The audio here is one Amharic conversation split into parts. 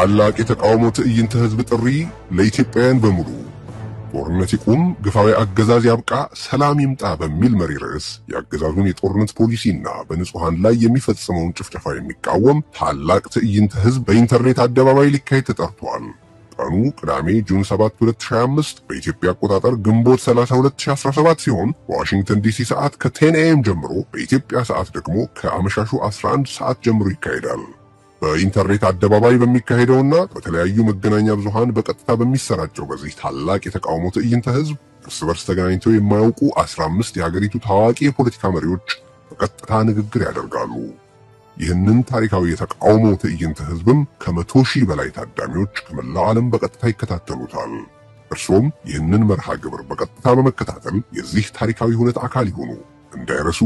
ታላቅ የተቃውሞ ትዕይንተ ህዝብ ጥሪ ለኢትዮጵያውያን በሙሉ ጦርነት ይቁም፣ ግፋዊ አገዛዝ ያብቃ፣ ሰላም ይምጣ በሚል መሪ ርዕስ የአገዛዙን የጦርነት ፖሊሲና በንጹሃን ላይ የሚፈጽመውን ጭፍጨፋ የሚቃወም ታላቅ ትዕይንተ ህዝብ በኢንተርኔት አደባባይ ሊካሄድ ተጠርቷል። ቀኑ ቅዳሜ ጁን 7 2025 በኢትዮጵያ አቆጣጠር ግንቦት 30 2017 ሲሆን በዋሽንግተን ዲሲ ሰዓት ከ10 AM ጀምሮ በኢትዮጵያ ሰዓት ደግሞ ከአመሻሹ 11 ሰዓት ጀምሮ ይካሄዳል። በኢንተርኔት አደባባይ በሚካሄደውና በተለያዩ መገናኛ ብዙሃን በቀጥታ በሚሰራጨው በዚህ ታላቅ የተቃውሞ ትዕይንተ ህዝብ እርስ በርስ ተገናኝተው የማያውቁ 15 የሀገሪቱ ታዋቂ የፖለቲካ መሪዎች በቀጥታ ንግግር ያደርጋሉ። ይህንን ታሪካዊ የተቃውሞ ትዕይንተ ህዝብም ከ100,000 በላይ ታዳሚዎች ከመላው ዓለም በቀጥታ ይከታተሉታል። እርሶም ይህንን መርሃ ግብር በቀጥታ በመከታተል የዚህ ታሪካዊ ሁነት አካል ይሁኑ። እንዳይረሱ፣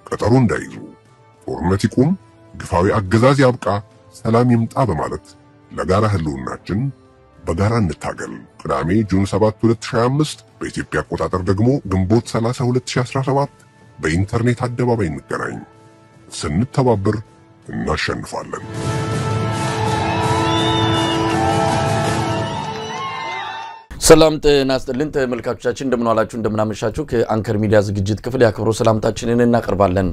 ቀጠሮ እንዳይዙ። ጦርነት ይቁም፣ ግፋዊ አገዛዝ ያብቃ፣ ሰላም ይምጣ በማለት ለጋራ ህልውናችን በጋራ እንታገል። ቅዳሜ ጁን 7 2025 በኢትዮጵያ አቆጣጠር ደግሞ ግንቦት 30 2017 በኢንተርኔት አደባባይ እንገናኝ። ስንተባበር እናሸንፋለን። ሰላም ጤና ይስጥልን ተመልካቾቻችን፣ እንደምን ዋላችሁ እንደምን አመሻችሁ። ከአንከር ሚዲያ ዝግጅት ክፍል ያክብሮ ሰላምታችንን እናቀርባለን።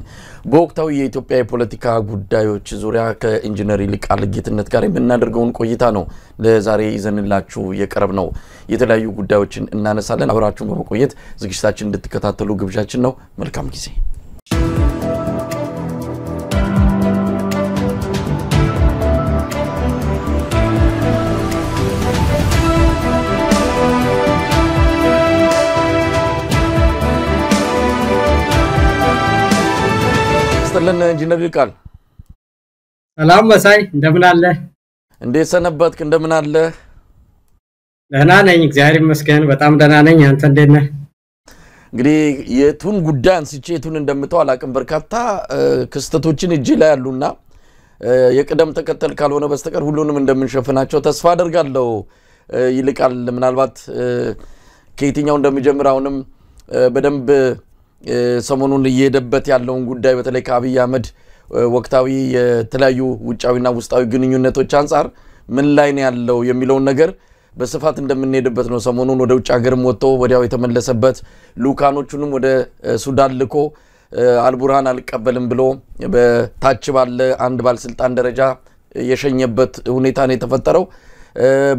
በወቅታዊ የኢትዮጵያ የፖለቲካ ጉዳዮች ዙሪያ ከኢንጂነር ይልቃል ጌትነት ጋር የምናደርገውን ቆይታ ነው ለዛሬ ይዘንላችሁ የቀረብ ነው። የተለያዩ ጉዳዮችን እናነሳለን። አብራችሁን በመቆየት ዝግጅታችንን እንድትከታተሉ ግብዣችን ነው። መልካም ጊዜ። ሰላም ኢንጂነር ይልቃል። ሰላም መሳይ፣ እንደምን አለ? እንዴት ሰነበትክ? እንደምን አለ? ደህና ነኝ እግዚአብሔር ይመስገን፣ በጣም ደህና ነኝ። አንተ እንዴት ነህ? እንግዲህ የቱን ጉዳይ አንስቼ የቱን እንደምተው አላቅም። በርካታ ክስተቶችን እጅ ላይ ያሉና የቅደም ተከተል ካልሆነ በስተቀር ሁሉንም እንደምንሸፍናቸው ተስፋ አደርጋለሁ። ይልቃል፣ ምናልባት ከየትኛው እንደምጀምር አሁንም በደንብ ሰሞኑን እየሄደበት ያለውን ጉዳይ በተለይ ከአብይ አህመድ ወቅታዊ የተለያዩ ውጫዊና ውስጣዊ ግንኙነቶች አንፃር ምን ላይ ነው ያለው የሚለውን ነገር በስፋት እንደምንሄድበት ነው። ሰሞኑን ወደ ውጭ ሀገርም ወጥቶ ወዲያው የተመለሰበት ሉካኖቹንም ወደ ሱዳን ልኮ አልቡርሃን አልቀበልም ብሎ በታች ባለ አንድ ባለስልጣን ደረጃ የሸኘበት ሁኔታ ነው የተፈጠረው።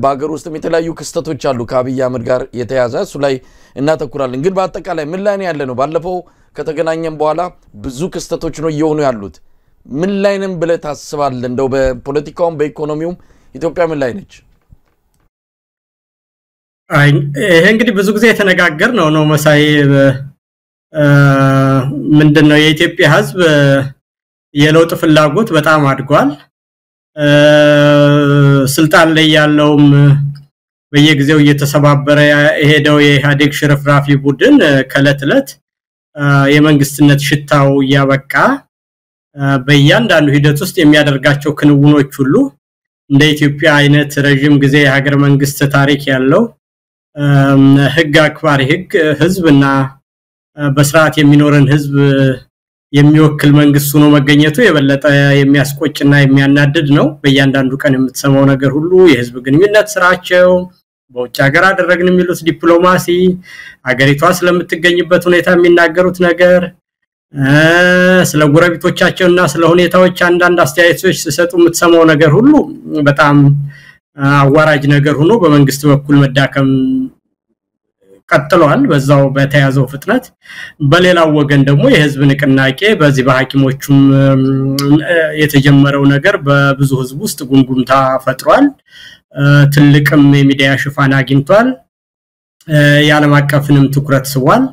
በአገር ውስጥም የተለያዩ ክስተቶች አሉ ከአብይ አህመድ ጋር የተያዘ፣ እሱ ላይ እናተኩራለን። ግን በአጠቃላይ ምን ላይ ነው ያለነው? ባለፈው ከተገናኘን በኋላ ብዙ ክስተቶች ነው እየሆኑ ያሉት። ምን ላይ ነን ብለህ ታስባለህ? እንደው በፖለቲካውም በኢኮኖሚውም ኢትዮጵያ ምን ላይ ነች? ይሄ እንግዲህ ብዙ ጊዜ የተነጋገርነው ነው መሳይ። ምንድነው የኢትዮጵያ ህዝብ የለውጥ ፍላጎት በጣም አድጓል። ስልጣን ላይ ያለውም በየጊዜው እየተሰባበረ የሄደው የኢህአዴግ ሽርፍራፊ ቡድን ከለትለት የመንግስትነት ሽታው ያበቃ በእያንዳንዱ ሂደት ውስጥ የሚያደርጋቸው ክንውኖች ሁሉ እንደ ኢትዮጵያ አይነት ረጅም ጊዜ የሀገር መንግስት ታሪክ ያለው ህግ አክባሪ ህዝብና በስርዓት የሚኖርን ህዝብ የሚወክል መንግስት ሆኖ መገኘቱ የበለጠ የሚያስቆጭና የሚያናድድ ነው። በእያንዳንዱ ቀን የምትሰማው ነገር ሁሉ የህዝብ ግንኙነት ስራቸው በውጭ ሀገር አደረግን የሚሉት ዲፕሎማሲ፣ ሀገሪቷ ስለምትገኝበት ሁኔታ የሚናገሩት ነገር፣ ስለ ጎረቤቶቻቸውና ስለ ሁኔታዎች አንዳንድ አስተያየቶች ሲሰጡ የምትሰማው ነገር ሁሉ በጣም አዋራጅ ነገር ሆኖ በመንግስት በኩል መዳከም ቀጥሏል በዛው በተያዘው ፍጥነት። በሌላው ወገን ደግሞ የህዝብ ንቅናቄ በዚህ በሐኪሞቹም የተጀመረው ነገር በብዙ ህዝብ ውስጥ ጉምጉምታ ፈጥሯል። ትልቅም የሚዲያ ሽፋን አግኝቷል። የዓለም አቀፍንም ትኩረት ስቧል።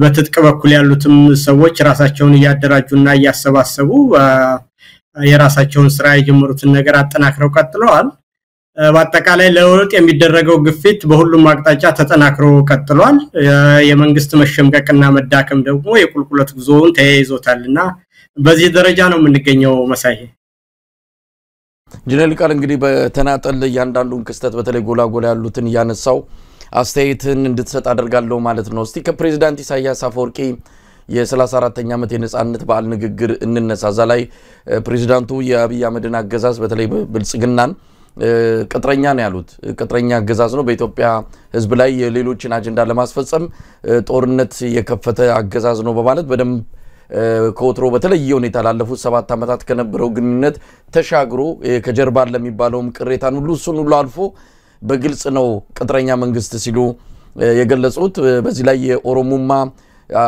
በትጥቅ በኩል ያሉትም ሰዎች ራሳቸውን እያደራጁና እያሰባሰቡ የራሳቸውን ስራ የጀመሩትን ነገር አጠናክረው ቀጥለዋል። በአጠቃላይ ለውጥ የሚደረገው ግፊት በሁሉም አቅጣጫ ተጠናክሮ ቀጥሏል። የመንግስት መሸምቀቅና መዳከም ደግሞ የቁልቁለት ጉዞውን ተያይዞታልና በዚህ ደረጃ ነው የምንገኘው መሳይ። ኢንጂነር ይልቃል፣ እንግዲህ በተናጠል ያንዳንዱን ክስተት በተለይ ጎላጎላ ያሉትን ያነሳው አስተያየትን እንድትሰጥ አደርጋለሁ ማለት ነው። እስቲ ከፕሬዝዳንት ኢሳያስ አፈወርቂ የ34ኛ ዓመት የነጻነት በዓል ንግግር እንነሳ። ዛላይ ፕሬዝዳንቱ የአብይ አህመድን አገዛዝ በተለይ ብልጽግናን ቅጥረኛ ነው ያሉት። ቅጥረኛ አገዛዝ ነው በኢትዮጵያ ህዝብ ላይ የሌሎችን አጀንዳ ለማስፈጸም ጦርነት የከፈተ አገዛዝ ነው በማለት በደንብ ከወትሮ በተለየ ሁኔታ ላለፉት 7 ዓመታት ከነበረው ግንኙነት ተሻግሮ ከጀርባ ለሚባለውም ቅሬታን ሁሉ እሱን ሁሉ አልፎ በግልጽ ነው ቅጥረኛ መንግስት ሲሉ የገለጹት። በዚህ ላይ የኦሮሞማ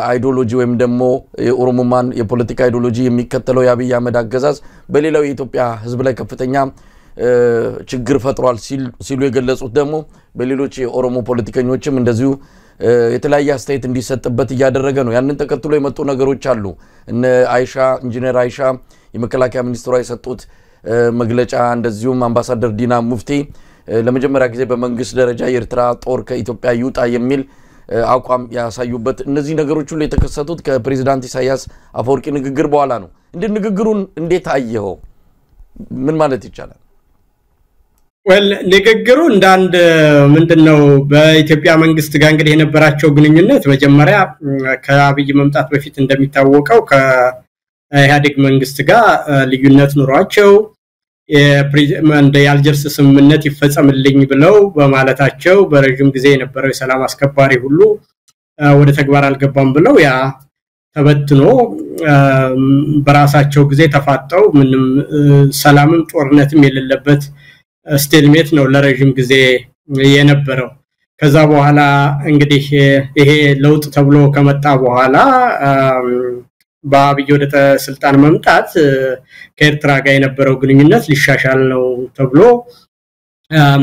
አይዲዮሎጂ ወይም ደግሞ የኦሮሞማን የፖለቲካ አይዲዮሎጂ የሚከተለው የአብይ አህመድ አገዛዝ በሌላው የኢትዮጵያ ህዝብ ላይ ከፍተኛ ችግር ፈጥሯል ሲሉ የገለጹት ደግሞ በሌሎች የኦሮሞ ፖለቲከኞችም እንደዚሁ የተለያየ አስተያየት እንዲሰጥበት እያደረገ ነው። ያንን ተከትሎ የመጡ ነገሮች አሉ። እነ አይሻ ኢንጂነር አይሻ የመከላከያ ሚኒስትሯ የሰጡት መግለጫ እንደዚሁም አምባሳደር ዲና ሙፍቲ ለመጀመሪያ ጊዜ በመንግስት ደረጃ የኤርትራ ጦር ከኢትዮጵያ ይውጣ የሚል አቋም ያሳዩበት እነዚህ ነገሮች ሁሉ የተከሰቱት ከፕሬዝዳንት ኢሳያስ አፈወርቂ ንግግር በኋላ ነው። ንግግሩን እንዴት አየኸው? ምን ማለት ይቻላል? ንግግሩ እንዳንድ ምንድነው በኢትዮጵያ መንግስት ጋር እንግዲህ የነበራቸው ግንኙነት መጀመሪያ ከአብይ መምጣት በፊት እንደሚታወቀው ከኢህአዴግ መንግስት ጋር ልዩነት ኑሯቸው የፕሬዝዳንት የአልጀርስ ስምምነት ይፈጸምልኝ ብለው በማለታቸው በረጅም ጊዜ የነበረው የሰላም አስከባሪ ሁሉ ወደ ተግባር አልገባም ብለው ያ ተበትኖ በራሳቸው ጊዜ ተፋጠው ምንም ሰላምም ጦርነትም የሌለበት ስቴልሜት ነው ለረጅም ጊዜ የነበረው። ከዛ በኋላ እንግዲህ ይሄ ለውጥ ተብሎ ከመጣ በኋላ በአብይ ወደ ስልጣን መምጣት ከኤርትራ ጋር የነበረው ግንኙነት ሊሻሻል ነው ተብሎ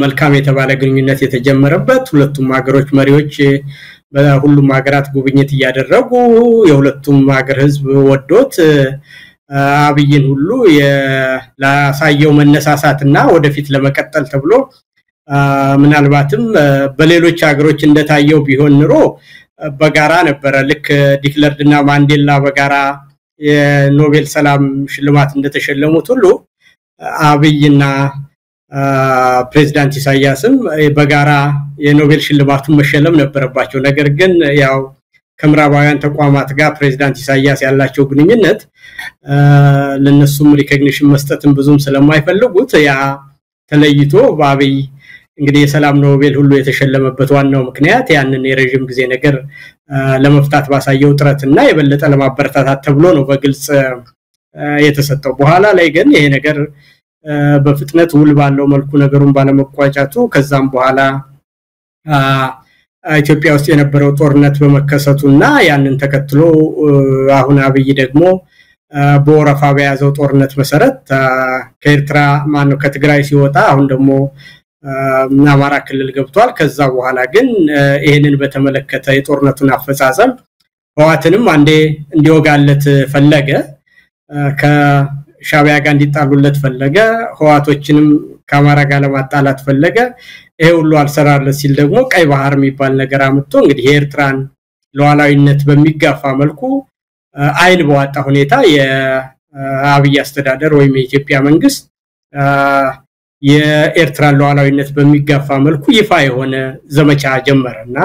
መልካም የተባለ ግንኙነት የተጀመረበት ሁለቱም ሀገሮች መሪዎች በሁሉም ሀገራት ጉብኝት ያደረጉ የሁለቱም ሀገር ህዝብ ወዶት አብይን ሁሉ የላሳየው መነሳሳትና ወደፊት ለመቀጠል ተብሎ ምናልባትም በሌሎች ሀገሮች እንደታየው ቢሆን ኑሮ በጋራ ነበር ልክ ዲክለርድና ማንዴላ በጋራ የኖቤል ሰላም ሽልማት እንደተሸለሙት ሁሉ አብይና ፕሬዝዳንት ኢሳያስም በጋራ የኖቤል ሽልማቱን መሸለም ነበረባቸው። ነገር ግን ያው ከምራባውያን ተቋማት ጋር ፕሬዝዳንት ኢሳያስ ያላቸው ግንኙነት ለነሱም ሪኮግኒሽን መስጠትን ብዙም ስለማይፈልጉት ያ ተለይቶ በአብይ እንግዲህ የሰላም ኖቤል ሁሉ የተሸለመበት ዋናው ምክንያት ያንን የረጅም ጊዜ ነገር ለመፍታት ባሳየው ጥረትና የበለጠ ለማበረታታት ተብሎ ነው በግልጽ የተሰጠው። በኋላ ላይ ግን ይሄ ነገር በፍጥነት ውል ባለው መልኩ ነገሩን ባለመቋጫቱ ከዛም በኋላ ኢትዮጵያ ውስጥ የነበረው ጦርነት በመከሰቱና ያንን ተከትሎ አሁን አብይ ደግሞ በወረፋ በያዘው ጦርነት መሰረት ከኤርትራ ማነው ከትግራይ ሲወጣ አሁን ደግሞ አማራ ክልል ገብቷል። ከዛ በኋላ ግን ይሄንን በተመለከተ የጦርነቱን አፈጻጸም ህዋትንም አንዴ እንዲወጋለት ፈለገ፣ ከሻቢያ ጋር እንዲጣሉለት ፈለገ፣ ህዋቶችንም ከአማራ ጋር ለማጣላት ፈለገ። ይሄ ሁሉ አልሰራለት ሲል ደግሞ ቀይ ባህር የሚባል ነገር አመጣ። እንግዲህ የኤርትራን ሉዓላዊነት በሚጋፋ መልኩ አይን በዋጣ ሁኔታ የአብይ አስተዳደር ወይም የኢትዮጵያ መንግስት የኤርትራን ሉዓላዊነት በሚጋፋ መልኩ ይፋ የሆነ ዘመቻ ጀመረና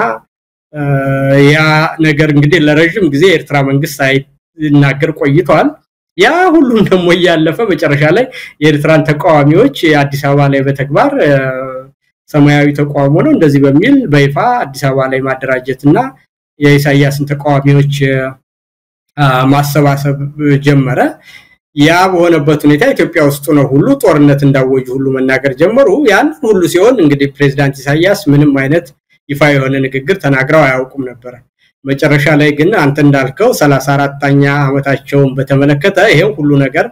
ያ ነገር እንግዲህ ለረጅም ጊዜ ኤርትራ መንግስት ሳይናገር ቆይቷል። ያ ሁሉም ደግሞ ያለፈ መጨረሻ ላይ የኤርትራን ተቃዋሚዎች አዲስ አበባ ላይ በተግባር ሰማያዊ ተቃውሞ ነው እንደዚህ በሚል በይፋ አዲስ አበባ ላይ ማደራጀትና የኢሳያስን ተቃዋሚዎች ማሰባሰብ ጀመረ። ያ በሆነበት ሁኔታ ኢትዮጵያ ውስጥ ነው ሁሉ ጦርነት እንዳወጁ ሁሉ መናገር ጀመሩ። ያን ሁሉ ሲሆን እንግዲህ ፕሬዝዳንት ኢሳያስ ምንም አይነት ይፋ የሆነ ንግግር ተናግረው አያውቁም ነበር። መጨረሻ ላይ ግን አንተ እንዳልከው 34ኛ ዓመታቸውን በተመለከተ ይሄው ሁሉ ነገር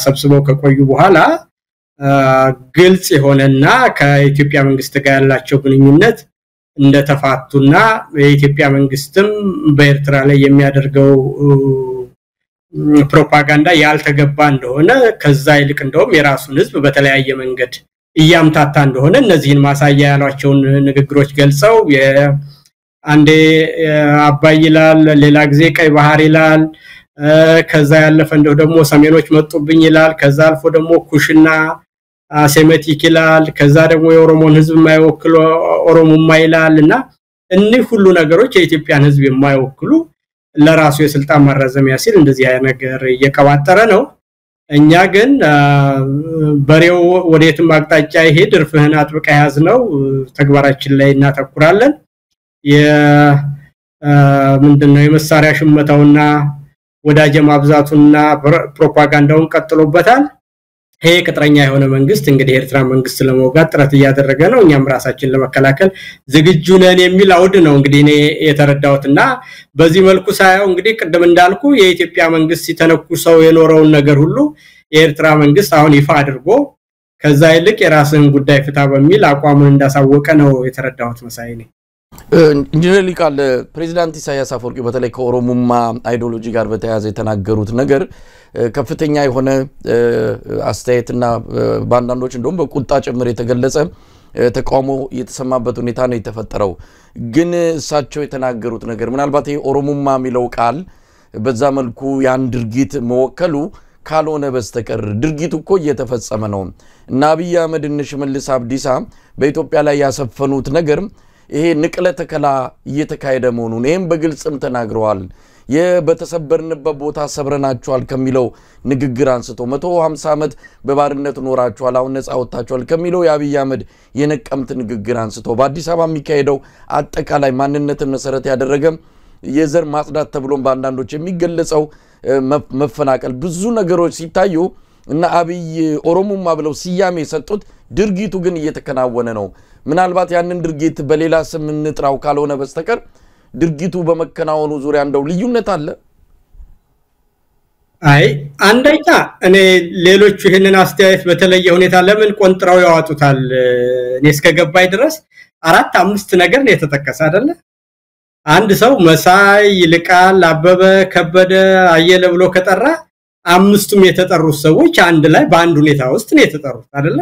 ሰብስበው ከቆዩ በኋላ ግልጽ የሆነና ከኢትዮጵያ መንግስት ጋር ያላቸው ግንኙነት እንደተፋቱና የኢትዮጵያ መንግስትም በኤርትራ ላይ የሚያደርገው ፕሮፓጋንዳ ያልተገባ እንደሆነ ከዛ ይልቅ እንደውም የራሱን ህዝብ በተለያየ መንገድ እያምታታ እንደሆነ እነዚህን ማሳያ ያሏቸውን ንግግሮች ገልጸው አንዴ አባይ ይላል፣ ሌላ ጊዜ ቀይ ባህር ይላል፣ ከዛ ያለፈ እንደው ደግሞ ሰሜኖች መጡብኝ ይላል፣ ከዛ አልፎ ደግሞ ኩሽና ሴሜቲክ ይላል፣ ከዛ ደግሞ የኦሮሞን ህዝብ የማይወክሉ ኦሮሞማ ይላልና እነዚህ ሁሉ ነገሮች የኢትዮጵያን ህዝብ የማይወክሉ ለራሱ የስልጣን ማራዘሚያ ሲል እንደዚህ አይነት ነገር እየቀባጠረ ነው እኛ ግን በሬው ወዴትም አቅጣጫ ይሄድ እርፍህን አጥብቀ ያዝ ነው ተግባራችን ላይ እናተኩራለን ምንድነው የመሳሪያ ሽመታውና ወዳጀ ማብዛቱና ፕሮፓጋንዳውን ቀጥሎበታል ይሄ ቅጥረኛ የሆነ መንግስት እንግዲህ ኤርትራ መንግስት ለመውጋት ጥረት እያደረገ ነው እኛም ራሳችን ለመከላከል ዝግጁ ነን የሚል አውድ ነው እንግዲህ እኔ የተረዳሁትና በዚህ መልኩ ሳይው እንግዲህ ቀደም እንዳልኩ የኢትዮጵያ መንግስት ሲተነኩሰው የኖረውን ነገር ሁሉ የኤርትራ መንግስት አሁን ይፋ አድርጎ ከዛ ይልቅ የራስን ጉዳይ ፍታ በሚል አቋሙን እንዳሳወቀ ነው የተረዳሁት መሳይ ነኝ ኢንጂነር ሊቃል ፕሬዝዳንት ኢሳያስ አፈወርቂ በተለይ ከኦሮሞማ አይዲዮሎጂ ጋር በተያያዘ የተናገሩት ነገር ከፍተኛ የሆነ አስተያየትና ባንዳንዶች እንደውም በቁጣ ጭምር የተገለጸ ተቃውሞ የተሰማበት ሁኔታ ነው የተፈጠረው ግን እሳቸው የተናገሩት ነገር ምናልባት ይሄ ኦሮሞማ የሚለው ቃል በዛ መልኩ ያን ድርጊት መወከሉ ካልሆነ በስተቀር ድርጊቱ እኮ እየተፈጸመ ነው እና አብይ አህመድ እና ሽመልስ አብዲሳ በኢትዮጵያ ላይ ያሰፈኑት ነገር ይሄ ንቅለ ተከላ እየተካሄደ መሆኑን ይሄን በግልጽም ተናግረዋል የበተሰበርንበት ቦታ ሰብረናቸዋል ከሚለው ንግግር አንስቶ 150 ዓመት በባርነት ኖራቸዋል አሁን ነፃ ወጣቸዋል ከሚለው የአብይ አህመድ የነቀምት ንግግር አንስቶ በአዲስ አበባ የሚካሄደው አጠቃላይ ማንነትን መሰረት ያደረገ የዘር ማጽዳት ተብሎም ባንዳንዶች የሚገለጸው መፈናቀል ብዙ ነገሮች ሲታዩ እና አብይ ኦሮሞማ ብለው ሲያሜ የሰጡት ድርጊቱ ግን እየተከናወነ ነው ምናልባት ያንን ድርጊት በሌላ ስም እንጥራው ካልሆነ በስተቀር ድርጊቱ በመከናወኑ ዙሪያ እንደው ልዩነት አለ አይ አንደኛ እኔ ሌሎች ይሄንን አስተያየት በተለየ ሁኔታ ለምን ቆንጥራው ያዋጡታል እኔ እስከገባይ ድረስ 4-5 ነገር ነው የተጠቀሰ አይደለ አንድ ሰው መሳይ ይልቃል አበበ ከበደ አየለ ብሎ ከጠራ አምስቱም የተጠሩት ሰዎች አንድ ላይ በአንድ ሁኔታ ውስጥ ነው የተጠሩት አይደለ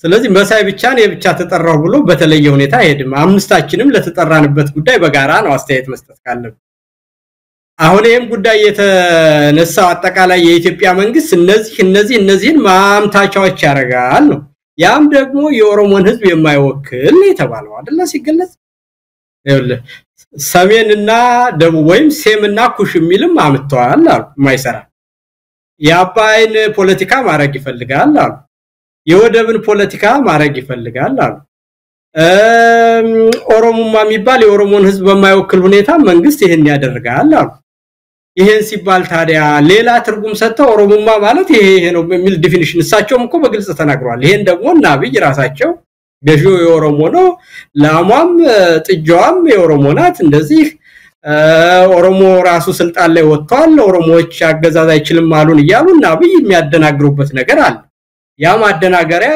ስለዚህ መሳይ ብቻ ነው የብቻ ተጠራው ብሎ በተለየ ሁኔታ ሄድም አምስታችንም ለተጠራንበት ጉዳይ በጋራ ነው አስተያየት መስጠት ካለብን አሁን ይሄም ጉዳይ የተነሳው አጠቃላይ የኢትዮጵያ መንግስት እነዚህን ማምታቻዎች ያረጋል ነው ያም ደግሞ የኦሮሞን ህዝብ የማይወክል የተባለው አይደለ ሲገለጽ ይኸውልህ ሰሜንና ደቡብ ወይም ሴምና ኩሽ የሚልም አምጥተዋል አሉ ማይሰራ የአባይን ፖለቲካ ማረግ ይፈልጋል አሉ የወደብን ፖለቲካ ማረግ ይፈልጋል አሉ ኦሮሞማ የሚባል የኦሮሞን ህዝብ በማይወክል ሁኔታ መንግስት ይሄን ያደርጋል አሉ ይሄን ሲባል ታዲያ ሌላ ትርጉም ሰጥተው ኦሮሞማ ማለት ይሄ ነው የሚል ዲፊኒሽን እሳቸውም እኮ በግልጽ ተናግረዋል ይሄን ደግሞ ናብይ ራሳቸው ገዢው የኦሮሞ ነው ላሟም ጥጃዋም የኦሮሞ ናት እንደዚህ ኦሮሞ ራሱ ስልጣን ላይ ወጥቷል ኦሮሞዎች አገዛዝ አይችልም ማሉን ይያሉና አብይ የሚያደናግሩበት ነገር አለ ያ ማደናገሪያ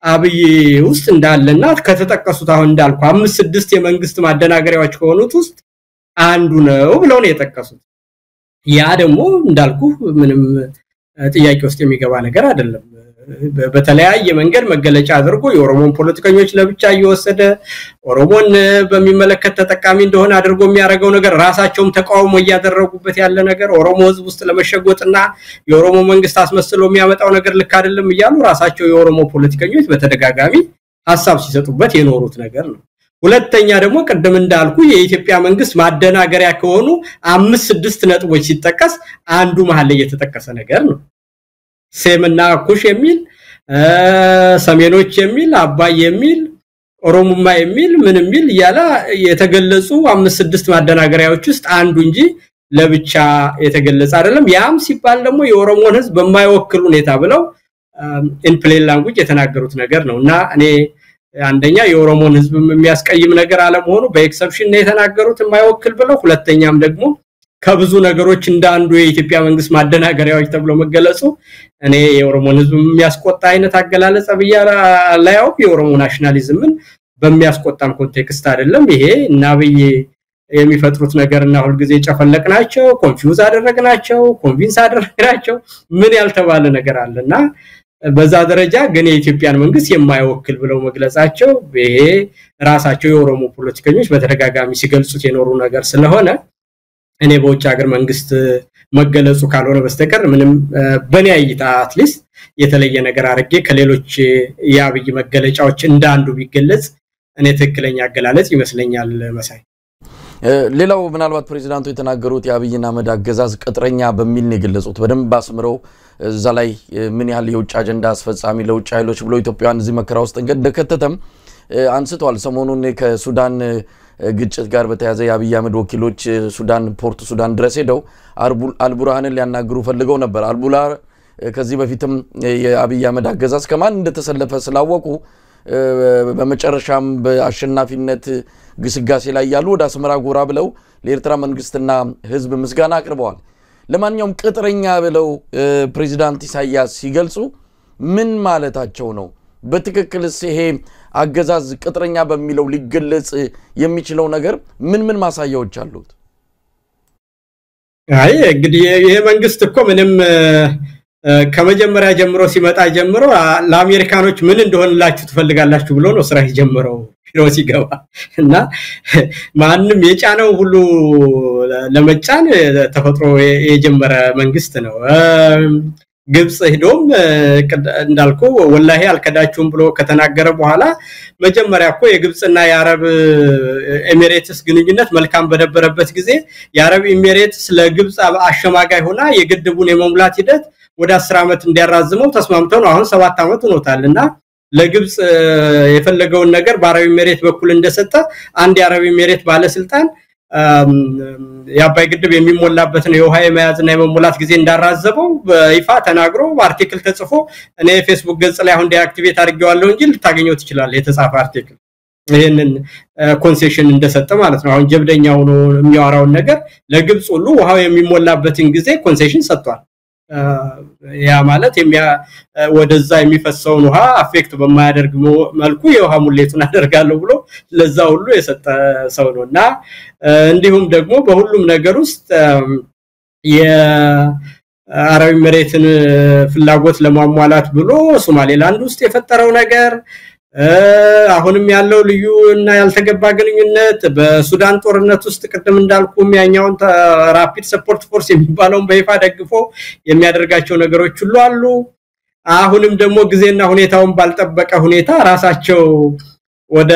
አብይ ውስጥ እንዳለና ከተጠቀሱት አሁን እንዳልኩ 5-6 የመንግስት ማደናገሪያዎች ከሆኑት ውስጥ አንዱ ነው ብለው ነው የተጠቀሱት ያ ደግሞ እንዳልኩ ምንም ጥያቄ ውስጥ የሚገባ ነገር አይደለም በተለያየ መንገድ መገለጫ አድርጎ የኦሮሞን ፖለቲከኞች ለብቻ እየወሰደ ኦሮሞን በሚመለከት ተጠቃሚ እንደሆነ አድርጎ የሚያረጋው ነገር ራሳቸውም ተቃውሞ ያደረጉበት ያለ ነገር ኦሮሞ ህዝብ ውስጥ ለመሸጎጥና የኦሮሞ መንግስት አስመስሎ የሚያመጣው ነገር ልክ አይደለም ይያሉ ራሳቸው የኦሮሞ ፖለቲከኞች በተደጋጋሚ ሐሳብ ሲሰጡበት የኖሩት ነገር ነው ሁለተኛ ደግሞ ቀደም እንዳልኩ የኢትዮጵያ መንግስት ማደናገሪያ ከሆኑ 5-6 ነጥቦች ሲጠቀስ አንዱ መሐል ላይ የተጠቀሰ ነገር ነው ሴምና ኩሽ የሚል ሰሜኖች የሚል አባይ የሚል ኦሮሞማ የሚል ምን የሚል ያላ የተገለጹ 5-6 ማደናገሪያዎች ውስጥ አንዱ እንጂ ለብቻ የተገለጸ አይደለም ያም ሲባል ደግሞ የኦሮሞን ህዝብ በማይወክል ሁኔታ ብለው ኢን ፕሌን ላንጉዌጅ የተናገሩት ነገር ነውና እኔ አንደኛ የኦሮሞን ህዝብ የሚያስቀይም ነገር አለመሆኑ በኤክሰፕሽን ነው የተናገሩት የማይወክል ብለው ሁለተኛም ደግሞ ከብዙ ነገሮች እንዳንዱ የኢትዮጵያ መንግስት ማደናገሪያዎች ተብሎ መገለጹ እኔ የኦሮሞን ህዝብ የሚያስቆጣ አይነት አገላለጽ አብያላው የኦሮሞ ናሽናሊዝምን በሚያስቆጣም ኮንቴክስት አይደለም ይሄ እና አብይ የሚፈጥሩት ነገርና ሁሉ ጊዜ ጨፈለቅናቸው ኮንፊውዝ አደረግናቸው ኮንቪንስ አደረግናቸው ምን ያልተባለ ነገር አለና በዛ ደረጃ ግን የኢትዮጵያን መንግስት የማይወክል ብለው መግለጻቸው ይሄ ራሳቸው የኦሮሞ ፖለቲከኞች በተደጋጋሚ ሲገልጹት የኖሩ ነገር ስለሆነ እኔ በውጭ ሀገር መንግስት መገለጹ ካልሆነ በስተቀር ምንም በኔ አይታ አትሊስት የተለየ ነገር አርጌ ከሌሎች ያብይ መገለጫዎች እንዳንዱ ቢገለጽ እኔ ትክክለኛ አገላለጽ ይመስለኛል መሳይ ሌላው ምናልባት ፕሬዚዳንቱ የተናገሩት የአብይና አህመድ አገዛዝ ቅጥረኛ በሚል ነው የገለጹት በደንብ አስምረው እዛ ላይ ምን ያህል የውጭ አጀንዳ አስፈጻሚ ለውጭ ኃይሎች ብሎ ኢትዮጵያን እዚህ መከራ ውስጥ እንደከተተም አንስተዋል ሰሞኑን ከሱዳን ግጭት ጋር በተያያዘ የአብይ አህመድ ወኪሎች ሱዳን ፖርት ሱዳን ድረስ ሄደው አልቡርሃንን ሊያናግሩ ፈልገው ነበር አልቡላር ከዚህ በፊትም የአብይ አህመድ አገዛዝ ከማን እንደተሰለፈ ስላወቁ በመጨረሻም በአሸናፊነት ግስጋሴ ላይ ያሉ ወደ አስመራ ጎራ ብለው ለኤርትራ መንግስትና ህዝብ ምስጋና አቅርበዋል ለማንኛውም ቅጥረኛ ብለው ፕሬዚዳንት ኢሳያስ ሲገልጹ ምን ማለታቸው ነው በትክክልስ ይሄ አገዛዝ ቅጥረኛ በሚለው ሊገለጽ የሚችለው ነገር ምን ማሳያዎች አሉት አይ እንግዲህ ይሄ መንግስት እኮ ምንም ከመጀመሪያ ጀምሮ ሲመጣ ጀምሮ ለአሜሪካኖች ምን እንደሆነላችሁ ትፈልጋላችሁ ብሎ ነው ስራ ይጀምረው ቢሮ ሲገባ እና ማንንም የጫነው ሁሉ ለመጫን ተፈጥሮ የጀመረ መንግስት ነው ግብጽ ሄዶም እንዳልኩ ወላሂ አልከዳችሁም ብሎ ከተናገረ በኋላ መጀመሪያ እኮ የግብጽና የአረብ ኤሚሬትስ ግንኙነት መልካም በነበረበት ጊዜ የአረብ ኤሚሬትስ ለግብጽ አሸማጋይ ሆና የግድቡን የመሙላት ሂደት ወደ 10 አመት እንዲያራዝመው ተስማምተው ነው አሁን 7 አመት ሆኖታልና ለግብጽ የፈለገውን ነገር በአረብ ኤሚሬት በኩል እንደሰጠ አንድ የአረብ ኤሚሬት ባለስልጣን የአባይ ግድብ የሚሞላበትን የውሃ የመያዝና የመሙላት ጊዜ እንዳራዘበው በይፋ ተናግሮ አርቲክል ተጽፎ እኔ ፌስቡክ ገጽ ላይ አሁን ዲአክቲቬት አድርጌዋለሁ እንጂ ልታገኙት ይችላል የተጻፈ አርቲክል ይሄንን ኮንሴሽን እንደሰጠ ማለት ነው አሁን ጀብደኛው ነው የሚያወራው ነገር ለግብጽ ሁሉ ውሃው የሚሞላበትን ጊዜ ኮንሴሽን ሰጥቷል ያ ማለት ወደዛ የሚፈሰውን ውሃ አፌክት በማያደርግ መልኩ የውሃ ሙሌቱን አደርጋለሁ ብሎ ለዛ ሁሉ የሰጠ ሰው ነውና እንዲሁም ደግሞ በሁሉም ነገር ውስጥ የአረብ ኤሚሬትን ፍላጎት ለማሟላት ብሎ ሶማሌላንድ ውስጥ የፈጠረው ነገር አሁንም ያለው ልዩ እና ያልተገባ ግንኙነት በሱዳን ጦርነት ውስጥ ቅድም እንዳልኩም ያኛውን ራፒድ ሰፖርት ፎርስ የሚባለውን በይፋ ደግፎ የሚያደርጋቸው ነገሮች ሁሉ አሉ አሁንም ደግሞ ጊዜና ሁኔታውን ባልጠበቀ ሁኔታ ራሳቸው ወደ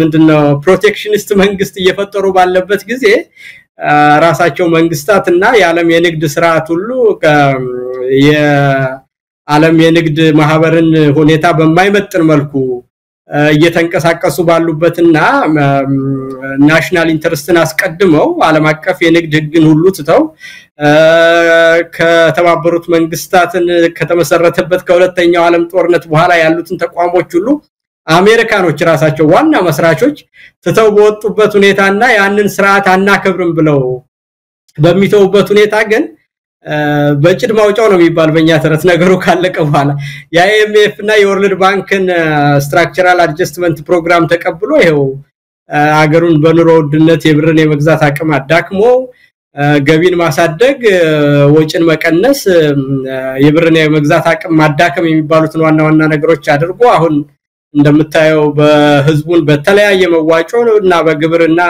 ምንድነው ፕሮቴክሽኒስት መንግስት እየፈጠሩ ባለበት ጊዜ ራሳቸው መንግስታትና የዓለም የንግድ ስርዓት ሁሉ ዓለም የንግድ ማህበርን ሁኔታ በማይመጥን መልኩ እየተንቀሳቀሱ ባሉበትና ናሽናል ኢንተረስትን አስቀድመው ዓለም አቀፍ የንግድ ህግን ሁሉ ትተው ከተባበሩት መንግስታትን ከተመሰረተበት ከሁለተኛው ዓለም ጦርነት በኋላ ያሉትን ተቋሞች ሁሉ አሜሪካኖች ራሳቸው ዋና መስራቾች ትተው በወጡበት ሁኔታና ያንን ስርዓት አናከብርም ብለው በሚተውበት ሁኔታ ግን በጭድ ማውጫው ነው የሚባል በእኛ ተረት ነገሩ ካለቀ በኋላ የአይኤምኤፍ እና የወርልድ ባንክን ስትራክቸራል አድጀስትመንት ፕሮግራም ተቀብሎ ይሄው አገሩን በኑሮ ውድነት የብርን የመግዛት አቅም አዳክሞ ገቢን ማሳደግ ወጪን መቀነስ የብርን የመግዛት አቅም ማዳከም የሚባሉትን ዋና ነገሮች አድርጎ አሁን እንደምታየው በህዝቡን በተለያየ መዋጮ እና በግብርና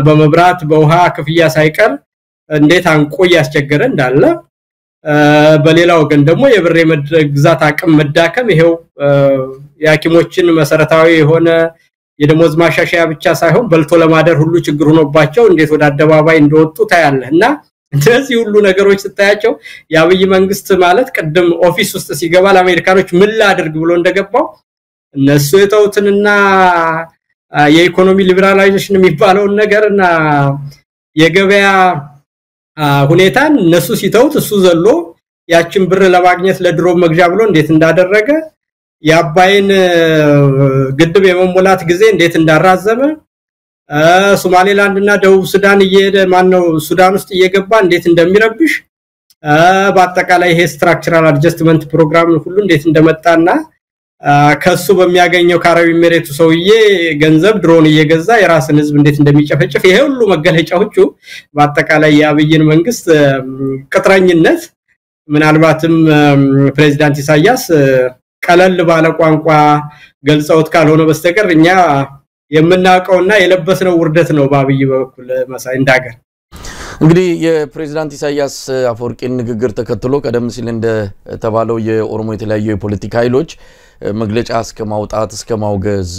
በመብራት በውሃ ክፍያ ሳይቀር እንዴት አንቆ ያስቸገረ እንዳለ በሌላው ግን ደግሞ የብር የመግዛት አቅም መዳከም ይሄው ያኪሞችን መሰረታዊ የሆነ የደሞዝ ማሻሻያ ብቻ ሳይሆን በልቶ ለማደር ሁሉ ችግር ሆኖባቸው እንዴት ወደ አደባባይ እንደወጡ ታያለህና እንደዚህ ሁሉ ነገሮች ስታያቸው የአብይ መንግስት ማለት ቀደም ኦፊስ ውስጥ ሲገባ ለአሜሪካኖች ምን ላድርግ ብሎ እንደገባው እነሱ የተውትንና የኢኮኖሚ ሊበራላይዜሽን የሚባለው ነገርና የገበያ ሁኔታን እነሱ ሲተውት እሱ ዘሎ ያችን ብር ለማግኘት ለድሮ መግዣ ብሎ እንዴት እንዳደረገ የአባይን ግድብ የመሞላት ጊዜ እንዴት እንዳራዘመ ሶማሌላንድና ደቡብ ሱዳን እየሄደ ማነው ሱዳን ውስጥ እየገባ እንዴት እንደሚረብሽ በአጠቃላይ ይሄ ስትራክቸራል አድጀስትመንት ፕሮግራም ሁሉ እንዴት እንደመጣና ከሱ በሚያገኘው ከአረብ ኤሚሬቱ ሰውዬ ገንዘብ ድሮን እየገዛ የራስን ህዝብ እንዴት እንደሚጨፈጭፍ ይሄ ሁሉ መገለጫዎቹ በአጠቃላይ የአብይን መንግስት ቅጥረኝነት ምናልባትም ፕሬዝዳንት ኢሳያስ ቀለል ባለ ቋንቋ ገልጸውት ካልሆነ በስተቀር እኛ የምናውቀውና የለበስነው ውርደት ነው በአብይ በኩል መሳይ እንዳገር እንግዲህ የፕሬዝዳንት ኢሳያስ አፈወርቂን ንግግር ተከትሎ ቀደም ሲል እንደ ተባለው የኦሮሞ የተለያዩ የፖለቲካ ኃይሎች መግለጫ እስከ ማውጣት እስከ ማውገዝ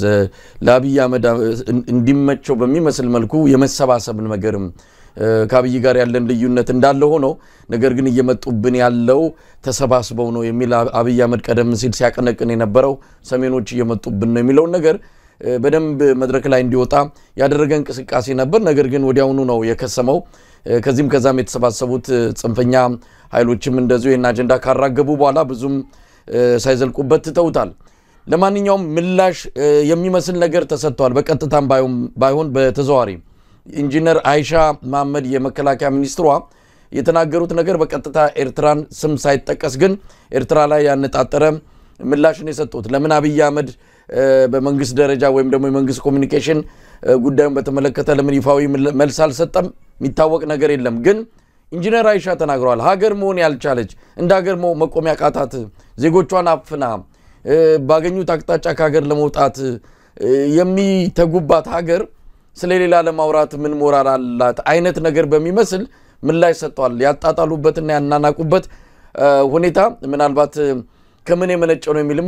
ለአብይ አህመድ እንዲመቸው በሚመስል መልኩ የመሰባሰብ ነገርም ከአብይ ጋር ያለን ልዩነት እንዳለ ሆኖ ነገር ግን እየመጡብን ያለው ተሰባስበው ነው የሚል አብይ አህመድ ቀደም ሲል ሲያቀነቅን የነበረው ሰሜኖች እየመጡብን ነው የሚለው ነገር በደንብ መድረክ ላይ እንዲወጣ ያደረገ እንቅስቃሴ ነበር። ነገር ግን ወዲያውኑ ነው የከሰመው። ከዚህም ከዛም የተሰባሰቡት ጽንፈኛ ኃይሎችም እንደዚሁ የና አጀንዳ ካራገቡ በኋላ ብዙም ሳይዘልቁበት ተውታል። ለማንኛውም ምላሽ የሚመስል ነገር ተሰጥቷል። በቀጥታም ባይሆን በተዘዋዋሪ ኢንጂነር አይሻ መሐመድ የመከላከያ ሚኒስትሯ የተናገሩት ነገር በቀጥታ ኤርትራን ስም ሳይጠቀስ ግን ኤርትራ ላይ ያነጣጠረ ምላሽን የሰጡት ለምን አብይ አህመድ በመንግስት ደረጃ ወይም ደግሞ የመንግስት ኮሙኒኬሽን ጉዳዩን በተመለከተ ለምን ይፋዊ መልስ አልሰጠም የሚታወቅ ነገር የለም። ግን ኢንጂነር አይሻ ተናግረዋል። ሀገር መሆን ያልቻለች እንደ ሀገር መቆም ያቃታት ዜጎቿን አፍና ባገኙት አቅጣጫ ከሀገር ለመውጣት የሚተጉባት ሀገር ስለሌላ ለማውራት ምን ሞራል አላት አይነት ነገር በሚመስል ምላሽ ሰጥቷል። ያጣጣሉበትና ያናናቁበት ሁኔታ ምናልባት ከምን የመነጨው ነው የሚልም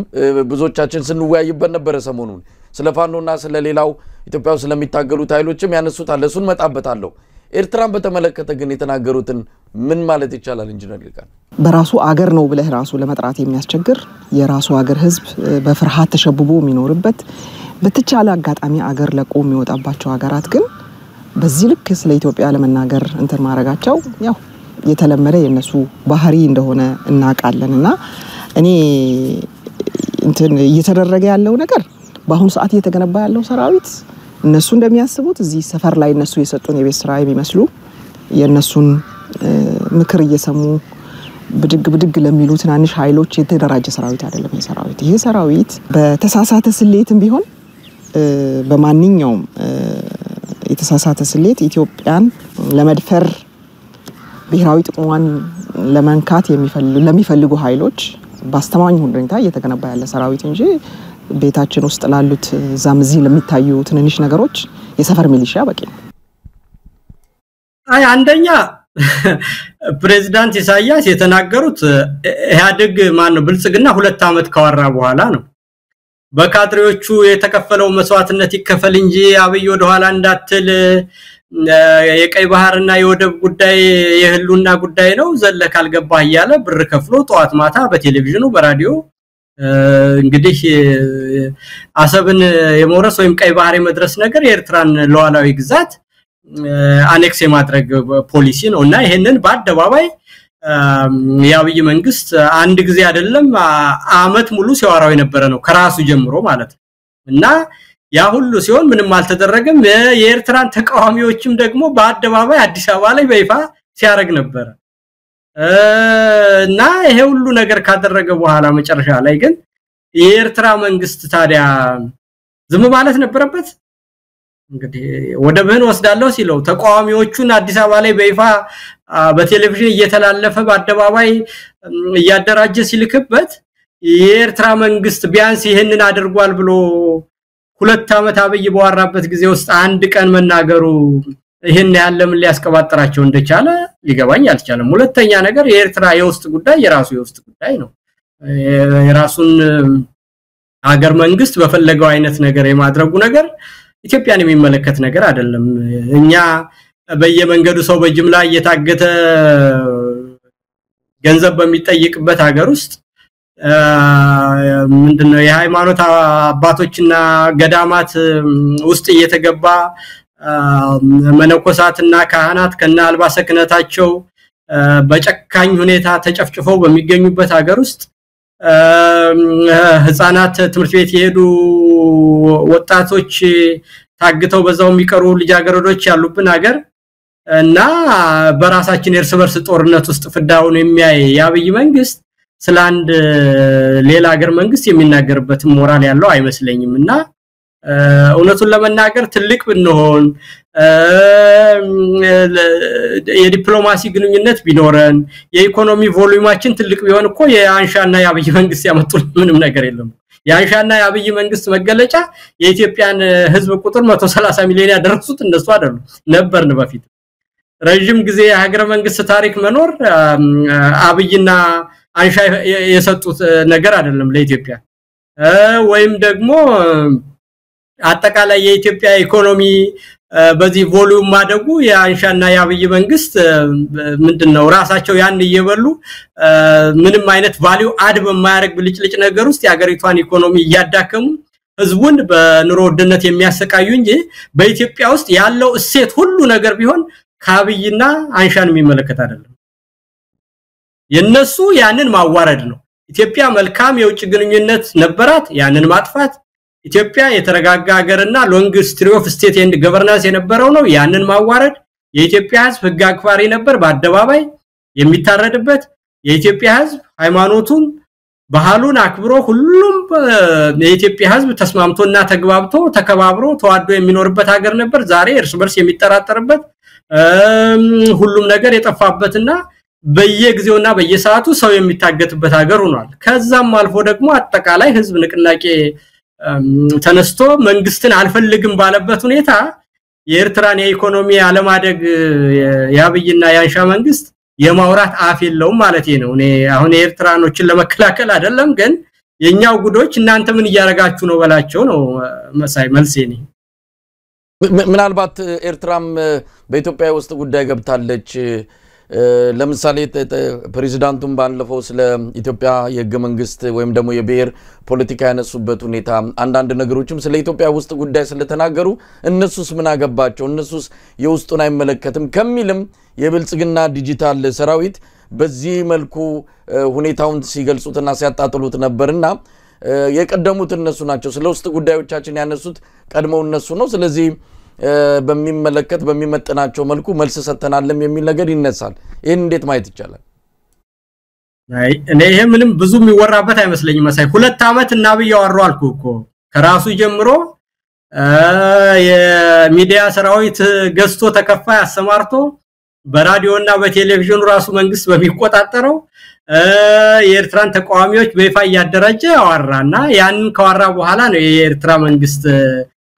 ብዙዎቻችን ስንወያይበት ነበር ሰሞኑን። ስለ ፋኖና ስለ ሌላው ኢትዮጵያው ስለሚታገሉት ኃይሎችም ያነሱታል። እሱን መጣበታለሁ። ኤርትራን በተመለከተ ግን የተናገሩትን ምን ማለት ይቻላል ኢንጂነር ይልቃል? በራሱ አገር ነው ብለህ ራሱ ለመጥራት የሚያስቸግር የራሱ አገር ህዝብ በፍርሃት ተሸብቦ የሚኖርበት በተቻለ አጋጣሚ አገር ለቆ የሚወጣባቸው ሀገራት ግን በዚህ ልክ ስለ ኢትዮጵያ ለመናገር እንትን ማረጋቸው ያው የተለመደ የነሱ ባህሪ እንደሆነ እናቃለንና እኔ እንትን እየተደረገ ያለው ነገር በአሁን ሰዓት እየተገነባ ያለው ሰራዊት እነሱ እንደሚያስቡት እዚህ ሰፈር ላይ እነሱ የሰጡን የቤት ስራ የሚመስሉ የነሱን ምክር እየሰሙ ብድግ ለሚሉ ትናንሽ ኃይሎች የተደራጀ ሰራዊት አይደለም። ይሄ ሰራዊት በተሳሳተ ስሌትም ቢሆን በማንኛውም የተሳሳተ ስሌት ኢትዮጵያን ለመድፈር ብሔራዊ ጥቅሟን ለማንካት ለሚፈልጉ ኃይሎች ባስተማኝ ሁኔታ እየተገነባ ያለ ሰራዊት እንጂ ቤታችን ውስጥ ላሉት ዛምዚ ለሚታዩ ትንንሽ ነገሮች የሰፈር ሚሊሻ በቂ ነው። አንደኛ ፕሬዝዳንት ኢሳያስ የተናገሩት ኢህአዴግ ማነው ብልጽግና 2 አመት ካወራ በኋላ ነው። በካድሬዎቹ የተከፈለው መስዋዕትነት ይከፈል እንጂ አብይ ወደ ኋላ እንዳትል የቀይ ባህርና የወደብ ጉዳይ የህሉና ጉዳይ ነው ዘለካል ገባህ ያለ ብር ከፍሎ ጧት ማታ በቴሌቪዥኑ በራዲዮ እንግዲህ አሰብን የሞረስ ወይም ቀይ ባህር የመድረስ ነገር የኤርትራን ሉዓላዊ ግዛት አኔክስ የማድረግ ፖሊሲ ነውና ይሄንን በአደባባይ የአብይ መንግስት አንድ ጊዜ አይደለም አመት ሙሉ ሲያወራው የነበረ ነው ከራሱ ጀምሮ ማለት እና ያ ሁሉ ሲሆን ምንም አልተደረገም። የኤርትራን ተቃዋሚዎችም ደግሞ በአደባባይ አዲስ አበባ ላይ በይፋ ሲያረግ ነበር እና ይሄ ሁሉ ነገር ካደረገ በኋላ መጨረሻ ላይ ግን የኤርትራ መንግስት ታዲያ ዝም ማለት ነበረበት። እንግዲህ ወደብህን ወስዳለሁ ሲለው ተቃዋሚዎቹን አዲስ አበባ ላይ በይፋ በቴሌቪዥን እየተላለፈ በአደባባይ እያደራጀ ሲልክበት የኤርትራ መንግስት ቢያንስ ይሄንን አድርጓል ብሎ 2 አመት አብይ በዋራበት ጊዜ ውስጥ አንድ ቀን መናገሩ ይሄን ያለምን ሊያስቀባጥራቸው እንደቻለ ሊገባኝ አልቻለም። ሁለተኛ ነገር የኤርትራ የውስጥ ጉዳይ የራሱ የውስጥ ጉዳይ ነው። የራሱን ሀገር መንግስት በፈለገው አይነት ነገር የማድረጉ ነገር ኢትዮጵያን የሚመለከት ነገር አይደለም። እኛ በየመንገዱ ሰው በጅምላ እየታገተ ገንዘብ በሚጠይቅበት ሀገር ውስጥ ምንድነው የሃይማኖት አባቶችና ገዳማት ውስጥ እየተገባ መነኮሳትና ካህናት ከነ አልባሰ ክህነታቸው በጨካኝ ሁኔታ ተጨፍጭፈው በሚገኙበት ሀገር ውስጥ ህፃናት ትምህርት ቤት የሄዱ ወጣቶች ታግተው በዛው የሚቀሩ ልጃገረዶች ያሉብን ሀገር እና በራሳችን እርስ በርስ ጦርነት ውስጥ ፍዳውን የሚያይ የአብይ መንግስት ስላንድ ሌላ ሀገር መንግስት የሚናገርበት ሞራል ያለው አይመስለኝምና እውነቱን ለመናገር ትልቅ ብንሆን የዲፕሎማሲ ግንኙነት ቢኖረን የኢኮኖሚ ቮሉማችን ትልቅ ቢሆን እኮ የአንሻና የአብይ መንግስት ያመጡል ምንም ነገር የለም። የአንሻና የአብይ መንግስት መገለጫ የኢትዮጵያን ህዝብ ቁጥር 130 ሚሊዮን ያደረሱት እነሱ አይደሉም ነበርን በፊት ረጅም ጊዜ የሀገረ መንግስት ታሪክ መኖር አብይና አንሻ የሰጡት ነገር አይደለም ለኢትዮጵያ ወይም ደግሞ አጠቃላይ የኢትዮጵያ ኢኮኖሚ በዚህ ቮሉም ማደጉ የአንሻና የአብይ መንግስት ምንድነው ራሳቸው ያን እየበሉ ምንም አይነት ቫልዩ አድ በማያረግ ብልጭልጭ ነገር ውስጥ የሀገሪቷን ኢኮኖሚ ያዳከሙ ህዝቡን በኑሮ ውድነት የሚያሰቃዩ እንጂ በኢትዮጵያ ውስጥ ያለው እሴት ሁሉ ነገር ቢሆን ካብይና አንሻን የሚመለከት አይደለም የነሱ ያንን ማዋረድ ነው ኢትዮጵያ መልካም የውጭ ግንኙነት ነበራት ያንን ማጥፋት ኢትዮጵያ የተረጋጋ ሀገርና ሎንግ ስትሪ ኦፍ ስቴት ኤንድ ገቨርናንስ የነበረው ነው ያንን ማዋረድ የኢትዮጵያ ህዝብ ህግ አክባሪ ነበር በአደባባይ የሚታረድበት የኢትዮጵያ ህዝብ ሃይማኖቱን ባህሉን አክብሮ ሁሉም የኢትዮጵያ ህዝብ ተስማምቶና ተግባብቶ ተከባብሮ ተዋዶ የሚኖርበት ሀገር ነበር ዛሬ እርስ በርስ የሚጠራጠርበት ሁሉም ነገር የጠፋበትና በየጊዜውና በየሰዓቱ ሰው የሚታገትበት ሀገር ሆኗል ከዛም አልፎ ደግሞ አጠቃላይ ህዝብ ንቅናቄ ተነስቶ መንግስትን አልፈልግም ባለበት ሁኔታ የኤርትራን የኢኮኖሚ አለማደግ ያብይና ያንሻ መንግስት የማውራት አፍ የለውም ማለት ነው እኔ አሁን ኤርትራኖችን ለመከላከል አይደለም ግን የኛው ጉዶች እናንተ ምን ያረጋችሁ ነው በላቸው ነው መሳይ መልሴኒ ምናልባት ኤርትራም በኢትዮጵያ ውስጥ ጉዳይ ገብታለች ለምሳሌ ፕሬዝዳንቱም ባለፈው ስለ ኢትዮጵያ የህገ መንግስት ወይም ደግሞ የብሔር ፖለቲካ ያነሱበት ሁኔታ አንዳንድ ነገሮችም ስለ ኢትዮጵያ ውስጥ ጉዳይ ስለተናገሩ እነሱስ ምን አገባቸው እነሱስ የውስጡን አይመለከትም ከሚልም የብልጽግና ዲጂታል ሰራዊት በዚህ መልኩ ሁኔታውን ሲገልጹትና ሲያጣጥሉት ነበርና የቀደሙት እነሱ ናቸው ስለ ውስጥ ጉዳዮቻችን ያነሱት ቀድመው እነሱ ነው ስለዚህ በሚመለከት በሚመጥናቸው መልኩ መልስ ሰተናለም የሚል ነገር ይነሳል ይሄን እንዴት ማየት ይቻላል አይ እኔ ይሄ ምንም ብዙ የሚወራበት አይመስለኝም መሳይ 2 አመት እና በያወሩ አልኩ ከራሱ ጀምሮ የሚዲያ ሰራዊት ገዝቶ ተከፋይ አሰማርቶ በራዲዮና በቴሌቪዥን ራሱ መንግስት በሚቆጣጠረው የኤርትራን ተቃዋሚዎች በይፋ ያደረጀ አወራና ያን ከወራ በኋላ ነው የኤርትራ መንግስት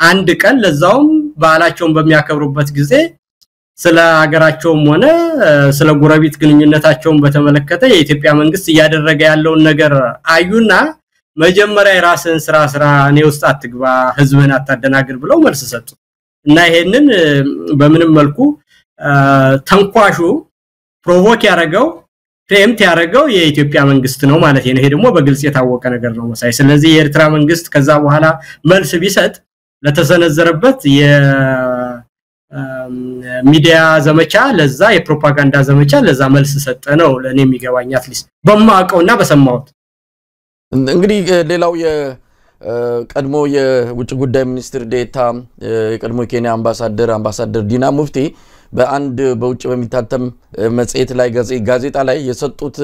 አንድ ቀን ለዛውም ባላቸውን በሚያከብሩበት ጊዜ ስለ ሀገራቸውም ሆነ ስለ ጎረቤት ግንኙነታቸውን በተመለከተ የኢትዮጵያ መንግስት ያደረገ ያለውን ነገር አዩና መጀመሪያ የራስን ስራ እኔ ውስጥ አትግባ ህዝብን አታደናግር ብለው መልስ ሰጡ እና ይሄንን በምንም መልኩ ተንኳሹ ፕሮቮክ ያረጋው ፕሬምት ያረጋው የኢትዮጵያ መንግስት ነው ማለት ነው ይሄ ደግሞ በግልጽ የታወቀ ነገር ነው መሳይ ስለዚህ የኤርትራ መንግስት ከዛ በኋላ መልስ ቢሰጥ ለተሰነዘረበት የሚዲያ ዘመቻ ለዛ የፕሮፓጋንዳ ዘመቻ ለዛ መልስ ሰጠ ነው ለኔ የሚገባኝ አትሊስት በማቀውና በሰማውት እንግዲህ ሌላው የቀድሞ የውጭ ጉዳይ ሚኒስትር ዴታ የቀድሞ ኬንያ አምባሳደር ዲና ሙፍቲ በአንድ በውጭ በሚታተም መጽሔት ላይ ጋዜጣ ላይ የሰጡት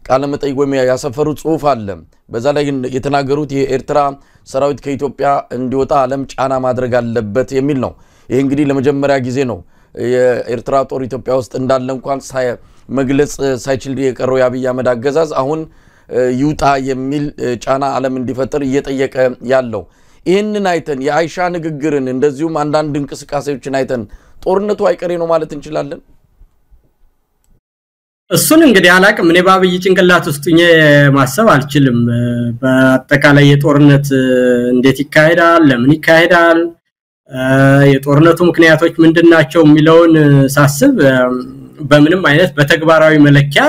ቃለ መጠይቅ ወይም ያሰፈሩ ጽሁፍ አለ በዛ ላይ የተናገሩት የኤርትራ ሰራዊት ከኢትዮጵያ እንዲወጣ ዓለም ጫና ማድረግ አለበት የሚል ነው ይሄ እንግዲህ ለመጀመሪያ ጊዜ ነው የኤርትራ ጦር ኢትዮጵያ ውስጥ እንዳለ እንኳን መግለጽ ሳይችል የቀረው የአብይ አህመድ አገዛዝ አሁን ይውጣ የሚል ጫና ዓለም እንዲፈጠር እየጠየቀ ያለው ይሄንን አይተን የአይሻ ንግግርን እንደዚሁም አንዳንድ እንቅስቃሴዎችን አይተን ጦርነቱ አይቀሬ ነው ማለት እንችላለን እሱን እንግዲህ አላቅም እኔ ባብይ ጭንቅላት ውስጥኝ ማሰብ አልችልም በአጠቃላይ የጦርነት እንዴት ይካሄዳል ለምን ይካሄዳል የጦርነቱ ምክንያቶች ምንድናቸው የሚለውን ሳስብ በምንም አይነት በተግባራዊ መለኪያ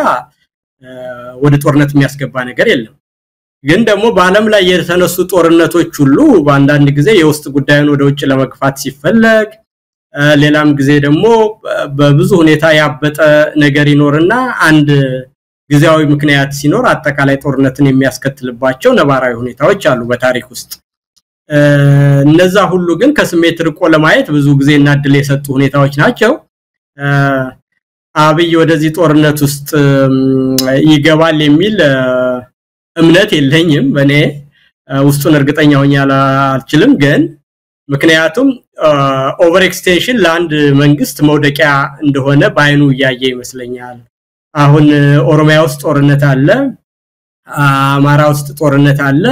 ወደ ጦርነት የሚያስገባ ነገር የለም ግን ደግሞ በአለም ላይ የተነሱ ጦርነቶች ሁሉ በአንዳንድ ጊዜ የውስጥ ጉዳዩን ወደ ውጭ ለመግፋት ሲፈለግ ሌላም ጊዜ ደግሞ በብዙ ሁኔታ ያበጠ ነገር ይኖርና አንድ ጊዜያዊ ምክንያት ሲኖር አጠቃላይ ጦርነትን የሚያስከትልባቸው ነባራዊ ሁኔታዎች አሉ በታሪክ ውስጥ እነዛ ሁሉ ግን ከስሜት ርቆ ለማየት ብዙ ጊዜ እናድል የሰጡ ሁኔታዎች ናቸው አብይ ወደዚህ ጦርነት ውስጥ ይገባል የሚል እምነት የለኝም በኔ ውስጡን እርግጠኛ ሆኜ አልችልም ግን ምክንያቱም ኦቨር ኤክስቴንሽን ላንድ መንግስት መውደቂያ እንደሆነ ባይኑ ያያየ ይመስለኛል አሁን ኦሮሚያ ውስጥ ጦርነት አለ አማራ ውስጥ ጦርነት አለ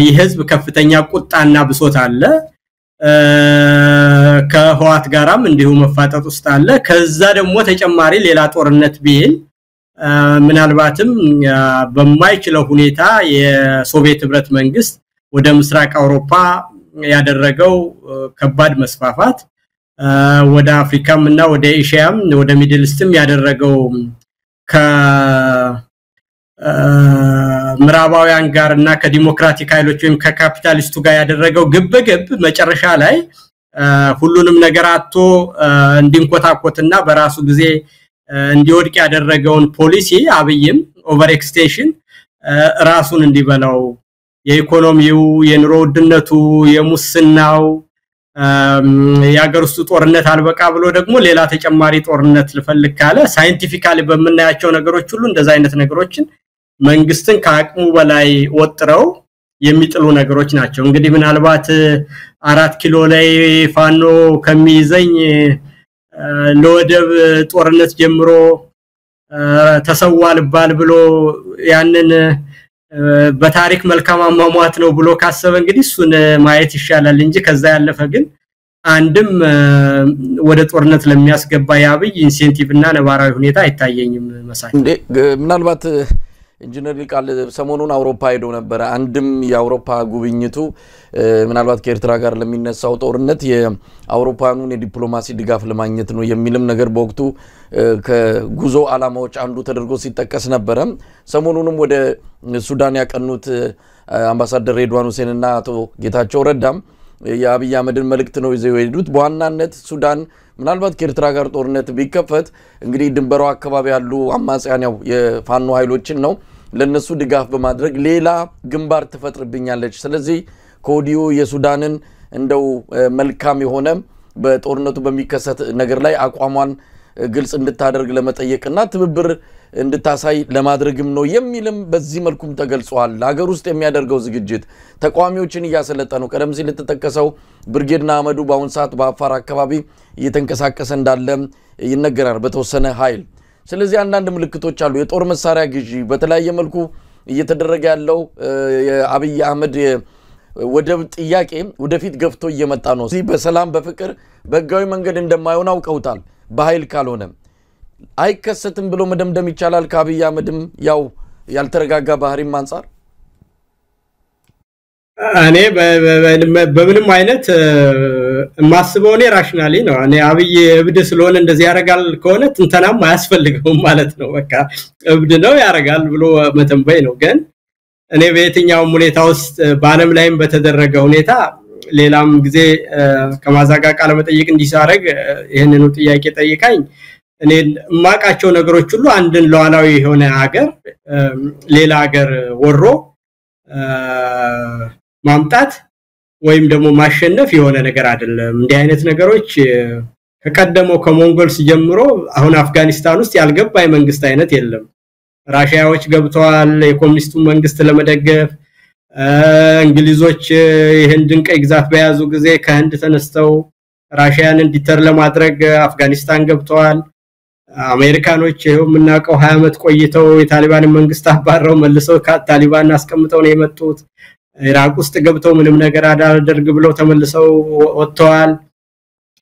የህዝብ ከፍተኛ ቁጣና ብሶት አለ ከህዋት ጋራም እንዲሁ መፋጠጥ ውስጥ አለ ከዛ ደግሞ ተጨማሪ ሌላ ጦርነት ቢል ምናልባትም በማይችለው ሁኔታ የሶቪየት ህብረት መንግስት ወደ ምስራቅ አውሮፓ ያደረገው ከባድ መስፋፋት ወደ አፍሪካም እና ወደ ኤሽያም ወደ ሚድል ኢስትም ያደረገው ምዕራባውያን ጋርና ከዲሞክራቲክ ኃይሎች ወይም ከካፒታሊስቱ ጋር ያደረገው ግብግብ መጨረሻ ላይ ሁሉንም ነገር አጥቶ እንዲንቆታቆትና በራሱ ጊዜ እንዲወድቅ ያደረገውን ፖሊሲ አብይም ኦቨር ኤክስቴንሽን ራሱን እንዲበላው የኢኮኖሚው የኑሮ ውድነቱ የሙስናው ያገርሱ ጦርነት አልበቃ ብሎ ደግሞ ሌላ ተጨማሪ ጦርነት ልፈልግ ካለ ሳይንቲፊካሊ በመናያቸው ነገሮች ሁሉ እንደዛ አይነት ነገሮችን መንግስትን ከአቅሙ በላይ ወጥረው የሚጥሉ ነገሮች ናቸው እንግዲህ ምናልባት 4 ኪሎ ላይ ፋኖ ከሚይዘኝ ለወደብ ጦርነት ጀምሮ ተሰዋል ባል ብሎ ያንን በታሪክ መልካም አሟሟት ነው ብሎ ካሰበ እንግዲህ እሱን ማየት ይሻላል እንጂ ከዛ ያለፈ ግን አንድም ወደ ጦርነት ለሚያስገባ ያብይ ኢንሴንቲቭ እና ነባራዊ ሁኔታ አይታየኝም መሳይ ምናልባት ኢንጂነር ሊቃል ሰሞኑን አውሮፓ ሄዶ ነበር አንድም የአውሮፓ ጉብኝቱ ምናልባት ከኤርትራ ጋር ለሚነሳው ጦርነት የአውሮፓኑን የዲፕሎማሲ ድጋፍ ለማግኘት ነው የሚልም ነገር በወቅቱ ከጉዞ አላማዎች አንዱ ተደርጎ ሲጠቀስ ነበር ሰሞኑንም ወደ ሱዳን ያቀኑት አምባሳደር ሬድዋን ሁሴንና አቶ ጌታቸው ረዳም የአብይ አህመድን መልእክት ነው ይዘው የሄዱት በዋናነት ሱዳን ምናልባት ከኤርትራ ጋር ጦርነት ቢከፈት እንግዲህ ድንበሩ አካባቢ ያሉ አማጽያን ያው የፋኖ ኃይሎችን ነው ለነሱ ድጋፍ በማድረግ ሌላ ግንባር ተፈጥርብኛለች ስለዚህ ኮዲዮ የሱዳንን እንደው መልካም የሆነ በጦርነቱ በሚከሰት ነገር ላይ አቋሟን ግልጽ እንድታደርግ ለመጠየቅና ትብብር እንድታሳይ ለማድረግም ነው የሚልም በዚህ መልኩም ተገልጿል ሀገር ውስጥ የሚያደርገው ዝግጅት ተቋሚዎችን ያሰለጠኑ ቀደም ሲል ተጠቀሰው ብርጌድና አመዱ በአሁን ሰዓት በአፋር አካባቢ እየተንቀሳቀሰ እንዳለ ይነገራል በተወሰነ ኃይል ስለዚህ አንዳንድ ምልክቶች አሉ የጦር መሳሪያ ግዢ በተለያየ መልኩ እየተደረገ ያለው የአብይ አህመድ ወደብ ጥያቄ ወደፊት ገፍቶ እየመጣ ነው እዚህ በሰላም በፍቅር በህጋዊ መንገድ እንደማይሆን አውቀውታል በኃይል ካልሆነ አይከሰትም ብሎ መደምደም ይቻላል ከአብይ አህመድም ያው ያልተረጋጋ ባህሪም አንፃር እኔ በምንም አይነት ማስበው ነው ራሽናሊ ነው እኔ አብይ እብድ ስለሆነ እንደዚህ ያረጋል ከሆነ ትንተናም አያስፈልገውም ማለት ነው በቃ እብድ ነው ያረጋል ብሎ መተንበይ ነው ግን እኔ በየትኛው ሁኔታ ውስጥ ባለም ላይም በተደረገ ሁኔታ ሌላም ጊዜ ከማዛጋ ቃለ መጠይቅ እንዲሳረግ ይሄንኑ ጥያቄ ጠይቃኝ እኔ ማቃቸው ነገሮች ሁሉ አንድን ለዋላዊ የሆነ ሀገር ሌላ ሀገር ወሮ ማምጣት ወይም ደግሞ ማሸነፍ የሆነ ነገር አይደለም እንዲህ አይነት ነገሮች ከቀደመው ከሞንጎልስ ጀምሮ አሁን አፍጋኒስታን ውስጥ ያልገባ የመንግስት አይነት የለም ራሺያዎች ገብተዋል የኮሙኒስቱ መንግስት ለመደገፍ እንግሊዞች የህንድን ቀይ ግዛት በያዙ ጊዜ ከህንድ ተነስተው ራሺያን እንዲተር ለማድረግ አፍጋኒስታን ገብተዋል አሜሪካኖች የምናቀው 20 አመት ቆይተው የታሊባን መንግስት አባረው መልሰው ታሊባን አስቀምጠው ነው የመጡት ኢራቅ ውስጥ ገብተው ምንም ነገር አዳርግ ብለው ተመልሰው ወጥተዋል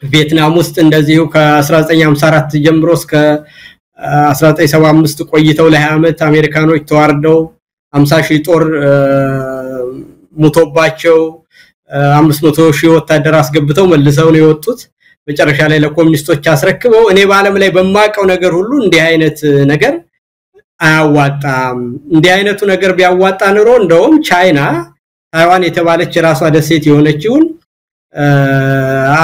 ቪየትናም ውስጥ እንደዚሁ ከ1954 ጀምሮ እስከ 1975 ቆይተው ለ20 አመት አሜሪካኖች ተዋርደው 50,000 ጦር ሙቶባቸው 500,000 ወታደር አስገብተው መልሰው ነው የወጡት መጨረሻ ላይ ለኮሙኒስቶች አስረክበው እኔ ባለም ላይ በማቀው ነገር ሁሉ እንዲህ አይነት ነገር አያዋጣም እንዲህ አይነቱ ነገር ቢያዋጣ ኑሮ እንደውም ቻይና ታይዋን የተባለች ራሷ ደሴት የሆነችውን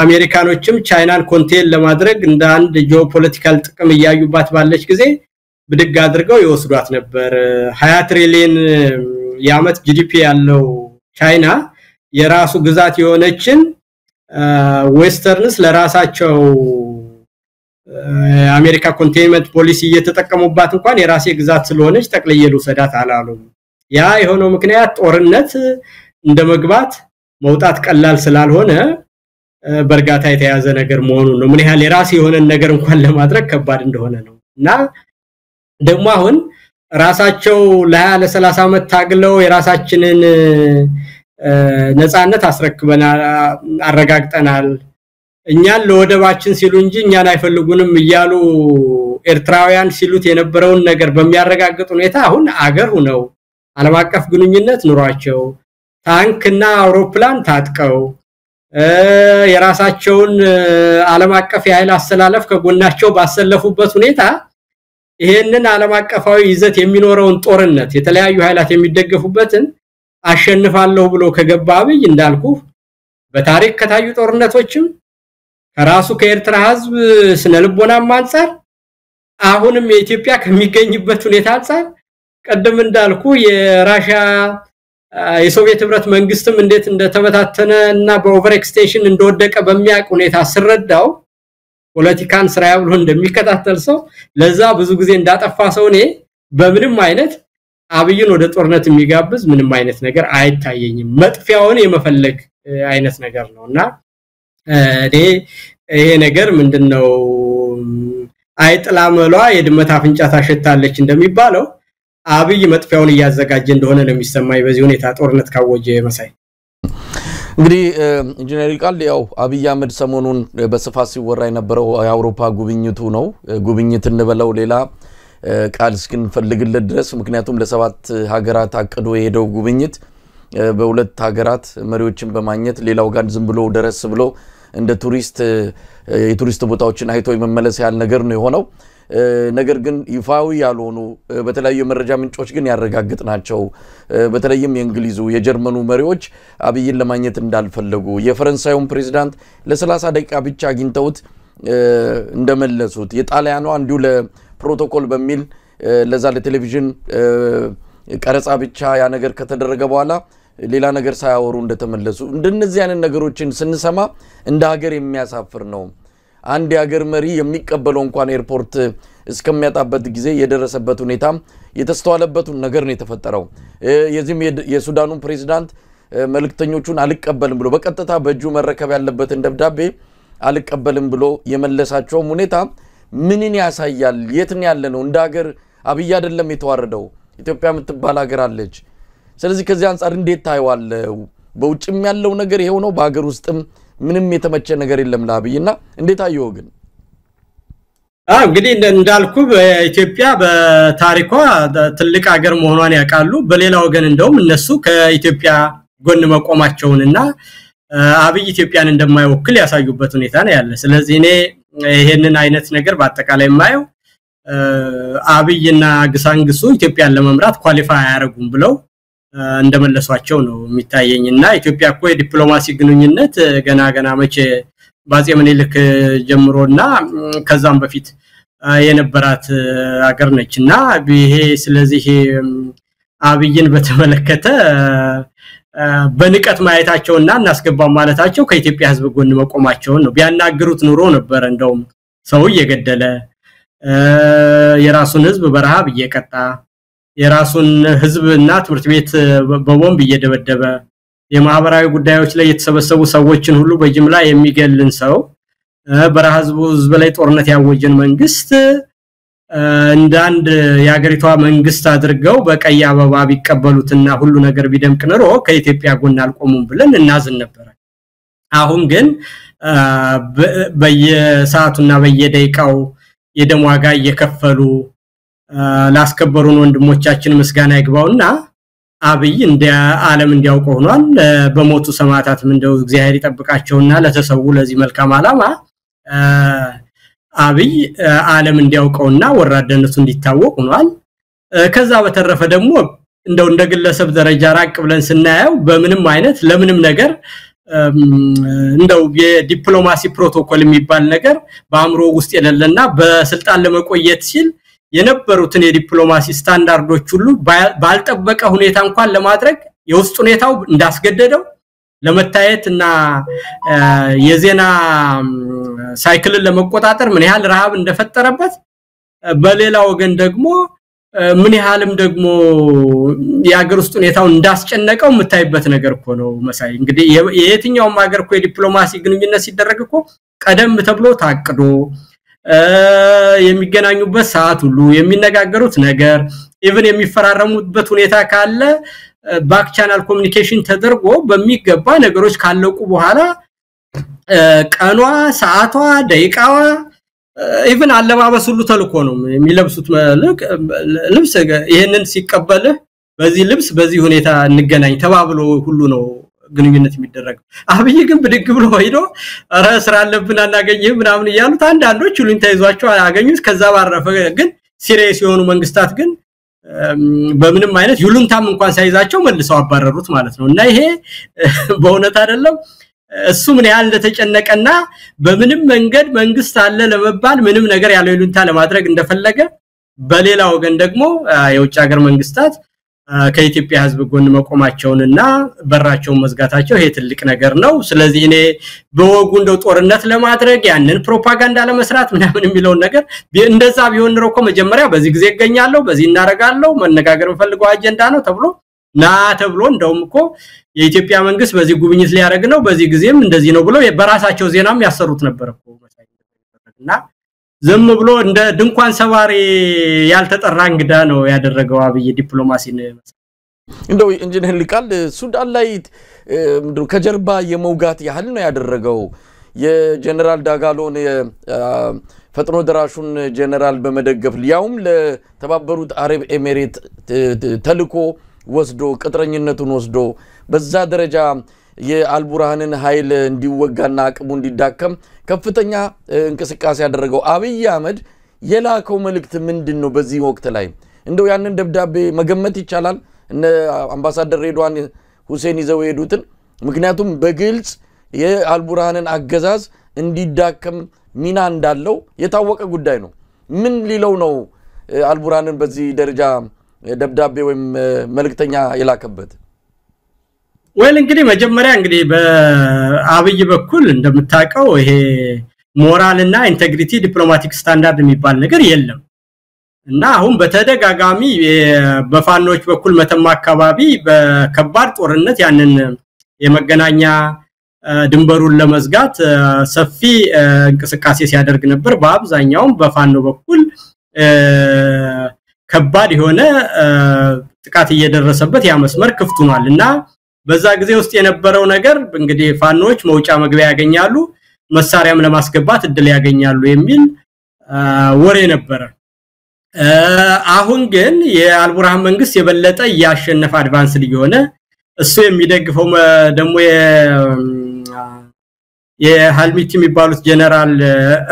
አሜሪካኖችም ቻይናን ኮንቴል ለማድረግ እንደ አንድ ጂኦፖለቲካል ጥቅም ያዩባት ባለች ጊዜ ብድግ አድርገው ይወስዷት ነበር 20 ትሪሊየን የአመት ጂዲፒ ያለው ቻይና የራሱ ግዛት የሆነችን ዌስተርንስ ለራሳቸው አሜሪካ ኮንቴንመንት ፖሊሲ እየተጠቀሙባት እንኳን የራሴ ግዛት ስለሆነች ተቀለየሉ ሰዳት አላሉም ያ የሆነው ምክንያት ጦርነት እንደመግባት መውጣት ቀላል ስላልሆነ በርጋታ የተያዘ ነገር መሆኑ ነው ምን ያህል የራሴ የሆነ ነገር እንኳን ለማድረግ ከባድ እንደሆነ ነውና ደግሞ አሁን ራሳቸው ለ30 አመት ታግለው የራሳችንን ነፃነት አስረክበናል አረጋግጠናል እኛን ለወደባችን ሲሉ እንጂ እኛን አይፈልጉንም እያሉ ኤርትራውያን ሲሉት የነበረውን ነገር በሚያረጋግጥ ሁኔታ አሁን አገር ነው ዓለም አቀፍ ግንኙነት ኑሯቸው ታንክና አውሮፕላን ታጥቀው የራሳቸውን ዓለም አቀፍ የኃይል አስተላለፍ ከጎናቸው ባሰለፉበት ሁኔታ ይሄንን ዓለም አቀፋዊ ይዘት የሚኖረውን ጦርነት የተለያዩ ኃይላት የሚደገፉበትን አሸንፋለሁ ብሎ ከገባ አብይ እንዳልኩ በታሪክ ከታዩ ጦርነቶችም ከራሱ ከኤርትራ ህዝብ ስነልቦናም አንፃር አሁንም የኢትዮጵያ ከሚገኝበት ሁኔታ አንፃር ቀደም እንዳልኩ የራሺያ የሶቪየት ህብረት መንግስትም እንዴት እንደተበታተነ እና በኦቨር ኤክስቴንሽን እንደወደቀ በሚያቅ ሁኔታ ስረዳው ፖለቲካን ስራ ያብሎ እንደሚከታተል ሰው ለዛ ብዙ ጊዜ እንዳጠፋ ሰው እኔ በምንም አይነት አብይን ወደ ጦርነት የሚጋብዝ ምንም አይነት ነገር አይታየኝም መጥፊያውን የመፈለግ አይነት ነገር ነውና ይሄ ነገር ምንድነው አይጥላመሏ የድመት አፍንጫ ታሸታለች እንደሚባለው አብይ መጥፊያውን ያዘጋጀ እንደሆነ ነው የሚሰማይ በዚህ ሁኔታ ጦርነት ካወጀ መሳይ እንግዲህ ኢንጂነር ቃል ያው አብይ አህመድ ሰሞኑን በስፋት ሲወራ የነበረው የአውሮፓ ጉብኝቱ ነው ጉብኝት እንበለው ሌላ ቃል እስክንፈልግለት ድረስ ምክንያቱም ለሰባት ሀገራት አቅዶ የሄደው ጉብኝት በሁለት ሀገራት መሪዎችን በማግኘት ሌላው ጋር ዝም ብሎ ደረስ ብሎ እንደ ቱሪስት የቱሪስት ቦታዎችን አይቶ የመመለስ ያለ ነገር ነው የሆነው ነገር ግን ይፋዊ ያልሆኑ በተለያዩ መረጃ ምንጮች ግን ያረጋግጥናቸው በተለይም የእንግሊዙ የጀርመኑ መሪዎች አብይን ለማግኘት እንዳልፈለጉ የፈረንሳዩን ፕሬዝዳንት ለ30 ደቂቃ ብቻ አግኝተውት እንደመለሱት የጣሊያኑ አንዱ ለፕሮቶኮል በሚል ለዛ ለቴሌቪዥን ቀረጻ ብቻ ያ ነገር ከተደረገ በኋላ ሌላ ነገር ሳያወሩ እንደተመለሱ እንደነዚህ አይነት ነገሮችን ስንሰማ እንደ ሀገር የሚያሳፍር ነው አንድ የሀገር መሪ የሚቀበለው እንኳን ኤርፖርት እስከሚያጣበት ጊዜ የደረሰበት ሁኔታ የተስተዋለበት ነገር ነው የተፈጠረው የዚህም የሱዳኑ ፕሬዝዳንት መልክተኞቹን አልቀበልም ብሎ በቀጥታ በእጁ መረከብ ያለበትን ደብዳቤ አልቀበልም ብሎ የመለሳቸው ሁኔታ ምንን ያሳያል የትን ያለ ነው እንደ ሀገር አብይ አይደለም የተዋረደው ኢትዮጵያ የምትባል ሀገር አለች ስለዚህ ከዚህ አንፃር እንዴት ታይዋለው በውጭም ያለው ነገር ይሄው ነው በሀገር ውስጥም ምንም የተመቸ ነገር የለም ለአብይና እንዴት አየው ግን እንግዲህ እንዳልኩ በኢትዮጵያ በታሪኳ ትልቅ ሀገር መሆኗን ያቃሉ በሌላ ወገን እንደውም እነሱ ከኢትዮጵያ ጎን መቆማቸውንና አብይ ኢትዮጵያን እንደማይወክል ያሳዩበት ሁኔታ ነው ያለ ስለዚህ እኔ ይሄንን አይነት ነገር በአጠቃላይ ማየው አብይና ግሳንግሱ ኢትዮጵያን ለመምራት ኳሊፋይ አያረጉም ብለው እንደመለሷቸው ነው የሚታየኝና ኢትዮጵያ እኮ የዲፕሎማሲ ግንኙነት ገና መቼ ባጼ ምኒልክ ጀምሮና ከዛም በፊት የነበራት ሀገር ነችና ይሄ ስለዚህ አብይን በተመለከተ በንቀት ማየታቸውና እናስገባው ማለታቸው ከኢትዮጵያ ህዝብ ጎን መቆማቸው ነው ቢያናግሩት ኑሮ ነበር እንደውም ሰው እየገደለ የራሱን ህዝብ በረሃብ እየቀጣ የራሱን ህዝብና ትምርት ቤት በቦምብ እየደበደበ የማህበራዊ ጉዳዮች ላይ የተሰበሰቡ ሰዎችን ሁሉ በጅምላ የሚገልን ሰው በራህዝብ ላይ ጦርነት ያወጀን መንግስት እንዳንድ የሀገሪቷ መንግስት አድርገው በቀይ አበባ ቢቀበሉትና ሁሉ ነገር ቢደምቅ ኖሮ ከኢትዮጵያ ጎን አልቆሙም ብለን እናዝን ነበር አሁን ግን በየሰዓቱና በየደቂቃው የደም ዋጋ እየከፈሉ ላስከበሩን ወንድሞቻችን ምስጋና ይግባውና አብይ እንደ ዓለም እንዲያውቀው ሆኗል በሞቱ ሰማዕታትም እንደው እግዚአብሔር ይጠብቃቸውና ለተሰው ለዚህ መልካም ዓላማ አብይ ዓለም እንዲያውቀውና ወራደነቱ እንዲታወቅ ሆኗል ከዛ በተረፈ ደግሞ እንደው እንደ ግለሰብ ደረጃ ራቅ ብለን ስናየው በምንም አይነት ለምንም ነገር እንደው የዲፕሎማሲ ፕሮቶኮል የሚባል ነገር በአምሮ ውስጥ የሌለና በስልጣን ለመቆየት ሲል የነበሩትን የዲፕሎማሲ ስታንዳርዶች ሁሉ ባልጠበቀ ሁኔታ እንኳን ለማድረግ የውስጥ ሁኔታው እንዳስገደደው ለመታየትና የዜና ሳይክልን ለመቆጣጠር ምን ያህል ረሃብ እንደፈጠረበት በሌላ ወገን ደግሞ ምን ያህልም ደግሞ የሀገር ውስጥ ሁኔታው እንዳስጨነቀው የምታይበት ነገር እኮ ነው መሳይ እንግዲህ የየትኛውም ሀገር እኮ የዲፕሎማሲ ግንኙነት ሲደረግ እኮ ቀደም ተብሎ ታቅዶ የሚገናኙበት ሰዓት ሁሉ የሚነጋገሩት ነገር ኢቭን የሚፈራረሙበት ሁኔታ ካለ ባክ ቻናል ኮሙኒኬሽን ተደርጎ በሚገባ ነገሮች ካለቁ በኋላ ቀኗ ሰዓቷ ደቂቃዋ ኢቭን አለባበስ ሁሉ ተልኮ ነው የሚለብሱት ልብስ ይሄንን ሲቀበልህ በዚህ ልብስ በዚህ ሁኔታ እንገናኝ ተባብሎ ሁሉ ነው ግንኙነት የሚደረገው አብይ ግን ብድግ ብሎ ሄዶ አረ ስራ አለብን አናገኝም ምናምን ይያሉት አንዳንዶች ሁሉን ተይዟቸው አገኙት ከዛ ባረፈ ግን ሲሪየስ የሆኑ መንግስታት ግን በምንም አይነት ይሉንታም እንኳን ሳይዛቸው መልሰው አባረሩት ማለት ነው እና ይሄ በእውነት አይደለም እሱ ምን ያህል እንደተጨነቀና በምንም መንገድ መንግስት አለ ለመባል ምንም ነገር ያለው ይሉንታ ለማድረግ እንደፈለገ በሌላ ወገን ደግሞ የውጭ ሀገር መንግስታት ከኢትዮጵያ ህዝብ ጎን መቆማቸውንና በራቸውን መዝጋታቸው ይሄ ትልቅ ነገር ነው ስለዚህ እኔ በወጉ እንደው ጦርነት ለማድረግ ያንን ፕሮፓጋንዳ ለመስራት ምናምን የሚለው ነገር እንደዛ ቢሆን ነው እኮ መጀመሪያ በዚህ ጊዜ ይገኛለሁ በዚህ እናረጋለሁ መነጋገር ፈልገው አጀንዳ ነው ተብሎ እንደውም እኮ የኢትዮጵያ መንግስት በዚህ ጉብኝት ሊያረግ ነው በዚህ ጊዜም እንደዚህ ነው ብሎ በራሳቸው ዜናም ያሰሩት ነበር እኮ እና ዝም ብሎ እንደ ድንኳን ሰባሪ ያልተጠራ እንግዳ ነው ያደረገው አብይ ዲፕሎማሲን እንደው ኢንጂነር ሊቃል ሱዳን ላይ ከጀርባ የመውጋት ያህል ነው ያደረገው የጀነራል ዳጋሎን ፈጥኖ ደራሹን ጀነራል በመደገፍ ሊያውም ለተባበሩት አረብ ኤሚሬት ተልኮ ወስዶ ቅጥረኝነቱን ወስዶ በዛ ደረጃ የአልቡርሃንን ኃይል እንዲወጋና አቅሙ እንዲዳከም ከፍተኛ እንቅስቃሴ ያደረገው አብይ አህመድ የላከው መልእክት ምንድነው በዚህ ወቅት ላይ እንደው ያንን ደብዳቤ መገመት ይቻላል እነ አምባሳደር ሬድዋን ሁሴን ይዘው ሄዱትን ምክንያቱም በግልጽ የአልቡርሃንን አገዛዝ እንዲዳከም ሚና እንዳለው የታወቀ ጉዳይ ነው ምን ሊለው ነው አልቡርሃንን በዚህ ደረጃ ደብዳቤ ወይም መልእክተኛ የላከበት ወል እንግዲህ መጀመሪያ እንግዲህ በአብይ በኩል እንደምታቀው ይሄ ሞራልና ኢንቴግሪቲ ዲፕሎማቲክ ስታንዳርድ የሚባል ነገር የለም እና አሁን በተደጋጋሚ በፋኖች በኩል መተማ አካባቢ በከባድ ጦርነት ያንን የመገናኛ ድንበሩን ለመዝጋት ሰፊ እንቅስቃሴ ሲያደርግ ነበር በአብዛኛው በፋኖ በኩል ከባድ የሆነ ጥቃት እየደረሰበት ያ መስመር ክፍት ሆኗልና በዛ ጊዜ ውስጥ የነበረው ነገር እንግዲህ ፋኖች መውጫ መግቢያ ያገኛሉ መሳሪያም ለማስገባት እድል ያገኛሉ የሚል ወሬ ነበር አሁን ግን የአልቡርሃን መንግስት የበለጠ ያሸነፈ አድቫንስ ሊሆነ እሱ የሚደግፈው ደግሞ የሃልሚቲ የሚባሉት ጀነራል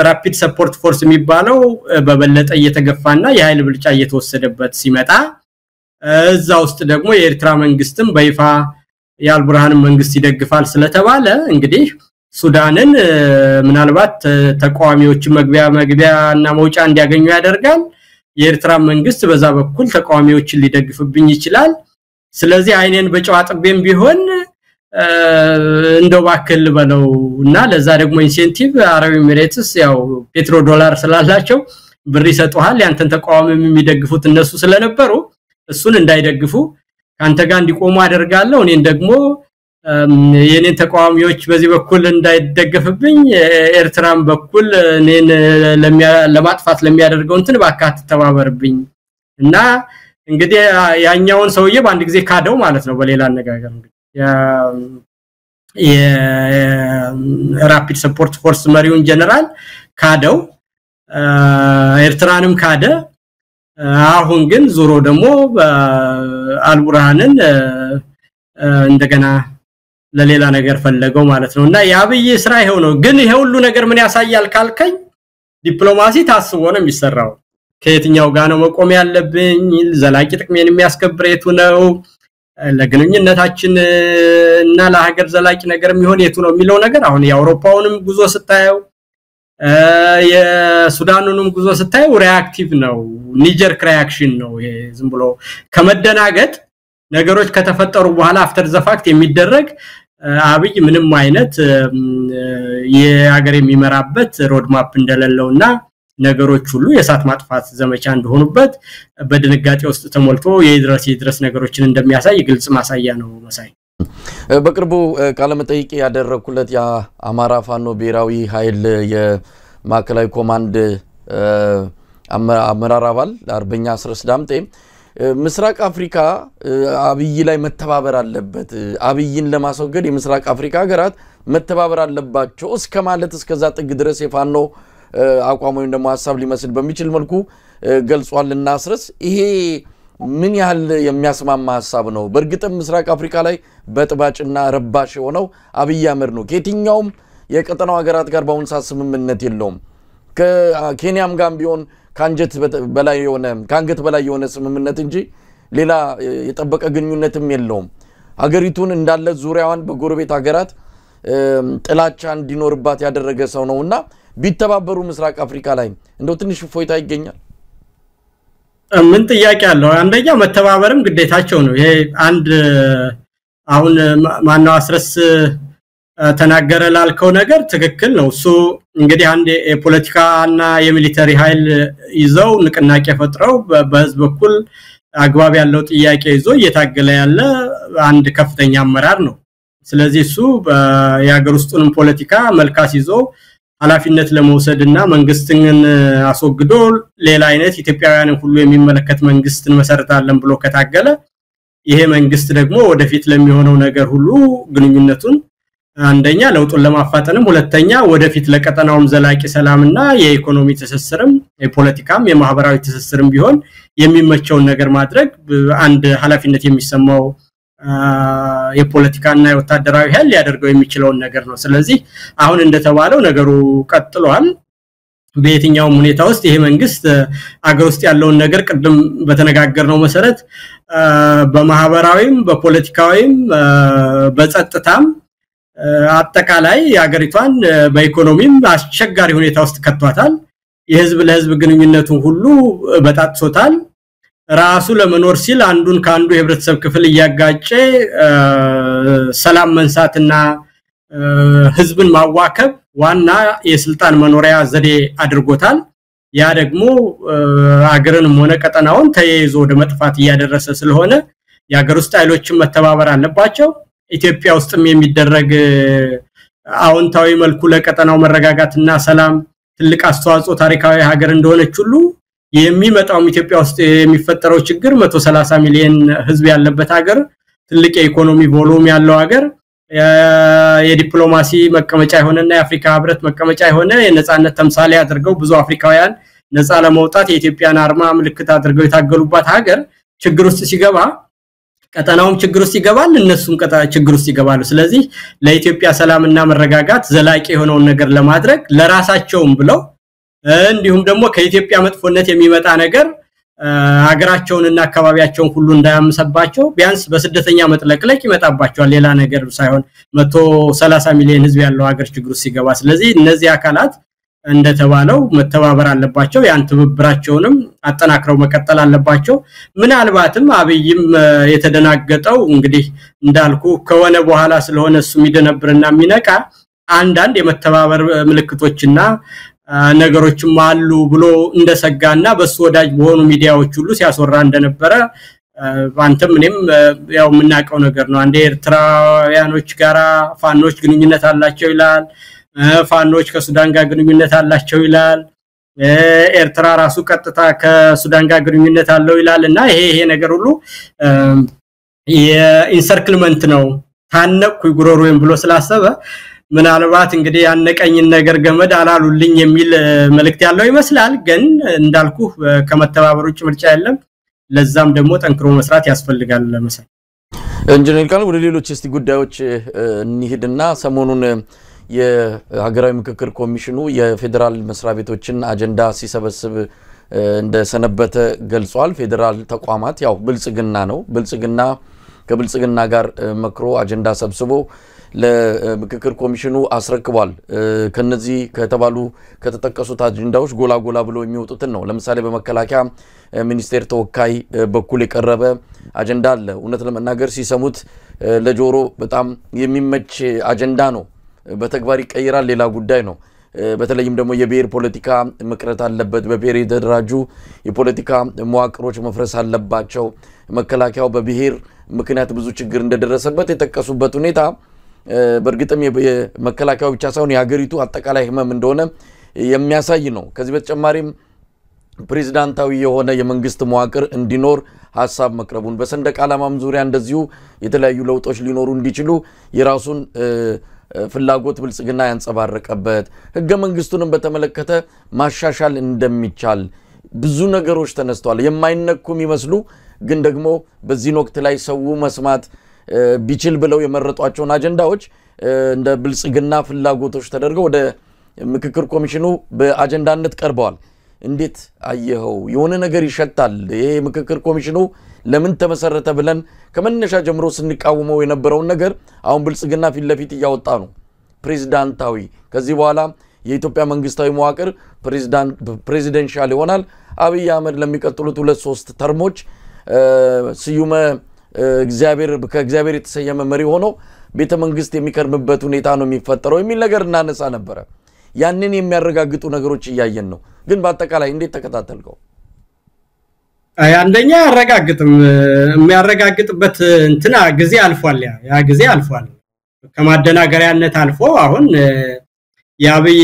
ራፒድ ሰፖርት ፎርስ የሚባለው በበለጠ እየተገፋና የኃይል ብልጫ እየተወሰደበት ሲመጣ እዛ ውስጥ ደግሞ የኤርትራ መንግስትም በይፋ የአልቡርሃን መንግስት ይደግፋል ስለተባለ እንግዲህ ሱዳንን ምናልባት ተቃዋሚዎች መግቢያና መውጫ እንዲያገኙ ያደርጋል የኤርትራ መንግስት በዛ በኩል ተቃዋሚዎችን ሊደግፍብኝ ይችላል ስለዚህ አይኔን በጨዋጥቤም ቢሆን እንደው ባከል በለውና ለዛ ደግሞ ኢንሴንቲቭ አረብ ኤሚሬትስ ያው ፔትሮ ዶላር ስላላቸው ብር ይሰጡሃል ያንተን ተቃዋሚ የሚደግፉት እነሱ ስለነበሩ እሱን እንዳይደግፉ ካንተ ጋር እንዲቆሙ አደርጋለሁ እኔን ደግሞ የኔን ተቃዋሚዎች በዚህ በኩል እንዳይደገፍብኝ ኤርትራም በኩል እኔን ለማጥፋት ለሚያደርገው እንትን ባካት ተባበርብኝ እና እንግዲህ ያኛውን ሰውዬ በአንድ ጊዜ ካደው ማለት ነው በሌላ አነጋገር እንግዲህ የራፒድ ሰፖርት ፎርስ መሪውን ጀነራል ካደው ኤርትራንም ካደ አሁን ግን ዞሮ ደግሞ አልቡርሃንን እንደገና ለሌላ ነገር ፈለገው ማለት ነውና ያብይ ስራ ይሄው ነው ግን ይሄ ሁሉ ነገር ምን ያሳያል ካልከኝ ዲፕሎማሲ ታስቦ ነው የሚሰራው ከየትኛው ጋር ነው መቆም ያለብኝ ዘላቂ ጥቅሜን የሚያስከብር የቱ ነው ለግንኙነታችን እና ለሀገር ዘላቂ ነገር የሚሆን የቱ ነው የሚለው ነገር አሁን የአውሮፓውንም ጉዞ ስታየው የሱዳኑንም ጉዞ ስታየው ሪአክቲቭ ነው ኒጀር ክሪያክሽን ነው ይሄ ዝም ብሎ ከመደናገጥ ነገሮች ከተፈጠሩ በኋላ አፍተር ዘ ፋክት የሚደረግ አብይ ምንም አይነት የሀገር የሚመራበት ሮድማፕ እንደሌለውና ነገሮች ሁሉ የሳት ማጥፋት ዘመቻ እንደሆኑበት በድንጋጤ ውስጥ ተሞልቶ የድረስ ነገሮችን እንደሚያሳይ ግልጽ ማሳያ ነው መሳይ በቅርቡ ቃለመጠይቅ ያደረኩለት የአማራ ፋኖ ብሔራዊ ኃይል የማዕከላዊ ኮማንድ አመራር አባል አርበኛ አስረስ ዳምጤ ምስራቅ አፍሪካ አብይ ላይ መተባበር አለበት አብይን ለማስወገድ የምስራቅ አፍሪካ ሀገራት መተባበር አለባቸው እስከ ማለት እስከዛ ጥግ ድረስ የፋኖ አቋም ወይም ደግሞ ሐሳብ ሊመስል በሚችል መልኩ ገልጿልና አስረስ ይሄ ምን ያህል የሚያስማማ ሐሳብ ነው? በእርግጥም ምስራቅ አፍሪካ ላይ በጥባጭና ረባሽ የሆነው አብይ አህመድ ነው። ከየትኛውም የቀጠናው ሀገራት ጋር በአሁን ሰዓት ስምምነት የለውም። ከኬንያም ጋር ቢሆን ከአንገት በላይ የሆነ ስምምነት እንጂ ሌላ የጠበቀ ግንኙነትም የለውም። ሀገሪቱን እንዳለ ዙሪያዋን በጎረቤት ሀገራት ጥላቻ እንዲኖርባት ያደረገ ሰው ነውና ቢተባበሩ ምስራቅ አፍሪካ ላይ እንደው ትንሽ ፎይታ ይገኛል። ምን ጥያቄ አለው? አንደኛ መተባበርም ግዴታቸው ነው። ይሄ አንድ አሁን ማናው አስረስ ተናገረ ላልከው ነገር ትክክል ነው። እሱ እንግዲህ አንድ የፖለቲካና የሚሊተሪ ኃይል ይዘው ንቅናቄ ፈጥረው በህዝብ በኩል አግባብ ያለው ጥያቄ ይዞ እየታገለ ያለ አንድ ከፍተኛ አመራር ነው። ስለዚህ እሱ የሀገር ውስጡንም ፖለቲካ መልካስ ይዞ ኃላፊነት ለመውሰድና መንግስትን አስወግዶ ሌላ አይነት ኢትዮጵያውያንን ሁሉ የሚመለከት መንግስትን መሰረታለን ብሎ ከታገለ ይሄ መንግስት ደግሞ ወደፊት ለሚሆነው ነገር ሁሉ ግንኙነቱን አንደኛ ለውጡን ለማፋጠንም ሁለተኛ ወደፊት ለቀጠናውም ዘላቂ ሰላምና የኢኮኖሚ ትስስርም የፖለቲካም የማህበራዊ ትስስርም ቢሆን የሚመቸው ነገር ማድረግ አንድ ኃላፊነት የሚሰማው የፖለቲካና የወታደራዊ ኃይል ያደርገው የሚችለው ነገር ነው። ስለዚህ አሁን እንደተባለው ነገሩ ቀጥሏል። በየትኛው ሁኔታ ውስጥ ይሄ መንግስት አገር ውስጥ ያለውን ነገር ቀደም በተነጋገርነው መሰረት በማህበራዊም በፖለቲካዊም በጸጥታም አጠቃላይ ያገሪቷን በኢኮኖሚም አስቸጋሪ ሁኔታ ውስጥ ከቷታል። የህዝብ ለህዝብ ግንኙነቱን ሁሉ በጣጥሶታል። ራሱ ለመኖር ሲል አንዱን ካንዱ የህብረተሰብ ክፍል ያጋጨ ሰላም መንሳትና ህዝብን ማዋከብ ዋና የስልጣን መኖሪያ ዘዴ አድርጎታል። ያ ደግሞ አገርንም ሆነ ቀጠናውን ተያይዞ ወደ መጥፋት ያደረሰ ስለሆነ የአገር ውስጥ ኃይሎችን መተባበር አለባቸው። ኢትዮጵያ ውስጥም የሚደረግ አዎንታዊ መልኩ ለቀጠናው መረጋጋትና ሰላም ትልቅ አስተዋጽኦ ታሪካዊ ሀገር እንደሆነች ሁሉ የሚመጣው ኢትዮጵያ ውስጥ የሚፈጠረው ችግር 130 ሚሊዮን ህዝብ ያለበት ሀገር ትልቅ የኢኮኖሚ ቮሉም ያለው ሀገር የዲፕሎማሲ መቀመጫ የሆነና የአፍሪካ ህብረት መቀመጫ የሆነ የነጻነት ተምሳሌ አድርገው ብዙ አፍሪካውያን ነጻ ለመውጣት የኢትዮጵያን አርማ ምልክት አድርገው የታገሉባት ሀገር ችግር ውስጥ ሲገባ ቀጠናውም ችግር ውስጥ ይገባል፣ እነሱም ችግር ውስጥ ይገባሉ። ስለዚህ ለኢትዮጵያ ሰላምና መረጋጋት ዘላቂ የሆነውን ነገር ለማድረግ ለራሳቸውም ብለው እንዲሁም ደግሞ ከኢትዮጵያ መጥፎነት የሚመጣ ነገር ሀገራቸውንና አካባቢያቸውን ሁሉ እንዳያምሰባቸው ቢያንስ በስደተኛ መጥለቅለቅ ይመጣባቸዋል ሌላ ነገር ሳይሆን 130 ሚሊዮን ህዝብ ያለው ሀገር ችግር ውስጥ ሲገባ ስለዚህ እነዚህ አካላት እንደተባለው መተባበር አለባቸው። ያን ትብብራቸውንም አጠናክረው መቀጠል አለባቸው። ምናልባትም አብይም የተደናገጠው እንግዲህ እንዳልኩ ከሆነ በኋላ ስለሆነ እሱ የሚደነብርና የሚነቃ አንዳንድ የመተባበር ምልክቶችና ነገሮችም አሉ ብሎ እንደሰጋና በሱ ወዳጅ በሆኑ ሚዲያዎች ሁሉ ሲያስወራ እንደነበረ አንተም እኔም ያው ምናቀው ነገር ነው። አንዴ ኤርትራውያኖች ጋራ ፋኖች ግንኙነት አላቸው ይላል፣ ፋኖች ከሱዳን ጋር ግንኙነት አላቸው ይላል፣ ኤርትራ ራሱ ቀጥታ ከሱዳን ጋር ግንኙነት አለው ይላልና ይሄ ነገር ሁሉ የኢንሰርክልመንት ነው ታነቁ ጉሮሮን ብሎ ስላሰበ ምናልባት እንግዲህ ያነቀኝን ነገር ገመድ አላሉልኝ የሚል መልእክት ያለው ይመስላል። ግን እንዳልኩ ከመተባበሩ ውጭ ምርጫ የለም። ለዛም ደግሞ ጠንክሮ መስራት ያስፈልጋል ለምሳሌ ኢንጂነር ቃል ወደ ሌሎች እስቲ ጉዳዮች እንሂድና ሰሞኑን የሀገራዊ ምክክር ኮሚሽኑ የፌደራል መስሪያ ቤቶችን አጀንዳ ሲሰበስብ እንደሰነበተ ገልጿል። ፌደራል ተቋማት ያው ብልጽግና ነው። ብልጽግና ከብልጽግና ጋር መክሮ አጀንዳ ሰብስቦ ለምክክር ኮሚሽኑ አስረክቧል። ከነዚህ ከተባሉ ከተጠቀሱት አጀንዳዎች ጎላ ብሎ የሚወጡትን ነው። ለምሳሌ በመከላከያ ሚኒስቴር ተወካይ በኩል የቀረበ አጀንዳ አለ። እውነት ለመናገር ሲሰሙት ለጆሮ በጣም የሚመች አጀንዳ ነው። በተግባር ይቀየራል ሌላ ጉዳይ ነው። በተለይም ደግሞ የብሔር ፖለቲካ መቅረት አለበት፣ በብሔር የተደራጁ የፖለቲካ መዋቅሮች መፍረስ አለባቸው፣ መከላከያው በብሔር ምክንያት ብዙ ችግር እንደደረሰበት የተጠቀሱበት ሁኔታ በእርግጥም የመከላከያው ብቻ ሳይሆን የሀገሪቱ አጠቃላይ ህመም እንደሆነ የሚያሳይ ነው። ከዚህ በተጨማሪም ፕሬዝዳንታዊ የሆነ የመንግስት መዋቅር እንዲኖር ሐሳብ መቅረቡን በሰንደቅ ዓላማም ዙሪያ እንደዚሁ የተለያዩ ለውጦች ሊኖሩ እንዲችሉ የራሱን ፍላጎት ብልጽግና ያንጸባረቀበት ህገ መንግስቱንም በተመለከተ ማሻሻል እንደሚቻል ብዙ ነገሮች ተነስተዋል የማይነኩም ይመስሉ ግን ደግሞ በዚህ ወቅት ላይ ሰው መስማት ቢችል ብለው የመረጧቸውን አጀንዳዎች እንደ ብልጽግና ፍላጎቶች ተደርገው ወደ ምክክር ኮሚሽኑ በአጀንዳነት ቀርበዋል እንዴት አየኸው የሆነ ነገር ይሸታል ይሄ ምክክር ኮሚሽኑ ለምን ተመሰረተ ብለን ከመነሻ ጀምሮ ስንቃወመው የነበረው ነገር አሁን ብልጽግና ፊት ለፊት ያወጣ ነው ፕሬዝዳንታዊ ከዚህ በኋላ የኢትዮጵያ መንግስታዊ መዋቅር ፕሬዚደንሻል ይሆናል አብይ አህመድ ለሚቀጥሉት 2-3 ተርሞች ስዩመ ከእግዚአብሔር የተሰየመ መሪ ሆኖ ቤተ መንግስት የሚከርምበት ሁኔታ ነው የሚፈጠረው የሚል ነገር እናነሳ ነበር ያንን የሚያረጋግጡ ነገሮች እያየን ነው ግን በአጠቃላይ እንዴት ተከታተልከው አንደኛ ያረጋግጥም የሚያረጋግጥበት እንትና ጊዜ አልፏል ያ ጊዜ አልፏል ከማደናገሪያነት አልፎ አሁን ያብይ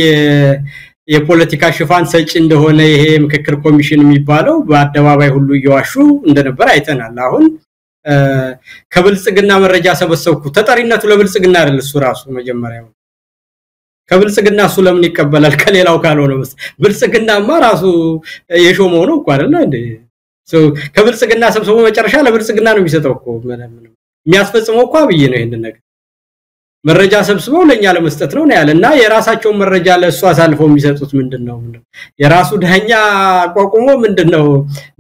የፖለቲካ ሽፋን ሰጪ እንደሆነ ይሄ ምክክር ኮሚሽን የሚባለው በአደባባይ ሁሉ እየዋሹ እንደነበር አይተናል አሁን ከብልጽግና መረጃ ሰበሰብኩ ተጠሪነቱ ለብልጽግና አይደል እሱ ራሱ መጀመሪያው ከብልጽግና እሱ ለምን ይቀበላል ከሌላው ካልሆነ ብልጽግናማ ራሱ የሾመው ነው እኮ አይደል እንዴ ከብልጽግና ሰብስቦ መጨረሻ ለብልጽግና ነው የሚሰጠው እኮ የሚያስፈጽመው እኮ አብይ ነው ይሄን ነገር መረጃ ሰብስበው ለኛ ለመስጠት ነው ያለና የራሳቸው መረጃ ለሱ አሳልፈው የሚሰጡት ምንድነው የራሱ ዳኛ አቋቁሞ ምንድነው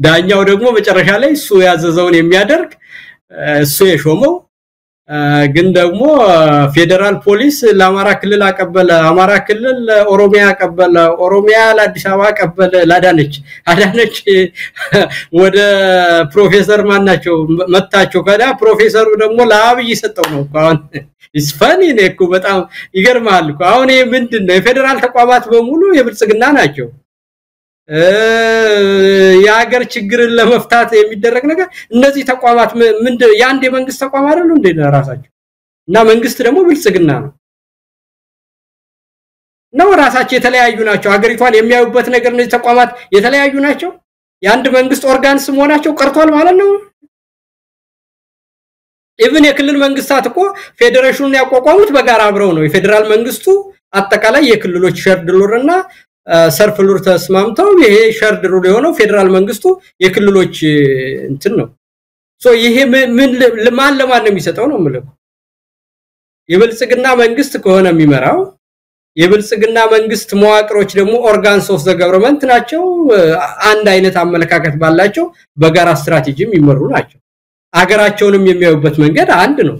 ዳኛው ደግሞ መጨረሻ ላይ እሱ ያዘዘውን የሚያደርግ እሱ የሾመው ግን ደግሞ ፌደራል ፖሊስ ለአማራ ክልል አቀበለ አማራ ክልል ኦሮሚያ አቀበለ ኦሮሚያ ለአዲስ አበባ አቀበለ አዳነች ወደ ፕሮፌሰር ማናቸው መታቸው ከዳ ፕሮፌሰሩ ደግሞ ለአብይ ሰጠው ነው አሁን እስፋኒ ነኩ በጣም ይገርማል እኮ አሁን ይሄ ምንድነው የፌደራል ተቋማት በሙሉ የብልጽግና ናቸው የሀገር ችግርን ለመፍታት የሚደረግ ነገር እነዚህ ተቋማት ምንድን ያንዴ መንግስት ተቋም አይደሉ እንዴ ራሳቸው እና መንግስት ደግሞ ብልጽግና ነው ራሳቸው የተለያዩ ናቸው ሀገሪቷን የሚያዩበት ነገር ነው ተቋማት የተለያዩ ናቸው ያንድ መንግስት ኦርጋንስ መሆናቸው ቀርቷል ማለት ነው ኢቭን የክልል መንግስታት እኮ ፌደሬሽኑን ያቋቋሙት በጋራ አብረው ነው የፌደራል መንግስቱ አጠቃላይ የክልሎች ሸርድሉርና ሰርፍሉር ተስማምተው ይሄ ሸርድሉር የሆነው ፌደራል መንግስቱ የክልሎች እንትን ነው ይሄ ምን ለማን ነው የሚሰጠው ነው ማለት የብልጽግና መንግስት ከሆነ የሚመራው የብልጽግና መንግስት መዋቅሮች ደግሞ ኦርጋንስ ኦፍ ዘ ገቨርንመንት ናቸው አንድ አይነት አመለካከት ባላቸው በጋራ ስትራቴጂም ይመሩ ናቸው አገራቸውንም የሚያዩበት መንገድ አንድ ነው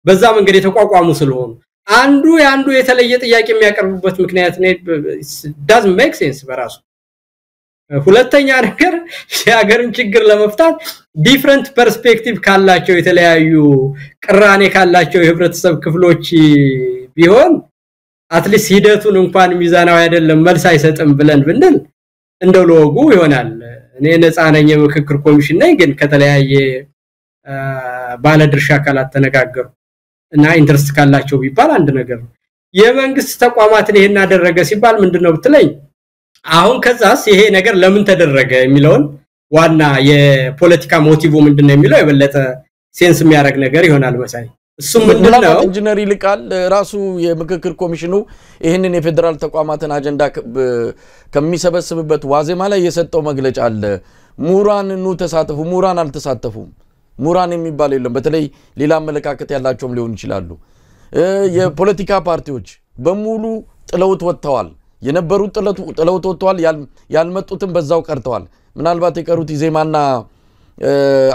በዛ መንገድ የተቋቋሙ ስለሆኑ አንዱ የተለየ ጥያቄ የሚያቀርቡበት ምክንያት ነው doesn't make sense በራሱ ሁለተኛ ነገር የሀገርን ችግር ለመፍታት ዲፈረንት ፐርስፔክቲቭ ካላቸው የተለያዩ ቅራኔ ካላቸው የህብረተሰብ ክፍሎች ቢሆን አትሊስት ሂደቱን እንኳን ሚዛናዊ አይደለም መልስ አይሰጥም ብለን ብንል እንደው ለወጉ ይሆናል እኔ ነፃ ነኝ የምክክር ኮሚሽን ነኝ ግን ከተለያየ ባለድርሻ አካላት ተነጋገሩ እና ኢንተረስት ካላቸው ቢባል አንድ ነገር ነው የመንግስት ተቋማትን ይሄን አደረገ ሲባል ምንድነው ብትለኝ አሁን ከዛስ ይሄ ነገር ለምን ተደረገ የሚለውን ዋና የፖለቲካ ሞቲቭ ምንድነው የሚለው የበለጠ ሴንስ የሚያደርግ ነገር ይሆናል መሳይ እሱ ምንድነው ኢንጂነር ይልቃል ራሱ የምክክር ኮሚሽኑ ይሄንን የፌደራል ተቋማትን አጀንዳ ከሚሰበስብበት ዋዜማ ላይ የሰጠው መግለጫ አለ ሙራንኑ ተሳተፉ ሙራን አልተሳተፉም ሙራን የሚባል የለም በተለይ ሌላ አመለካከት ያላቸውም ሊሆን ይችላሉ የፖለቲካ ፓርቲዎች በሙሉ ጥለውት ወጥተዋል የነበሩት ጥለውት ወጥተዋል ያልመጡትም በዛው ቀርተዋል ምናልባት የቀሩት ኢዜማና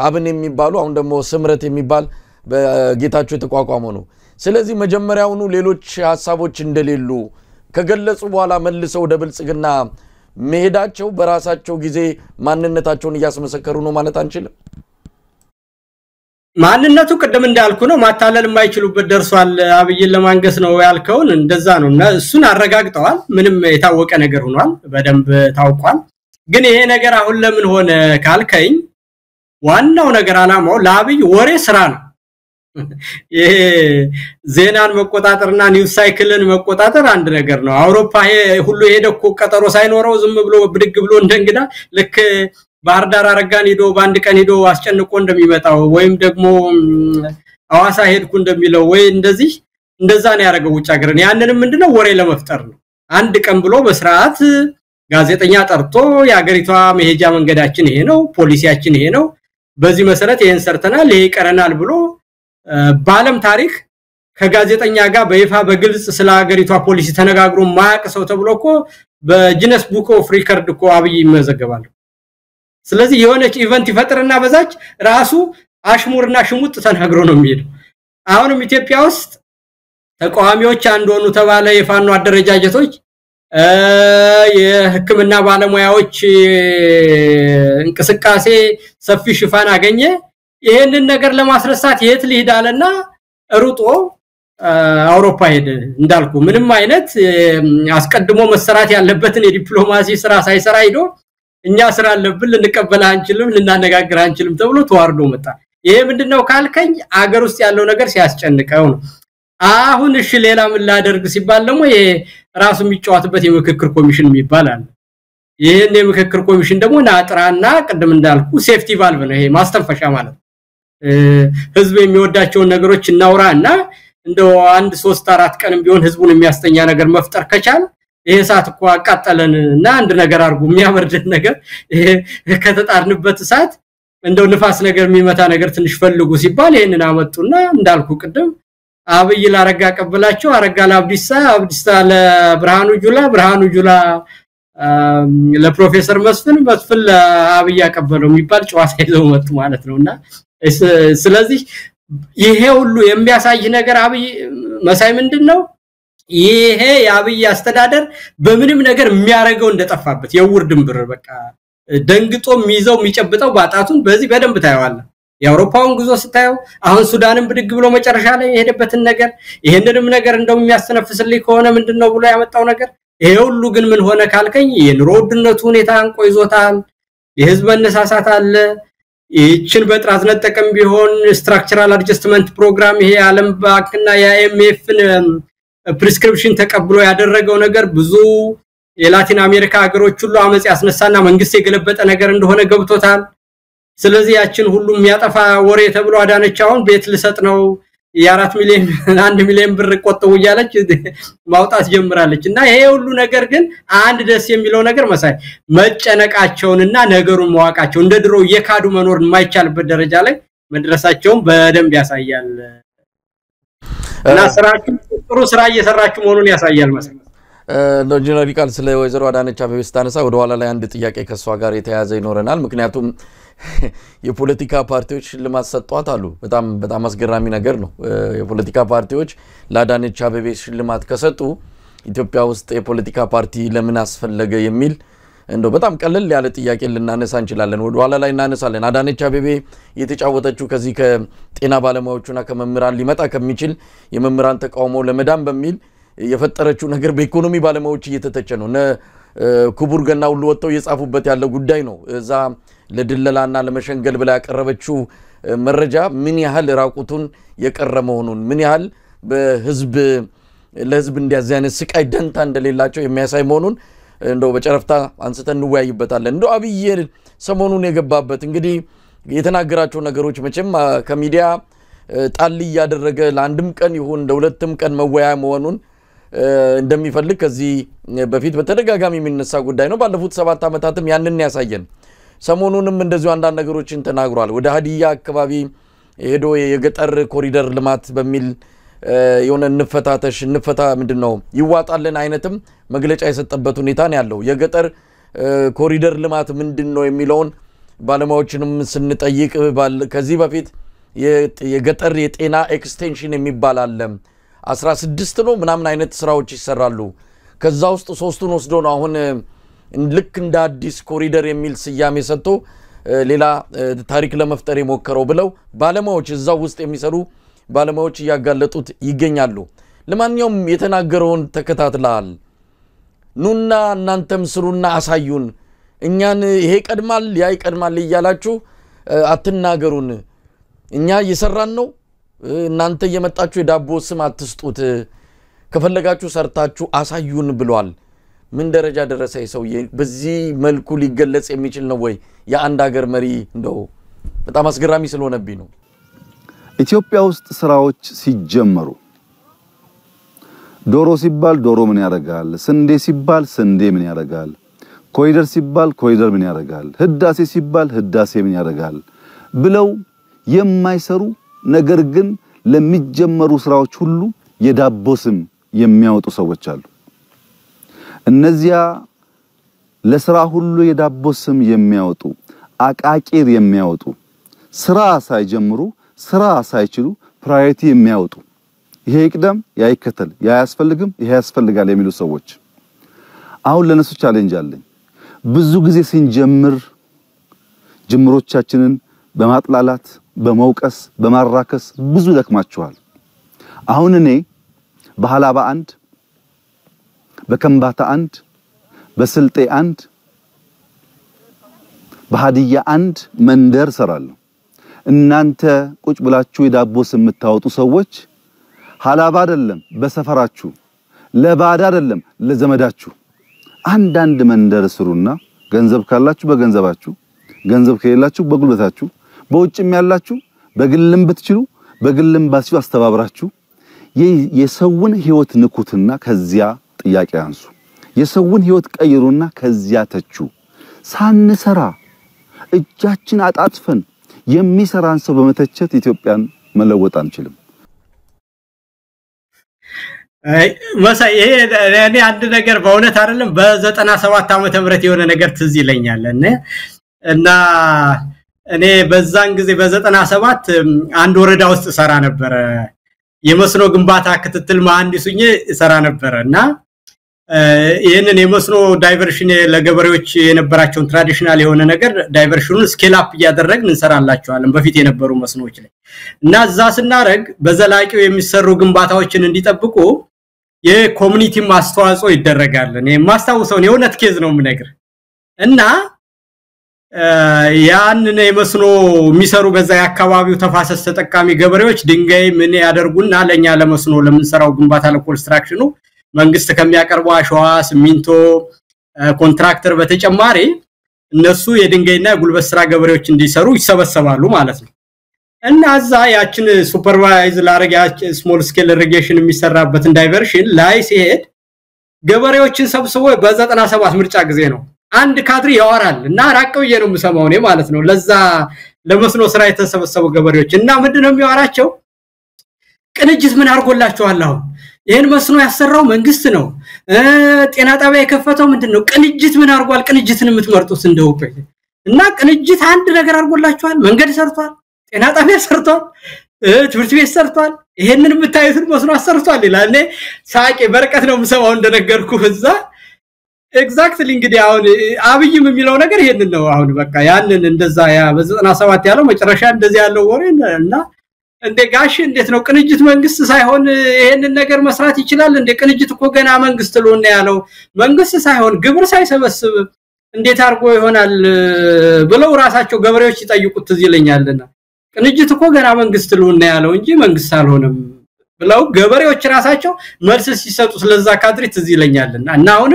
አብን የሚባሉ አሁን ደግሞ ስምረት የሚባል በጌታቸው የተቋቋመው ነው ስለዚህ መጀመሪያውኑ ሌሎች ሐሳቦች እንደሌሉ ከገለጹ በኋላ መልሰው ወደ ብልጽግና መሄዳቸው በራሳቸው ጊዜ ማንነታቸውን ያስመሰከሩ ነው ማለት አንችልም ማንነቱ ቀደም እንዳልኩ ነው ማታለል የማይችሉበት ደርሷል አብይን ለማንገስ ነው ያልከውን እንደዛ ነውና እሱን አረጋግጠዋል ምንም የታወቀ ነገር ሆኗል በደንብ ታውቋል ግን ይሄ ነገር አሁን ለምን ሆነ ካልከኝ ዋናው ነገር አላማው ለአብይ ወሬ ስራ ነው ይሄ ዜናን መቆጣጠርና ኒውስ ሳይክልን መቆጣጠር አንድ ነገር ነው አውሮፓ ሁሉ ሄደኮ ቀጠሮ ሳይኖረው ዝም ብሎ ብድግ ብሎ እንደንግዳ ልክ ባህርዳር አረጋን ሄዶ ባንድ ቀን ሄዶ አስጨንቆ እንደሚመጣው ወይም ደግሞ አዋሳ ሄድኩ እንደሚለው ወይ እንደዚህ እንደዛ ነው ያደረገው ውጭ ሀገርን ያንንም ምንድነው ወሬ ለመፍጠር ነው አንድ ቀን ብሎ በስርዓት ጋዜጠኛ ጠርቶ ያገሪቷ መሄጃ መንገዳችን ይሄ ነው ፖሊሲያችን ይሄ ነው በዚህ መሰረት ይሄን ሰርተናል ይሄ ቀረናል ብሎ ባለም ታሪክ ከጋዜጠኛ ጋር በይፋ በግልጽ ስለ ሀገሪቷ ፖሊሲ ተነጋግሮ ማያቅ ሰው ተብሎኮ በጂነስ ቡክ ኦፍ ሪከርድ ኮ አብይ ይመዘገባል ስለዚህ የሆነች ኢቨንት ይፈጥርና በዛች ራሱ አሽሙርና ሽሙጥ ተናግሮ ነው የሚሄደው አሁንም ኢትዮጵያ ውስጥ ተቋሚዎች አንድ ሆኑ ተባለ የፋኖ አደረጃጀቶች የህክምና ባለሙያዎች እንቅስቃሴ ሰፊ ሽፋን አገኘ ይሄንን ነገር ለማስረሳት የት ሊሄዳልና ሩጦ አውሮፓ ሄደ እንዳልኩ ምንም አይነት አስቀድሞ መሰራት ያለበትን የዲፕሎማሲ ስራ ሳይሰራ ሄዶ እኛ ስራ አለብን ልንቀበል አንችልም ልናነጋግር አንችልም ተብሎ ተዋርዶ መጣ ይሄ ምንድነው ካልከኝ አገር ውስጥ ያለው ነገር ሲያስጨንቀው ነው አሁን እሺ ሌላ ምን ላደርግ ሲባል ደግሞ ይሄ ራሱ የሚጫወትበት የምክክር ኮሚሽን ይባላል ይሄን የምክክር ኮሚሽን ደግሞ ናጥራና ቀደም እንዳልኩ ሴፍቲ ቫልቭ ነው ይሄ ማስተንፈሻ ማለት ህዝብ የሚወዳቸውን ነገሮች እናውራና እንደው 1 3 4 ቀንም ቢሆን ህዝቡን የሚያስተኛ ነገር መፍጠር ከቻለ ይሄ ሰዓት እኮ አቃጠለንና አንድ ነገር አርጉ የሚያበርድን ነገር ይሄ ከተጣርንበት ሰዓት እንደው ንፋስ ነገር የሚመታ ነገር ትንሽ ፈልጉ ሲባል ይሄንን አመጡና እንዳልኩ ቀደም አብይ ላረጋ ቀበላቸው አረጋ ለአብዲሳ አብዲሳ ለብርሃኑ ጁላ ለፕሮፌሰር መስፍን ለአብይ ያቀበለው የሚባል ጨዋታ ይዘው መጡ ማለት ነውና ስለዚህ ይሄ ሁሉ የሚያሳይ ነገር አብይ መሳይ ምንድነው ይሄ የአብይ አስተዳደር በምንም ነገር የሚያረጋው እንደጠፋበት የውር ድንብር በቃ ደንግጦ የሚይዘው የሚጨብጠው ባጣቱን በዚህ በደንብ ታየዋለህ የአውሮፓውን ጉዞ ስታየው አሁን ሱዳንን ብድግ ብሎ መጨረሻ ላይ የሄደበትን ነገር ይሄንንም ነገር እንደው የሚያስተነፍስልኝ ከሆነ ምንድነው ብሎ ያመጣው ነገር ይሄ ሁሉ ግን ምን ሆነ ካልከኝ የኑሮ ውድነቱ ሁኔታ አንቆይዞታል የህዝብ መነሳሳት አለ ይችን በጥራት ነጠቀም ቢሆን ስትራክቸራል አድጀስትመንት ፕሮግራም ይሄ ዓለም ባንክና የአይኤምኤፍን ፕሪስክሪፕሽን ተቀብሎ ያደረገው ነገር ብዙ የላቲን አሜሪካ ሀገሮች ሁሉ አመጽ ያስነሳና መንግስት የገለበጠ ነገር እንደሆነ ገብቶታል ስለዚህ ያችን ሁሉ የሚያጠፋ ወሬ ተብሎ አዳነች አሁን ቤት ልሰጥ ነው የ4 ሚሊዮን 1 ሚሊዮን ብር ቆጥቡ ይያለች ማውጣት ጀምራለችና ይሄ ሁሉ ነገር ግን አንድ ደስ የሚለው ነገር መሳይ መጨነቃቸውንና ነገሩን መዋቃቸው እንደ ድሮ የካዱ መኖር የማይቻልበት ደረጃ ላይ መድረሳቸውን በደንብ ያሳያል እና ስራችሁ ጥሩ ስራ እየሰራችሁ መሆኑን ያሳያል መሳይ ሎጂናሊካል ስለ ወይዘሮ አዳነች አቤቤ ስታነሳ ወደ ኋላ ላይ አንድ ጥያቄ ከሷ ጋር የተያዘ ይኖረናል ምክንያቱም የፖለቲካ ፓርቲዎች ሽልማት ሰጥቷት አሉ በጣም አስገራሚ ነገር ነው የፖለቲካ ፓርቲዎች ለአዳነች አቤቤ ሽልማት ከሰጡ ኢትዮጵያ ውስጥ የፖለቲካ ፓርቲ ለምን አስፈለገ የሚል እንደው በጣም ቀለል ያለ ጥያቄ ልናነሳ እንችላለን ወደ ኋላ ላይ እናነሳለን አዳነች አቤቤ የተጫወተችው ከዚህ ከጤና ባለሙያዎችና ከመምህራን ሊመጣ ከሚችል የመምህራን ተቃውሞ ለመዳን በሚል የፈጠረችው ነገር በኢኮኖሚ ባለሙያዎች እየተተቸ ነው ክቡር ገና ሁሉ ወጥተው የጻፉበት ያለው ጉዳይ ነው እዛ ለድለላና ለመሸንገል ብላ ያቀረበችው መረጃ ምን ያህል ራቁቱን የቀረመውን ምን ያህል ለህዝብ እንዲያዛነ ስቃይ ደንታ እንደሌላቸው የሚያሳይ መሆኑን እንደው በጨረፍታ አንስተን እንወያይበታለን እንደው አብይ ሰሞኑን የገባበት እንግዲህ የተናገራቸው ነገሮች መቼም ከሚዲያ ጣል ያደረገ ለአንድም ቀን ይሁን ለሁለትም ቀን መወያያ መሆኑን እንደሚፈልግ ከዚህ በፊት በተደጋጋሚ የሚነሳ ጉዳይ ነው ባለፉት 7 አመታትም ያንን ያሳየን ሰሞኑንም እንደዚሁ አንዳንድ ነገሮችን ተናግሯል ወደ ሀዲያ አካባቢ ሄዶ የገጠር ኮሪደር ልማት በሚል የሆነ እንፈታ ምንድነው ይዋጣልን አይነትም መግለጫ የሰጠበት ሁኔታ ነው ያለው የገጠር ኮሪደር ልማት ምንድነው የሚለውን ባለሙያዎችንም ስንጠይቅ ከዚህ በፊት የገጠር የጤና ኤክስቴንሽን የሚባል አለ 16 ነው ምናምን አይነት ስራዎች ይሰራሉ ከዛ ውስጥ 3ቱን ወስዶ ነው አሁን ልክ እንደ አዲስ ኮሪደር የሚል ስያሜ ሰጥቶ ሌላ ታሪክ ለመፍጠር የሞከረው ብለው ባለሙያዎች እዛው ውስጥ የሚሰሩ ባለሙያዎች ያጋለጡት ይገኛሉ ለማንኛውም የተናገረውን ተከታትላል ኑና እናንተም ስሩና አሳዩን እኛን ይሄ ቀድማል ያ ይቀድማል ይያላችሁ አትናገሩን እኛ እየሰራን ነው እናንተ የመጣችሁ የዳቦ ስም አትስጡት ከፈለጋችሁ ሰርታችሁ አሳዩን ብሏል ምን ደረጃ ደረሰ ይሰውዬ በዚህ መልኩ ሊገለጽ የሚችል ነው ወይ የአንድ ሀገር መሪ እንደው በጣም አስገራሚ ስለሆነብኝ ነው ኢትዮጵያ ውስጥ ስራዎች ሲጀመሩ ዶሮ ሲባል ዶሮ ምን ያደርጋል ስንዴ ሲባል ስንዴ ምን ያደርጋል ኮሪደር ሲባል ኮሪደር ምን ያደርጋል ህዳሴ ሲባል ህዳሴ ምን ያደርጋል ብለው የማይሰሩ ነገር ግን ለሚጀመሩ ስራዎች ሁሉ የዳቦ ስም የሚያወጡ ሰዎች አሉ እነዚያ ለስራ ሁሉ የዳቦ ስም የሚያወጡ አቃቂር የሚያወጡ ስራ ሳይጀምሩ ስራ ሳይችሉ ፕራዮሪቲ የሚያወጡ ይሄ ይቅደም ያ ይከተል ያ ያስፈልግም ይሄ ያስፈልጋል የሚሉ ሰዎች አሁን ለነሱ ቻሌንጅ አለኝ ብዙ ጊዜ ሲንጀምር ጅምሮቻችንን በማጥላላት በመውቀስ በማራከስ ብዙ ደክማችኋል አሁን እኔ በሐላባ አንድ በከምባታ አንድ በስልጤ አንድ በሃዲያ አንድ መንደር ሰራለሁ እናንተ ቁጭ ብላችሁ የዳቦ ስም የምታወጡ ሰዎች ሐላባ አይደለም በሰፈራችሁ ለባዳ አይደለም ለዘመዳችሁ አንድ መንደር ስሩና ገንዘብ ካላችሁ በገንዘባችሁ ገንዘብ ከሌላችሁ በጉልበታችሁ በውጭም ያላችሁ በግልም ብትችሉ በግልም ባሲው አስተባብራችሁ የሰውን ህይወት ንኩትና ከዚያ ጥያቄ አንሱ የሰውን ህይወት ቀይሩና ከዚያ ተቹ ሳንሰራ እጃችን አጣጥፈን የሚሰራን ሰው በመተቸት ኢትዮጵያን መለወጥ አንችልም መሳይ ይሄ እኔ አንድ ነገር በእውነት አይደለም በ97 ዓመተ ምህረት የሆነ ነገር ትዝ ይለኛል እና እኔ በዛን ጊዜ በ97 አንድ ወረዳ ውስጥ ሰራ ነበር የመስኖ ግንባታ ክትትል መሐንዲሱኝ ሰራ ነበርና ይሄንን የመስኖ ዳይቨርሽን ለገበሬዎች የነበራቸውን ትራዲሽናል የሆነ ነገር ዳይቨርሽኑን ስኬል አፕ ያደረግን እንሰራላቸዋለን በፊት የነበሩ መስኖዎች ላይ እና እዛ ስናረግ በዘላቂው የሚሰሩ ግንባታዎችን እንዲጠብቁ የኮሚኒቲ ማስተዋጽኦ ይደረጋል እኔ ማስተዋውሰው ነው የእውነት ኬዝ ነው ምነግር እና ያንን የመስኖ የሚሰሩ በዛ ያካባቢው ተፋሰስ ተጠቃሚ ገበሬዎች ድንጋይ ምን ያደርጉና ለኛ ለመስኖ ለምንሰራው ግንባታ ለኮንስትራክሽኑ መንግስት ከሚያቀርበው አሸዋ ሲሚንቶ ኮንትራክተር በተጨማሪ እነሱ የድንጋይና የጉልበት ስራ ገበሬዎች እንዲሰሩ ይሰበሰባሉ ማለት ነው እና አዛ ያችን ሱፐርቫይዝ ላረግ ያች ስሞል ስኬል ኢሪጌሽን የሚሰራበትን ዳይቨርሽን ላይ ሲሄድ ገበሬዎችን ሰብስቦ በ97 ምርጫ ጊዜ ነው አንድ ካድሪ ያወራል እና ራቀው ነው የምሰማው ነው ማለት ነው ለዛ ለመስኖ ስራ የተሰበሰቡ ገበሬዎች እና ምንድነው የሚያወራቸው ቅንጅት ምን አርጎላችኋል አሁን ይሄን መስኖ ያሰራው መንግስት ነው ጤና ጣቢያ የከፈተው ምንድነው ቅንጅት ምን አርጓል ቅንጅትን የምትመርጡት እንደው እና ቅንጅት አንድ ነገር አርጎላችኋል መንገድ ሰርቷል ጤና ጣቢያ ሰርቷል ትምህርት ቤት ሰርቷል ይሄንን የምታዩት መስኖ አሰርቷል ይላል እኔ ሳቄ በርቀት ነው የምሰማው እንደነገርኩ እዛ ኤግዛክትሊ እንግዲህ አሁን አብይም የሚለው ነገር ይሄንን ነው አሁን በቃ ያንን እንደዛ ያ በ97 ያለው መጨረሻ እንደዚህ ያለው ወሬ እና እንደ ጋሽ እንዴት ነው ቅንጅት መንግስት ሳይሆን ይሄንን ነገር መስራት ይችላል እንደ ቅንጅት እኮ ገና መንግስት ለሆነ ያለው መንግስት ሳይሆን ግብር ሳይሰበስብ እንዴት አርጎ ይሆናል ብለው ራሳቸው ገበሬዎች ይጠይቁት ይለኛልና ቅንጅት እኮ ገና መንግስት ለሆነ ያለው እንጂ መንግስት አልሆነም ብለው ገበሬዎች ራሳቸው መልስ ሲሰጡ ስለዛ ካድሪ ትዝ ይለኛልና እና አሁን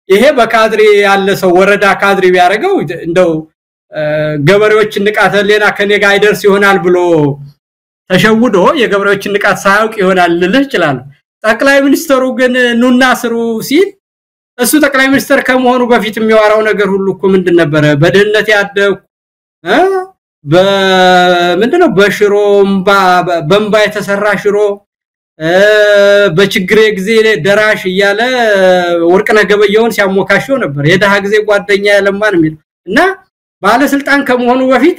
ይሄ በካድሪ ያለ ሰው ወረዳ ካድሪ ቢያረጋው እንደው ገበሬዎች ንቃተሌና ከኔ ጋር አይደርስ ይሆናል ብሎ ተሸውዶ የገበሬዎች ንቃት ሳያውቅ ይሆናል ልልህ ይችላል ጠቅላይ ሚኒስተሩ ግን ኑና ስሩ ሲል እሱ ጠቅላይ ሚኒስተር ከመሆኑ በፊት የሚያወራው ነገር ሁሉ እኮ ምንድን ነበር በደህንነት ያደው በምንድነው በሽሮ በእምባ የተሰራ ሽሮ በችግሬ ጊዜ ደራሽ ይያለ ወርቅነህ ገበየውን ሲያሞካሽው ነበር የደሃ ጊዜ ጓደኛ ያለማን የሚል እና ባለስልጣን ከመሆኑ በፊት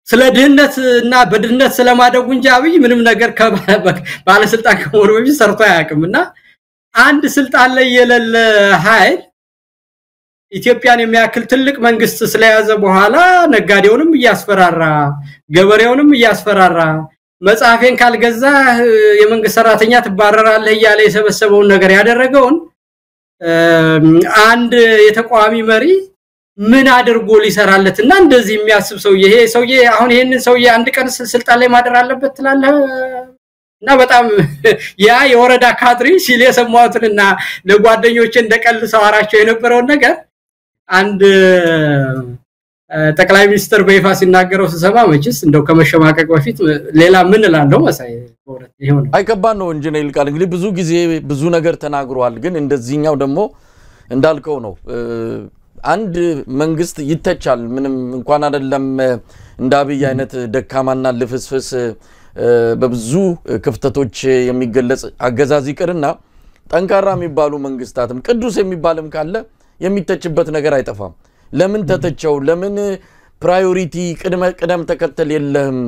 ስለ ድህነት እና በድህነት ስለማደጉ እንጂ አብይ ምንም ነገር ባለስልጣን ከመሆኑ በፊት ሰርቶ አያውቅምና አንድ ስልጣን ላይ የሌለ ኃይል ኢትዮጵያን የሚያክል ትልቅ መንግስት ስለያዘ በኋላ ነጋዴውንም ያስፈራራ ገበሬውንም ያስፈራራ መጻፈን ካልገዛ የመንግስት ሰራተኛ ትባረራለህ ያለ የሰበሰበውን ነገር ያደረገውን አንድ የተቋሚ መሪ ምን አድርጎ ሊሰራለትና እንደዚህ የሚያስብ ሰው ይሄ ሰውዬ አሁን ይሄንን ሰውዬ አንድ ቀን ስልጣን ላይ ማደር አለበት ትላለህ እና በጣም ያ የወረዳ ካድሪ ሲል የሰማሁትና ለጓደኞቼ እንደቀልሰው አራቸው የነበረው ነገር አንድ ጠቅላይ ሚኒስትር በይፋ ሲናገረው ተሰማ መችስ እንደው ከመሸማቀቅ በፊት ሌላ ምን እላለሁ መሳይ በእውነት ይሄው ነው አይከባድ ነው ኢንጂነር ይልቃል እንግዲህ ብዙ ጊዜ ብዙ ነገር ተናግሯል ግን እንደዚህኛው ደግሞ እንዳልከው ነው አንድ መንግስት ይተቻል ምንም እንኳን አይደለም እንዳብይ አይነት ደካማና ልፍስፍስ በብዙ ክፍተቶች የሚገለጽ አገዛዝ ይቅርና ጠንካራ የሚባሉ መንግስታትም ቅዱስ የሚባልም ካለ የሚተችበት ነገር አይጠፋም ለምን ተተቸው ለምን ፕራዮሪቲ ቅደም ተከተል የለህም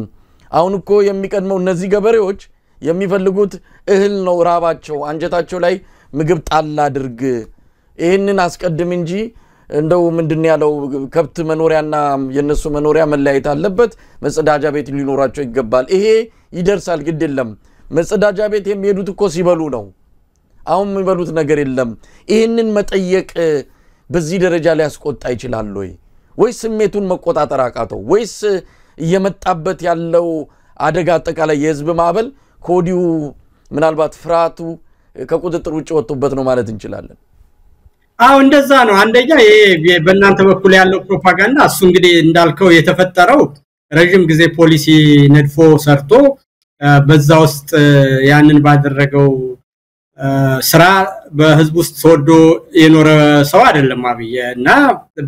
አሁን እኮ የሚቀድመው እነዚህ ገበሬዎች የሚፈልጉት እህል ነው ራባቸው አንጀታቸው ላይ ምግብ ጣል አድርግ ይሄንን አስቀድም እንጂ እንደው ምንድን ያለው ከብት መኖሪያና የነሱ መኖሪያ መለያየት አለበት መጸዳጃ ቤት ሊኖራቸው ይገባል ይሄ ይደርሳል ግድ የለም መጸዳጃ ቤት የሚሄዱት እኮ ሲበሉ ነው አሁን የሚበሉት ነገር የለም ይሄንን መጠየቅ በዚህ ደረጃ ላይ ያስቆጣ ይችላል ወይስ ስሜቱን መቆጣጠር አቃተው ወይስ እየመጣበት ያለው አደጋ አጠቃላይ የህዝብ ማዕበል ኮዲው ምናልባት ፍራቱ ከቁጥጥር ውጭ ወጥቶበት ነው ማለት እንችላለን እንደዛ ነው አንደኛ ይሄ በእናንተ በኩል ያለው ፕሮፓጋንዳ እሱ እንግዲህ እንዳልከው የተፈጠረው ረጅም ጊዜ ፖሊሲ ነድፎ ሰርቶ በዛ ውስጥ ያንን ባደረገው ስራ በህዝብ ውስጥ ተወዶ የኖረ ሰው አይደለም አብይና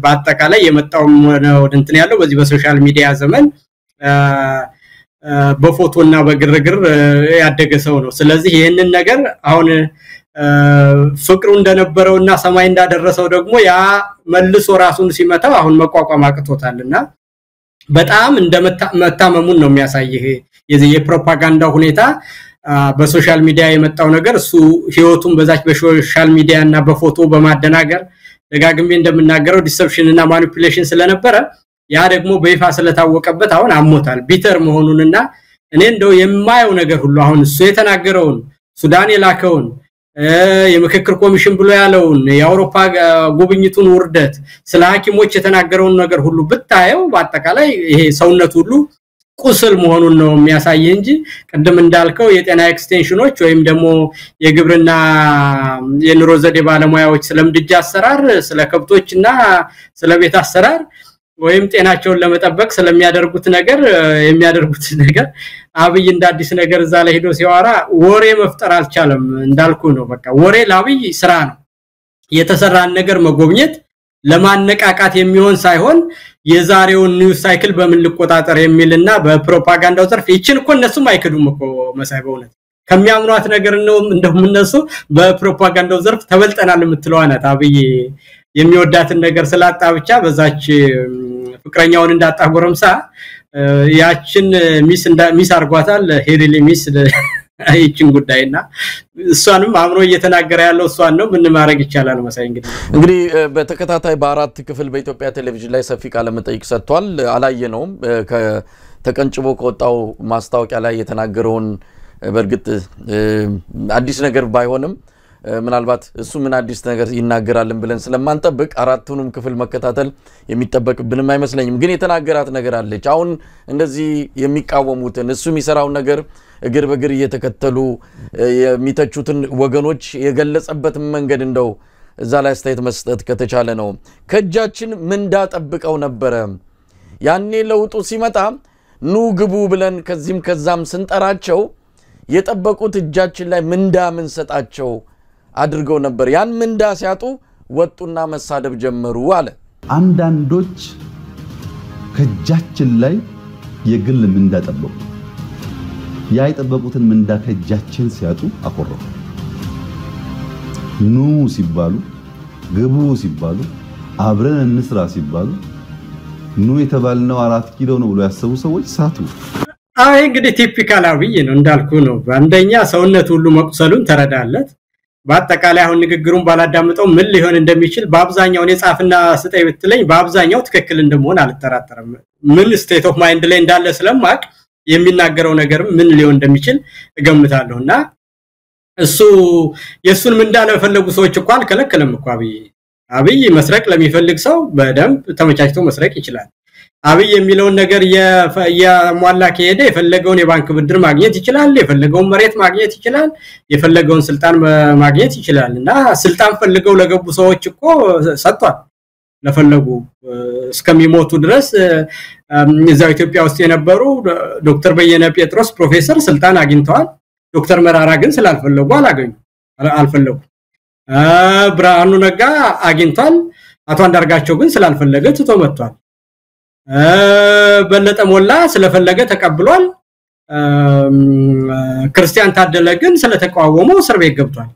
በአጠቃላይ የመጣው ነው እንትን ያለው በዚህ በሶሻል ሚዲያ ዘመን በፎቶና በግርግር ያደገ ሰው ነው ስለዚህ ይሄንን ነገር አሁን ፍቅሩ እንደነበረውና ሰማይ እንዳደረሰው ደግሞ ያ መልሶ ራሱን ሲመታው አሁን መቋቋም አቅቶታልና በጣም እንደመታመሙን ነው የሚያሳየው የዚህ የፕሮፓጋንዳ ሁኔታ በሶሻል ሚዲያ የመጣው ነገር እሱ ህይወቱን በዛች በሶሻል ሚዲያና በፎቶ በማደናገር ደጋግሜ እንደምናገረው ዲሰፕሽን እና ማኒፑሌሽን ስለነበረ ያ ደግሞ በይፋ ስለታወቀበት አሁን አሞታል ቢተር መሆኑንና እኔ እንደው የማየው ነገር ሁሉ አሁን እሱ የተናገረውን ሱዳን የላከውን የምክክር ኮሚሽን ብሎ ያለውን የአውሮፓ ጉብኝቱን ውርደት ስለ ሐኪሞች የተናገረውን ነገር ሁሉ ብታየው በአጠቃላይ ይሄ ሰውነት ሁሉ ቁስል መሆኑን ነው የሚያሳይ እንጂ ቀደም እንዳልከው የጤና ኤክስቴንሽኖች ወይም ደግሞ የግብርና የኑሮ ዘዴ ባለሙያዎች ስለምድጃ አሰራር ስለ ከብቶችና ስለ ቤት አሰራር ወይም ጤናቸውን ለመጠበቅ ስለሚያደርጉት ነገር የሚያደርጉት ነገር አብይ እንደ አዲስ ነገር እዛ ላይ ሄዶ ሲያወራ ወሬ መፍጠር አልቻለም እንዳልኩ ነው በቃ ወሬ ለአብይ ስራ ነው የተሰራን ነገር መጎብኘት ለማነቃቃት የሚሆን ሳይሆን የዛሬውን ኒውስ ሳይክል በምን ልቆጣጠር የሚልና በፕሮፓጋንዳው ዘርፍ ይችን እኮ እነሱም አይከዱም እኮ መሳይ በእውነት ከሚያምኗት ነገር ነው እንደውም እነሱ በፕሮፓጋንዳው ዘርፍ ተበልጠናል የምትለዋናት አብይ የሚወዳትን ነገር ስላጣ ብቻ በዛች ፍቅረኛውን እንዳጣ ጎረምሳ ያችን ሚስ አርጓታል ሄሪሊ ሚስ አይችን ጉዳይና እሷንም አምሮ እየተናገረ ያለው እሷን ነው ምን ማድረግ ይቻላል መሳይ እንግዲህ በተከታታይ በአራት ክፍል በኢትዮጵያ ቴሌቪዥን ላይ ሰፊ ቃለ መጠይቅ ሰጥቷል አላየነውም ተቀንጭቦ ከወጣው ማስታወቂያ ላይ የተናገረውን በርግጥ አዲስ ነገር ባይሆንም ምናልባት እሱ ምን አዲስ ነገር ይናገራልን ብለን ስለማንጠብቅ አራቱንም ክፍል መከታተል የሚጠበቅብንም አይመስለኝም ግን የተናገራት ነገር አለች አሁን እንደዚህ የሚቃወሙትን እሱ የሚሰራው ነገር እግር በግር እየተከተሉ የሚተቹትን ወገኖች የገለጸበት መንገድ እንደው እዛ ላይ አስተያየት መስጠት ከተቻለ ነው ከጃችን ምንዳ ጠብቀው ነበር ያኔ ለውጡ ሲመጣ ኑ ግቡ ብለን ከዚህም ከዛም ስንጠራቸው የጠበቁት እጃችን ላይ ምንዳ ምን ሰጣቸው አድርገው ነበር ያን ምንዳ ሲያጡ ወጡና መሳደብ ጀመሩ አለ አንዳንዶች ከጃችን ላይ የግል ምንዳ ጠበቁ ያ የጠበቁትን ምንዳ ከጃችን ሲያጡ አቆረፉ ኑ ሲባሉ ግቡ ሲባሉ አብረን እንስራ ሲባሉ ኑ የተባልነው 4 ኪሎ ነው ብሎ ያሰቡ ሰዎች ሳቱ እንግዲህ ቲፒካል አብይ ነው እንዳልኩ ነው አንደኛ ሰውነት ሁሉ መቁሰሉን ተረዳለት በአጠቃላይ አሁን ንግግሩን ባላዳምጠው ምን ሊሆን እንደሚችል በአብዛኛው የጻፍና ስጠይ ብትለኝ በአብዛኛው ትክክል እንደመሆን አልተራጠረም ምን ስቴት ኦፍ ማይንድ ላይ እንዳለ ስለማቅ የሚናገረው ነገር ምን ሊሆን እንደሚችል እገምታለሁና እሱ የሱን ምን እንዳለ ፈለጉ ሰዎች እኮ አልከለከለም እኮ አብይ መስረቅ ለሚፈልግ ሰው በደንብ ተመቻችቶ መስረቅ ይችላል አብይ የሚለውን ነገር የሟላ ከሄደ የፈለገውን የባንክ ብድር ማግኘት ይችላል የፈለገውን መሬት ማግኘት ይችላል የፈለገውን ስልጣን ማግኘት ይችላልና ስልጣን ፈልገው ለገቡ ሰዎች እኮ ሰጥቷል ለፈለጉ እስከሚሞቱ ድረስ እዛው ኢትዮጵያ ውስጥ የነበሩ ዶክተር በየነ ጴጥሮስ ፕሮፌሰር ስልጣን አግኝተዋል ዶክተር መራራ ግን ስላልፈለጉ አልፈለጉ ብርሃኑ ነጋ አግኝቷል አቶ አንዳርጋቸው ግን ስላልፈለገ ትቶ መጥቷል በለጠ ሞላ ስለፈለገ ተቀብሏል ክርስቲያን ታደለ ግን ስለተቃወመው እስር ቤት ገብቷል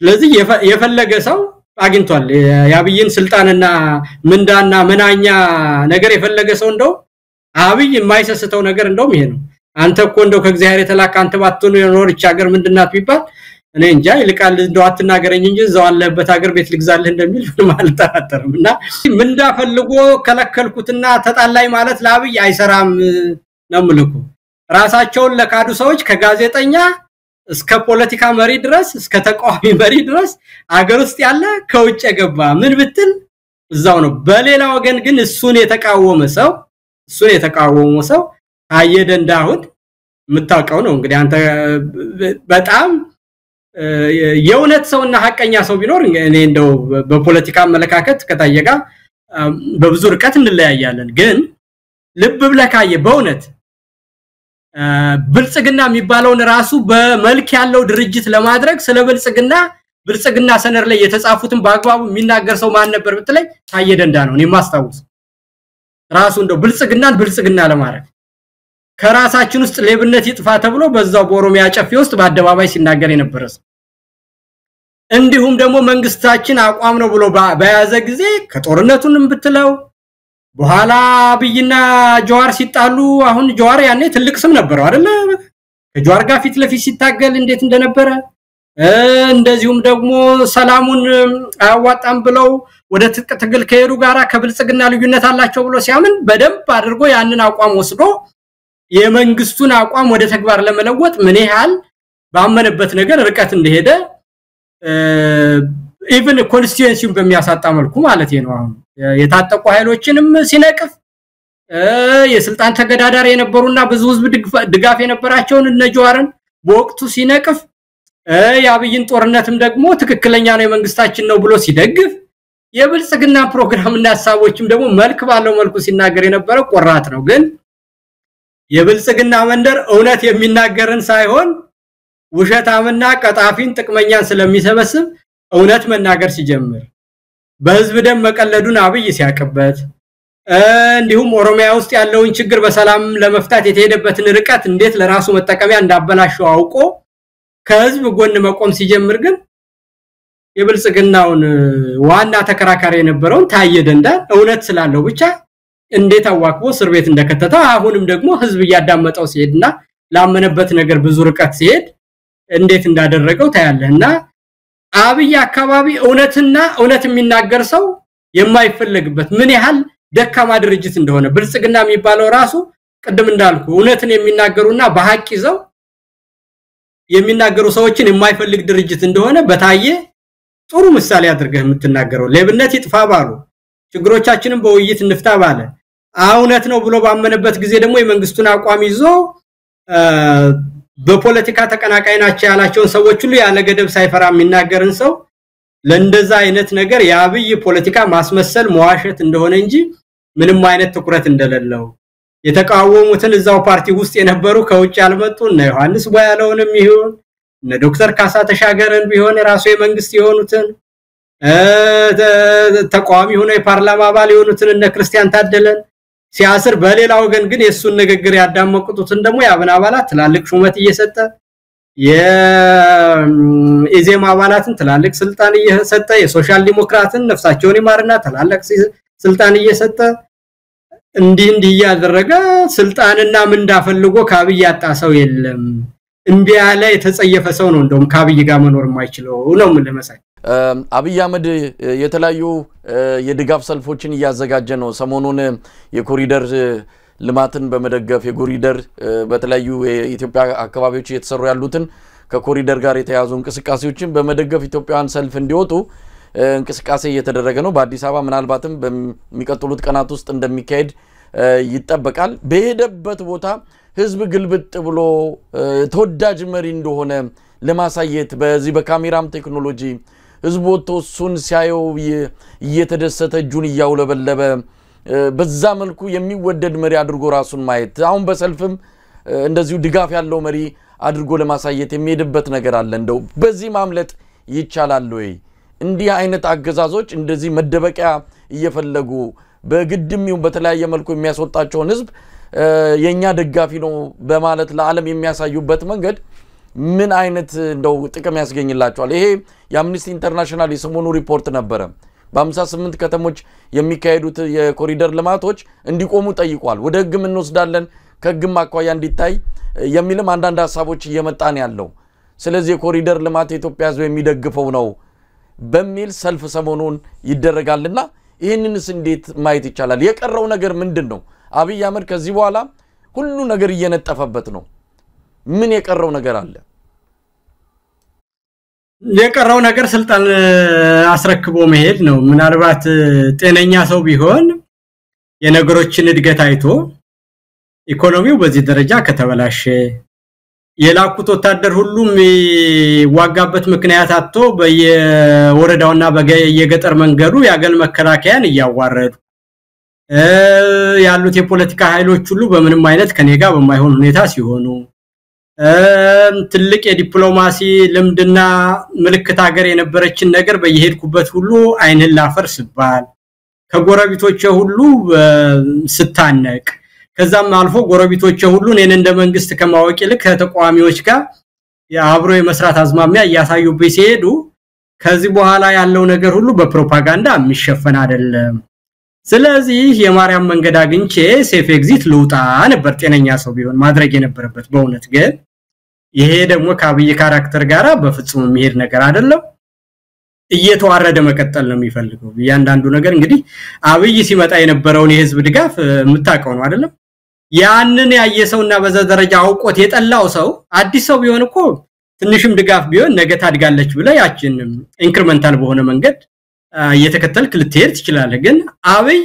ስለዚህ የፈለገ ሰው አግኝቷል ያብይን ስልጣንና ምንዳና መናኛ ነገር የፈለገ ሰው እንደው አብይ የማይሰስተው ነገር እንደውም ይሄ ነው አንተ እኮ እንደው ከእግዚአብሔር የተላከ አንተ ባትሆኑ የኖርች ሀገር ምንድናት ቢባል እኔ እንጃ ይልቃል እንደው አትናገረኝ እንጂ እዛው አለበት ሀገር ቤት ልግዛልህ እንደሚል ማለት አልጠራጠርምና ምንዳ ፈልጎ ከለከልኩትና ተጣላይ ማለት ለአብይ አይሰራም ነው ምልኩ ራሳቸውን ለካዱ ሰዎች ከጋዜጠኛ እስከ ፖለቲካ መሪ ድረስ እስከ ተቃዋሚ መሪ ድረስ አገር ውስጥ ያለ ከውጭ የገባ ምን ብትል እዛው ነው በሌላ ወገን ግን እሱን የተቃወመ ሰው አየደንዳሁን ምታውቀው ነው እንግዲህ አንተ በጣም የውነት ሰውና ሐቀኛ ሰው ቢኖር እኔ እንደው በፖለቲካ አመለካከት ከታየጋ በብዙ ርቀት እንለያያለን ግን ልብ ብለካየ በእውነት ብልጽግና የሚባለውን ራሱ በመልክ ያለው ድርጅት ለማድረግ ስለ ብልጽግና ሰነር ላይ የተጻፉትን በአግባቡ የሚናገር ሰው ማን ነበር ብትለይ ታየደንዳ ነው እኔ ማስተዋውስ ራሱ እንደው ብልጽግና ለማድረግ ከራሳችን ውስጥ ሌብነት ይጥፋ ተብሎ በዛው በኦሮሚያ ጨፌ ውስጥ በአደባባይ ሲናገር የነበረስ እንዲሁም ደግሞ መንግስታችን አቋም ነው ብሎ በያዘ ጊዜ ከጦርነቱንም ብትለው በኋላ አብይና ጀዋር ሲጣሉ አሁን ጀዋር ያኔ ትልቅ ስም ነበርው አይደለ ከጀዋር ጋር ፊት ለፊት ሲታገል እንዴት እንደነበረ እንደዚሁም ደግሞ ሰላሙን አያዋጣም ብለው ወደ ትግል ከሄዱ ጋራ ከብልጽግና ልዩነት አላቸው ብሎ ሲያምን በደንብ አድርጎ ያንን አቋም ወስዶ የመንግስቱን አቋም ወደ ተግባር ለመለወጥ ምን ያህል ባመነበት ነገር ርቀት እንደሄደ ኢቭን ኮንስቲትዩንሲውን በሚያሳጣ መልኩ ማለት ነው አሁን የታጠቁ ኃይሎችንም ሲነቅፍ የስልጣን ተገዳዳሪ የነበሩና ብዙ ህዝብ ድጋፍ የነበራቸውን እነጀዋርን በወቅቱ ሲነቅፍ ያብይን ጦርነትም ደግሞ ትክክለኛ ነው የመንግስታችን ነው ብሎ ሲደግፍ የብልጽግና ፕሮግራምና ሐሳቦችም ደግሞ መልክ ባለው መልኩ ሲናገር የነበረው ቆራጥ ነው ግን የብልጽግና መንደር እውነት የሚናገርን ሳይሆን ውሸታምና ቀጣፊን ጥቅመኛን ስለሚሰበስብ እውነት መናገር ሲጀምር በህዝብ ደም መቀለዱን አብይ ሲያቀበት እንዲሁም ኦሮሚያ ውስጥ ያለውን ችግር በሰላም ለመፍታት የተሄደበትን ርቀት እንዴት ለራሱ መጠቀሚያ እንዳበላሸው አውቆ ከህዝብ ጎን መቆም ሲጀምር ግን የብልጽግናውን ዋና ተከራካሪ የነበረው ታየደንዳ እውነት ስላለው ብቻ እንዴት አዋክቦ እስር ቤት እንደከተተው አሁንም ደግሞ ህዝብ ያዳመጠው ሲሄድና ላመነበት ነገር ብዙ ርቀት ሲሄድ እንዴት እንዳደረገው ታያለህና አብይ አካባቢ እውነት የሚናገር ሰው የማይፈልግበት ምን ያህል ደካማ ድርጅት እንደሆነ ብልጽግና የሚባለው ራሱ ቀደም እንዳልኩ እውነትን የሚናገሩና በሐቅ ይዘው የሚናገሩ ሰዎችን የማይፈልግ ድርጅት እንደሆነ በታየ ጥሩ ምሳሌ አድርገህ የምትናገረው ሌብነት ይጥፋ ባሉ ችግሮቻችንን በውይይት እንፍታ ባለ እውነት ነው ብሎ ባመነበት ጊዜ ደግሞ የመንግስቱን አቋም ይዞ በፖለቲካ ተቀናቃይናቸው ያላቸውን ሰዎች ሁሉ ያለ ገደብ ሳይፈራ የሚናገርን ሰው ለእንደዛ አይነት ነገር ያብይ ፖለቲካ ማስመሰል መዋሸት እንደሆነ እንጂ ምንም አይነት ትኩረት እንደሌለው የተቃወሙትን እዛው ፓርቲ ውስጥ የነበሩ ከውጭ ያልመጡ እና ዮሐንስ ቦያለውንም ይሁን እና ዶክተር ካሳ ተሻገረን ቢሆን ራሱ የመንግስት የሆኑትን ተቃዋሚ ሆነ የፓርላማ አባል የሆኑትን እና ክርስቲያን ታደለን ሲያስር በሌላ ወገን ግን የሱን ንግግር ያዳመቁትን ደግሞ ያብን አባላት ትላልቅ ሹመት እየሰጠ የኢዜማ አባላትን ትላልቅ ስልጣን እየሰጠ የሶሻል ዲሞክራትን ነፍሳቸውን ይማርና ትላልቅ ስልጣን እየሰጠ እንዲህ ያደረገ ስልጣንና ምን እንዳፈልጎ ካብይ ያጣ ሰው የለም እንዴ ያለ የተጸየፈ ሰው ነው እንደውም ካብይ ጋር መኖር የማይችለው ነው ምን ለመሳይ አብይ አህመድ የተለያዩ የድጋፍ ሰልፎችን ያዘጋጀ ነው ሰሞኑን የኮሪደር ልማትን በመደገፍ የኮሪደር በተለያዩ የኢትዮጵያ አካባቢዎች እየተሰሩ ያሉትን ከኮሪደር ጋር የተያዙ እንቅስቃሴዎችን በመደገፍ ኢትዮጵያውያን ሰልፍ እንዲወጡ እንቅስቃሴ እየተደረገ ነው በአዲስ አበባ ምናልባትም በሚቀጥሉት ቀናት ውስጥ እንደሚካሄድ ይጠበቃል በሄደበት ቦታ ህዝብ ግልብጥ ብሎ ተወዳጅ መሪ እንደሆነ ለማሳየት በዚህ በካሜራም ቴክኖሎጂ ህዝብ ወጥቶሱን ሲያየው እየተደሰተ እጁን ያውለበለበ በዛ መልኩ የሚወደድ መሪ አድርጎ ራሱን ማየት አሁን በሰልፍም እንደዚሁ ድጋፍ ያለው መሪ አድርጎ ለማሳየት የሚሄድበት ነገር አለ እንደው በዚህ ማምለጥ ይቻላል ወይ እንዲህ አይነት አገዛዞች እንደዚህ መደበቂያ እየፈለጉ በግድምው በተለያየ መልኩ የሚያስወጣቸውን ህዝብ የኛ ደጋፊ ነው በማለት ለዓለም የሚያሳዩበት መንገድ ምን አይነት እንደው ጥቅም ያስገኝላቸዋል ይሄ የአምነስቲ ኢንተርናሽናል የሰሞኑ ሪፖርት ነበረ በ58 ከተሞች የሚካሄዱት የኮሪደር ልማቶች እንዲቆሙ ጠይቋል ወደ ህግም እንወስዳለን ከህግም አቋያ እንዲታይ የሚልም አንዳንድ ሐሳቦች እየመጣን ያለው ስለዚህ የኮሪደር ልማት ኢትዮጵያ ህዝብ የሚደግፈው ነው በሚል ሰልፍ ሰሞኑን ይደረጋልና ይሄንንስ እንዴት ማየት ይቻላል የቀረው ነገር ምንድነው አብይ አህመድ ከዚህ በኋላ ሁሉ ነገር እየነጠፈበት ነው ምን የቀረው ነገር አለ የቀረው ነገር ስልጣን አስረክቦ መሄድ ነው ምናልባት ጤነኛ ሰው ቢሆን የነገሮችን እድገት አይቶ ኢኮኖሚው በዚህ ደረጃ ከተበላሸ የላኩት ወታደር ሁሉም ዋጋበት ምክንያት አጥቶ በየወረዳውና በየገጠር መንገዱ ያገል መከላከያን ያዋረዱ ያሉት የፖለቲካ ኃይሎች ሁሉ በምንም አይነት ከኔጋ በማይሆን ሁኔታ ሲሆኑ ትልቅ የዲፕሎማሲ ልምድና ምልክት ሀገር የነበረችን ነገር በየሄድኩበት ሁሉ አይንን ላፈርስባል ከጎረቢቶቼ ሁሉ ስታነቅ ከዛም አልፎ ጎረቢቶቼ ሁሉ እኔን እንደ መንግስት ከማወቅ ይልቅ ከተቋሚዎች ጋር ያብሮ የመስራት አዝማሚያ ያሳዩብኝ ሲሄዱ ከዚህ በኋላ ያለው ነገር ሁሉ በፕሮፓጋንዳ የሚሸፈን አይደለም ስለዚህ የማርያም መንገድ አግኝቼ ሴፍ ኤግዚት ልውጣ ነበር ጤነኛ ሰው ቢሆን ማድረግ የነበረበት በእውነት ግን ይሄ ደግሞ ከአብይ ካራክተር ጋራ በፍጹም የሚሄድ ነገር አይደለም እየተዋረደ መቀጠል ነው የሚፈልገው ያንዳንዱ ነገር እንግዲህ አብይ ሲመጣ የነበረውን የህዝብ ድጋፍ ምታቀው ነው አይደለም ያንን ያየሰውና በዛ ደረጃ አውቆት የጠላው ሰው አዲስ ሰው ቢሆን እኮ ትንሽም ድጋፍ ቢሆን ነገ ታድጋለች ብለ ያችን ኢንክሪመንታል በሆነ መንገድ እየተከተልክ ልትሄድ ትችላለህ ግን አብይ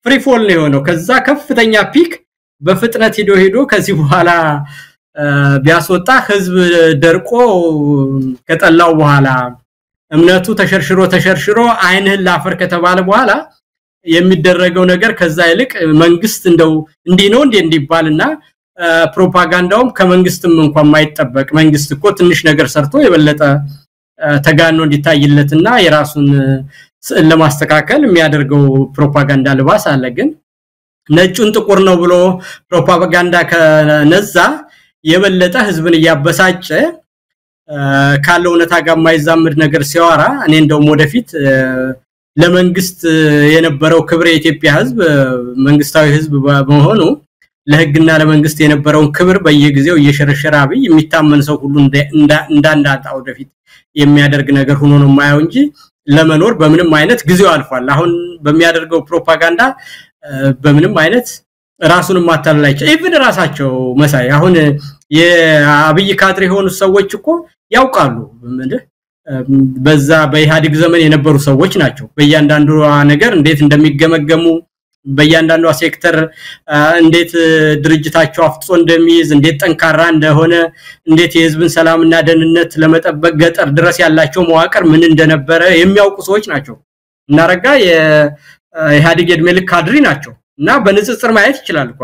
ፍሪ ፎል ነው የሆነው ከዛ ከፍተኛ ፒክ በፍጥነት ሄዶ ከዚህ በኋላ ቢያስወጣ ህዝብ ደርቆ ከጠላው በኋላ እምነቱ ተሸርሽሮ አይንህን ላፈር ከተባለ በኋላ የሚደረገው ነገር ከዛ ይልቅ መንግስት እንደው እንዲህ ነው እንዲባልና ፕሮፓጋንዳውም ከመንግስትም እንኳን ማይጠበቅ መንግስት እኮ ትንሽ ነገር ሰርቶ የበለጠ ተጋኖ እንዲታይለትና የራሱን ስዕል ለማስተካከል የሚያደርገው ፕሮፓጋንዳ ልባስ አለ ግን ነጩን ጥቁር ነው ብሎ ፕሮፓጋንዳ ከነዛ የበለጠ ህዝብን ያበሳጨ ካለው ነታ ጋር ማይዛምድ ነገር ሲያወራ እኔ እንደውም ወደፊት ለመንግስት የነበረው ክብር የኢትዮጵያ ህዝብ መንግስታዊ ህዝብ በመሆኑ ለህግና ለመንግስት የነበረው ክብር በየጊዜው እየሸረሸረ አብይ የሚታመን ሰው ሁሉ እንዳንዳጣ ወደፊት የሚያደርግ ነገር ሆኖ ነው ማያው እንጂ ለመኖር በምንም አይነት ጊዜው አልፏል አሁን በሚያደርገው ፕሮፓጋንዳ በምንም አይነት ራሱን ማታለላይቻ ኢቭን ራሳቸው መሳይ አሁን የአብይ ካድሬ ሆኑ ሰዎች እኮ ያውቃሉ በዛ በኢሃዲግ ዘመን የነበሩ ሰዎች ናቸው በእያንዳንዱ ነገር እንዴት እንደሚገመገሙ በእያንዳንዱ ሴክተር እንዴት ድርጅታቸው አፍጥጾ እንደሚይዝ እንዴት ጠንካራ እንደሆነ እንዴት የህዝብን ሰላምና ደህንነት ለመጠበቅ ገጠር ድረስ ያላቸው መዋቅር ምን እንደነበረ የሚያውቁ ሰዎች ናቸው እናረጋ የኢሃዲግ የድሜልክ ካድሪ ናቸው እና በንጽጽር ማየት ይችላል እኮ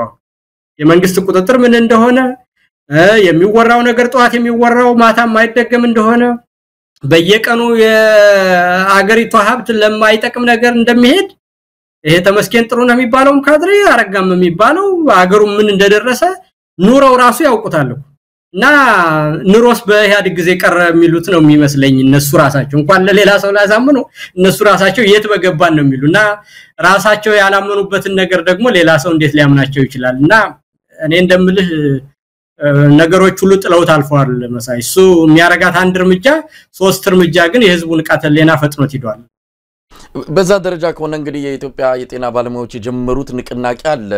የመንግስት ቁጥጥር ምን እንደሆነ የሚወራው ነገር ጧት የሚወራው ማታ ማይደገም እንደሆነ በየቀኑ የአገሪቷ ሀብት ለማይጠቅም ነገር እንደሚሄድ ይሄ ተመስገን ጥሩ ነው የሚባለው ካድሬ አረጋም የሚባለው አገሩ ምን እንደደረሰ ኑሮው ራሱ ያውቁታል እና ኑሮስ በኢሃዲግ ጊዜ ቀረ የሚሉት ነው የሚመስለኝ እነሱ ራሳቸው እንኳን ለሌላ ሰው ላዛምኑ እነሱ ራሳቸው የት በገባን ነው የሚሉና ራሳቸው ያላመኑበትን ነገር ደግሞ ሌላ ሰው እንዴት ሊያምናቸው ይችላልና እኔ እንደምልህ ነገሮች ሁሉ ጥለውት አልፈዋል መሳይ እሱ የሚያረጋት አንድ እርምጃ ሶስት እርምጃ ግን የህዝቡን ቃተለና ፈጥኖት ይዷል በዛ ደረጃ ከሆነ እንግዲህ የኢትዮጵያ የጤና ባለሙያዎች የጀመሩት ንቅናቄ አለ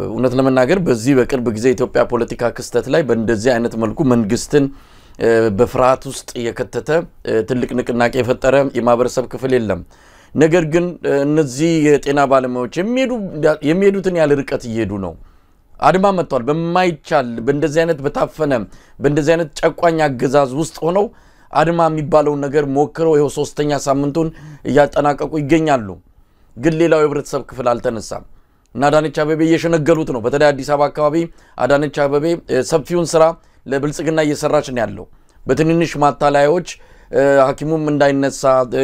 እውነት ለመናገር በዚህ በቅርብ ጊዜ ኢትዮጵያ ፖለቲካ ክስተት ላይ በእንደዚህ አይነት መልኩ መንግስትን በፍርሃት ውስጥ የከተተ ትልቅ ንቅናቄ የፈጠረ የማህበረሰብ ክፍል የለም ነገር ግን እነዚህ የጤና ባለሙያዎች የሚሄዱትን ያለ ርቀት ይሄዱ ነው አድማ መጥቷል በማይቻል በእንደዚህ አይነት በታፈነ በእንደዚህ አይነት ጨቋኝ አገዛዝ ውስጥ ሆነው አድማ የሚባለው ነገር ሞክረው ይሄው ሶስተኛ ሳምንቱን ያጠናቀቁ ይገኛሉ ግን ሌላው የህብረተሰብ ክፍል አልተነሳም እና አዳነች አበቤ እየሸነገሉት ነው በተለይ አዲስ አበባ አካባቢ አዳነች አበቤ ሰፊውን ስራ ለብልጽግና እየሰራች ነው ያለው በትንንሽ ማታለያዎች ሐኪሙም እንዳይነሳ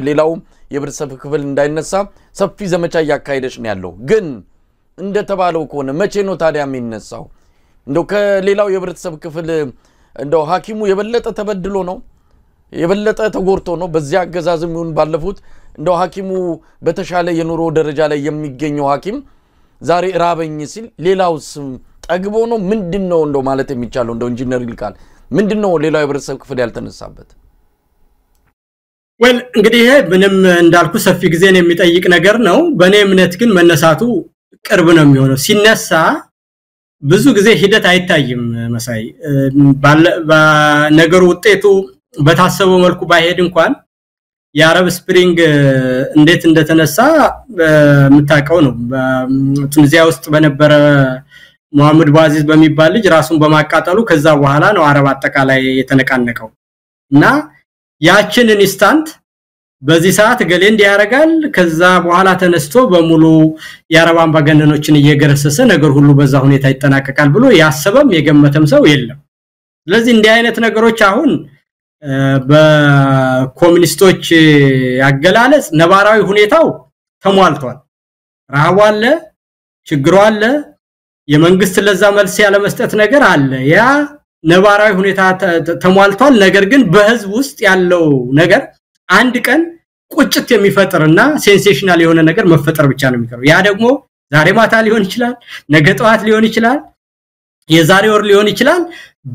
ሌላው የብርሰብ ክፍል እንዳይነሳ ሰፊ ዘመቻ ያካሄደች ነው ያለው ግን እንደተባለው ከሆነ መቼ ነው ታዲያ የሚነሳው እንደው ከሌላው የብርሰብ ክፍል እንደው ሐኪሙ የበለጠ ተበድሎ ነው የበለጠ ተጎርቶ ነው በዚያ አገዛዝም ይሁን ባለፉት እንደው ሐኪሙ በተሻለ የኑሮ ደረጃ ላይ የሚገኘው ሐኪም ዛሬ ራበኝ ሲል ሌላውስ ጠግቦ ነው ምንድነው እንደው ማለት የሚቻለው እንደው ኢንጂነር ይልቃል ምንድነው ሌላው የብርሰብ ክፍል ያልተነሳበት ወል እንግዲህ ምንም እንዳልኩ ሰፊ ጊዜን የሚጠይቅ ነገር ነው በኔ እምነት ግን መነሳቱ ቅርብ ነው የሚሆነው ሲነሳ ብዙ ጊዜ ሂደት አይታይም መሳይ ነገሩ ውጤቱ በታሰበው መልኩ ባይሄድ እንኳን የአረብ ስፕሪንግ እንዴት እንደተነሳ የምታውቀው ነው ቱኒዚያ ውስጥ በነበረ ሙሐመድ ባዚዝ በሚባል ልጅ ራሱን በማቃጠሉ ከዛ በኋላ ነው አረብ አጠቃላይ የተነቃነቀው እና ያችን ኢንስታንት በዚህ ሰዓት ገሌንድ ያረጋል ከዛ በኋላ ተነስቶ በሙሉ የአረብ አምባገነኖችን እየገረሰሰ ነገር ሁሉ በዛ ሁኔታ ይተናቀቃል ብሎ ያሰበም የገመተም ሰው የለም ስለዚህ እንዲህ አይነት ነገሮች አሁን በኮሙኒስቶች ያገላለጽ ነባራዊ ሁኔታው ተሟልቷል ረሃቡ አለ ችግሩ አለ የመንግስት ለዛ መልስ ያለ መስጠት ነገር አለ ያ ነባራዊ ሁኔታ ተሟልቷል ነገር ግን በህዝብ ውስጥ ያለው ነገር አንድ ቀን ቁጭት የሚፈጥርና ሴንሴሽናል የሆነ ነገር መፈጠር ብቻ ነው የሚቀረው ያ ደግሞ ዛሬ ማታ ሊሆን ይችላል ነገ ጠዋት ሊሆን ይችላል የዛሬ ወር ሊሆን ይችላል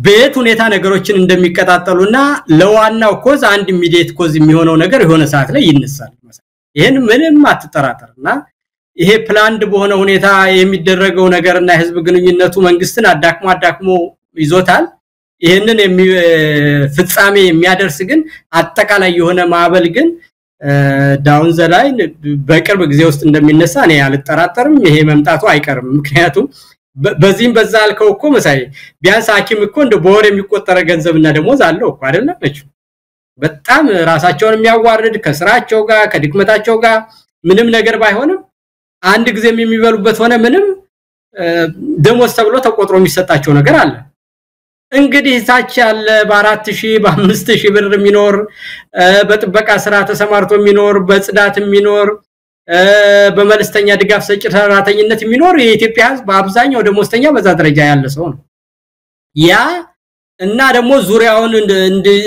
በየት ሁኔታ ነገሮችን እንደሚቀጣጠሉና ለዋናው ኮዝ አንድ ኢሚዲየት ኮዝ የሚሆነው ነገር የሆነ ሰዓት ላይ ይነሳል ይሄን ምንም አትጠራጠርና ይሄ ፕላንድ በሆነ ሁኔታ የሚደረገው ነገርና የህዝብ ግንኙነቱ መንግስትን አዳክሞ ይዞታል ይሄንን ፍጻሜ የሚያደርስ ግን አጠቃላይ የሆነ ማዕበል ግን ዳውን ዘ ላይን በቅርብ ጊዜ ውስጥ እንደሚነሳ እኔ አልጠራጠርም ይሄ መምጣቱ አይቀርም ምክንያቱም በዚህም በዛ አልከው እኮ መሳይ ቢያንስ ሐኪም እኮ እንደ በወር የሚቆጠረ ገንዘብና ደሞዝ አለው እኮ አይደለም ነች በጣም ራሳቸውን የሚያዋርድ ከስራቸው ጋር ከድክመታቸው ጋር ምንም ነገር ባይሆንም አንድ ጊዜ የሚበሉበት ሆነ ምንም ደሞዝ ተብሎ ተቆጥሮ የሚሰጣቸው ነገር አለ እንግዲህ ታች ያለ በ4000 በ5000 ብር የሚኖር በጥበቃ ስራ ተሰማርቶ የሚኖር በጽዳት የሚኖር በመለስተኛ ድጋፍ ሰጪ ሰራተኝነት የሚኖር የኢትዮጵያ ህዝብ በአብዛኛው ደሞዝተኛ በዛ ደረጃ ያለ ሰው ነው ያ እና ደግሞ ዙሪያውን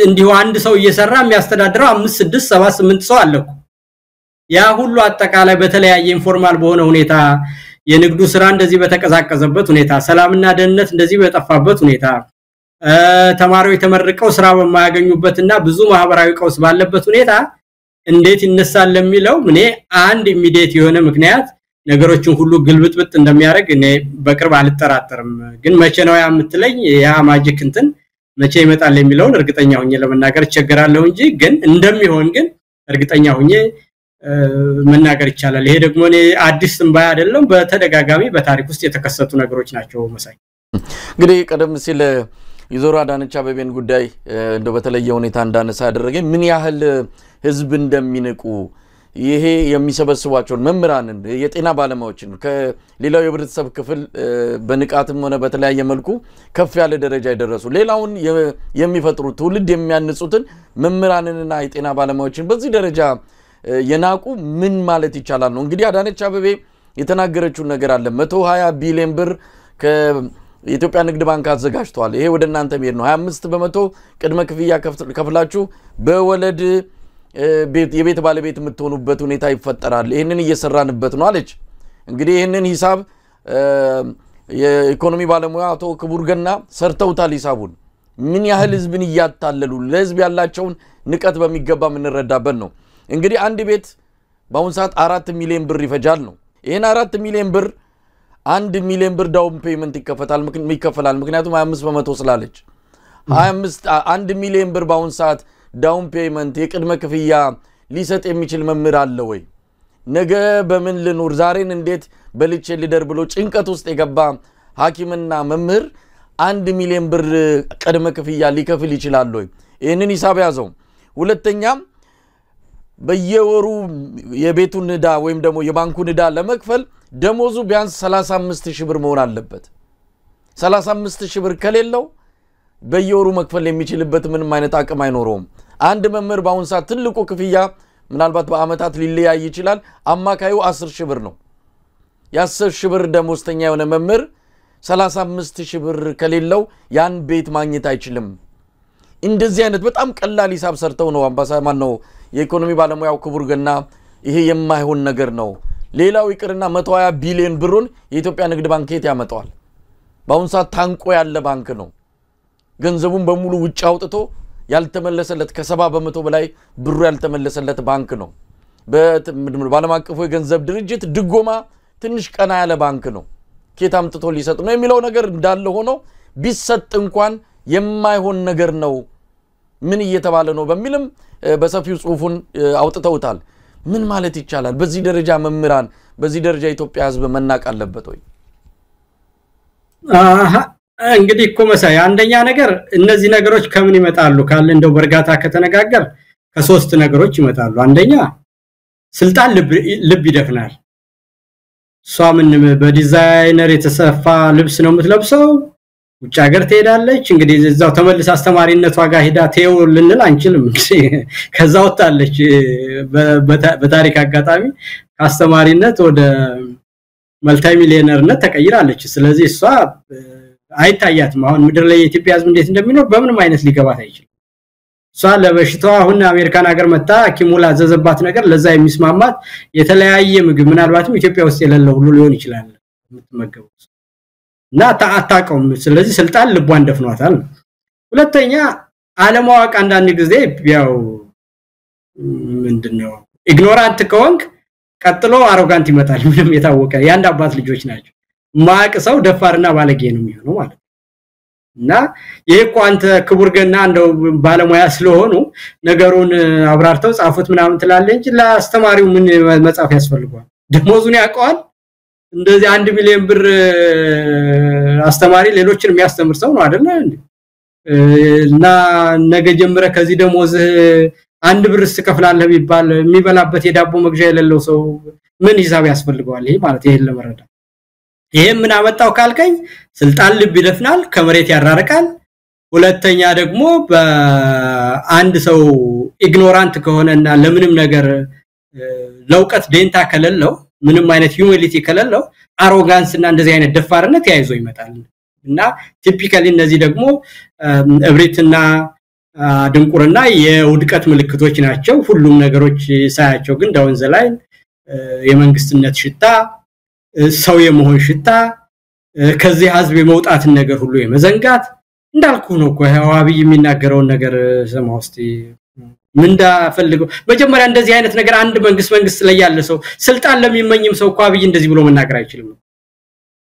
እንዲሁ አንድ ሰው እየሰራ የሚያስተዳድረው 5 6 7 8 ሰው አለኩ ያ ሁሉ አጠቃላይ በተለያየ ኢንፎርማል በሆነ ሁኔታ የንግዱ ስራ እንደዚህ በተቀዛቀዘበት ሁኔታ ሰላምና ደህንነት እንደዚህ በጠፋበት ሁኔታ ተማሪዎች ተመርቀው ስራ በማያገኙበትና ብዙ ማህበራዊ ቀውስ ባለበት ሁኔታ እንዴት ይነሳል ለሚለው እኔ አንድ ኢሚዲየት የሆነ ምክንያት ነገሮችን ሁሉ ግልብጥብጥ እንደሚያደርግ እኔ በቅርብ አልጠራጠርም ግን መቼ ነው ያ የምትለኝ ያ ማጂክ እንትን መቼ ይመጣል የሚለውን እርግጠኛ ሆኜ ለመናገር እቸገራለሁ እንጂ ግን እንደሚሆን ግን እርግጠኛ ሆኜ መናገር ይቻላል ይሄ ደግሞ እኔ አዲስ እንባይ አይደለም በተደጋጋሚ በታሪክ ውስጥ የተከሰቱ ነገሮች ናቸው መሳይ እንግዲህ ቀደም ሲል ይዞራ አዳነች አቤቤን ጉዳይ እንደው በተለየ ሁኔታ እንዳነሳ ያደረገ ምን ያህል ህዝብ እንደሚንቁ ይሄ የሚሰበስቧቸው መምህራንን የጤና ባለሙያዎችን ከሌላው የህብረተሰብ ክፍል በንቃትም ሆነ በተለያየ መልኩ ከፍ ያለ ደረጃ ይደረሱ ሌላውን የሚፈጥሩ ትውልድ የሚያንጹትን መምህራንንና የጤና ባለሙያዎችን በዚህ ደረጃ የናቁ ምን ማለት ይቻላል ነው እንግዲህ አዳነች አቤቤ የተናገረችው ነገር አለ 120 ቢሊዮን ብር የኢትዮጵያ ንግድ ባንክ አዘጋጅቷል ይሄ ወደ እናንተ ቢሄድ ነው 25% ቅድመ ክፍያ ከፍላችሁ በወለድ የቤት ባለቤት የምትሆኑበት ሁኔታ ይፈጠራል ይሄንን እየሰራንበት ነው አለች እንግዲህ ይሄንን ሂሳብ የኢኮኖሚ ባለሙያ አቶ ክቡር ገና ሰርተውታል ሂሳቡን ምን ያህል ህዝብን ያታለሉ ለህዝብ ያላቸውን ንቀት በሚገባ ምንረዳበት ነው እንግዲህ አንድ ቤት በአሁን ሰዓት 4 ሚሊዮን ብር ይፈጃል ነው ይሄን 4 ሚሊዮን ብር 1 ሚሊዮን ብር ዳውን ፔመንት ይከፈላል ምክንያቱም 25% ስላለች 1 ሚሊዮን ብር በአሁን ሰዓት ዳውን ፔመንት የቅድመ ክፍያ ሊሰጥ የሚችል መምህር አለ ወይ ነገ በምን ልኑር ዛሬን እንዴት በልቼ ሊደር ብሎ ጭንቀት ውስጥ የገባ ሐኪምና መምህር 1 ሚሊዮን ብር ቅድመ ክፍያ ሊከፍል ይችላል ወይ ይሄንን ሂሳብ ያዘው ሁለተኛ በየወሩ የቤቱን ዕዳ ወይም ደግሞ የባንኩን ዕዳ ለመክፈል ደሞዙ ቢያንስ 35000 ብር መሆን አለበት 35000 ብር ከሌለው በየወሩ መክፈል የሚችልበት ምንም አይነት አቅም አይኖርም አንድ መምህር ባሁን ሰዓት ትልቁ ክፍያ ምናልባት በአመታት ሊለያይ ይችላል አማካዩ 10,000 ብር ነው የ10,000 ብር ደሞዝተኛ የሆነ መምህር 35,000 ብር ከሌለው ያን ቤት ማግኘት አይችልም እንደዚህ አይነት በጣም ቀላል ሂሳብ ሰርተው ነው አምባሳደር ነው የኢኮኖሚ ባለሙያው ክቡር ገና ይሄ የማይሆን ነገር ነው ሌላው ይቅርና 120 ቢሊዮን ብሩን የኢትዮጵያ ንግድ ባንክ ያመጣዋል ባሁን ሰዓት ታንቆ ያለ ባንክ ነው ገንዘቡን በሙሉ ውጭ አውጥቶ ያልተመለሰለት ከ70% በላይ ብሩ ያልተመለሰለት ባንክ ነው በዓለም አቀፉ የገንዘብ ድርጅት ድጎማ ትንሽ ቀና ያለ ባንክ ነው ኬታም ጥቶ ሊሰጥ ነው የሚለው ነገር እንዳለ ሆኖ ቢሰጥ እንኳን የማይሆን ነገር ነው ምን እየተባለ ነው በሚልም በሰፊው ጽሁፉን አውጥተውታል ምን ማለት ይቻላል በዚህ ደረጃ መምህራን በዚህ ደረጃ ኢትዮጵያ ህዝብ መናቅ አለበት ወይ እንግዲህ እኮ መሳይ አንደኛ ነገር እነዚህ ነገሮች ከምን ይመጣሉ ካለ እንደው በርጋታ ከተነጋገር ከሶስት ነገሮች ይመጣሉ አንደኛ ስልጣን ልብ ይደፍናል ሷምን በዲዛይነር የተሰፋ ልብስ ነው የምትለብሰው ውጭ ሀገር ትሄዳለች እንግዲህ እዛው ተመልስ አስተማሪነቷ ጋር ሄዳ ተው ልንል አንችልም ከዛው ወጣለች በታሪክ አጋጣሚ አስተማሪነት ወደ መልታይ ሚሊዮነርነት ተቀይራለች ስለዚህ እሷ አይታያትም አሁን ምድር ላይ የኢትዮጵያ ህዝብ እንዴት እንደሚኖር በምንም አይነት ሊገባት አይችልም እሷ ለበሽታው አሁን አሜሪካን ሀገር መጣ ኪሙላ ዘዘባት ነገር ለዛ የሚስማማት የተለያየ ምግብ ምናልባትም ኢትዮጵያ ውስጥ የሌለው ሁሉ ሊሆን ይችላል የምትመገበው እና ታጣቀም ስለዚህ ስልጣን ልቧን ደፍኗታል ሁለተኛ ዓለማዋቅ አንዳንድ ጊዜ ያው ምንድነው ኢግኖራንት ከሆንክ ቀጥሎ አሮጋንት ይመጣል ምንም የታወቀ ያንድ አባት ልጆች ናቸው ማቅ ሰው ደፋርና ባለጌ ነው የሚሆነው ማለት እና ይሄ እኮ አንተ ክቡር ገና እንደው ባለሙያ ስለሆኑ ነገሩን አብራርተው ጻፉት ምናምን ትላለህ እንጂ ለአስተማሪው ምን መጻፍ ያስፈልጋል ደሞዙን ያውቀዋል እንደዚህ 1 ሚሊዮን ብር አስተማሪ ሌሎችን የሚያስተምር ሰው ነው አይደል እና ነገ ጀምረ ከዚህ ደሞዝ 1 ብር ስከፍላለህ ቢባል የሚበላበት የዳቦ መግዣ የሌለው ሰው ምን ሂሳብ ያስፈልጋል ይሄ ማለት ይሄን ለመረዳት ይሄ ምን አመጣው ካልከኝ ስልጣን ልብ ይደፍናል ከመሬት ያራርቃል ሁለተኛ ደግሞ በአንድ ሰው ኢግኖራንት ከሆነና ለምንም ነገር ለውቀት ደንታ ከሌለው ምንም አይነት ሂዩሚሊቲ ከሌለው አሮጋንስ እና እንደዚህ አይነት ደፋርነት ያይዞ ይመጣል እና ቲፒካሊ እነዚህ ደግሞ እብሪትና ድንቁርና የውድቀት ምልክቶች ናቸው ሁሉም ነገሮች ሳያቸው ግን ዳውን ዘ ላይን የመንግስትነት ሽታ ሰው የመሆን ሽታ ከዚህ ህዝብ የመውጣት ነገር ሁሉ የመዘንጋት እንዳልኩ ነው እኮ አብይ የሚናገረውን ነገር ሰማውስቲ ምንዳ ፈልገው መጀመሪያ እንደዚህ አይነት ነገር አንድ መንግስት ላይ ያለ ሰው ስልጣን ለሚመኝም ሰው እኮ አብይ እንደዚህ ብሎ መናገር አይችልም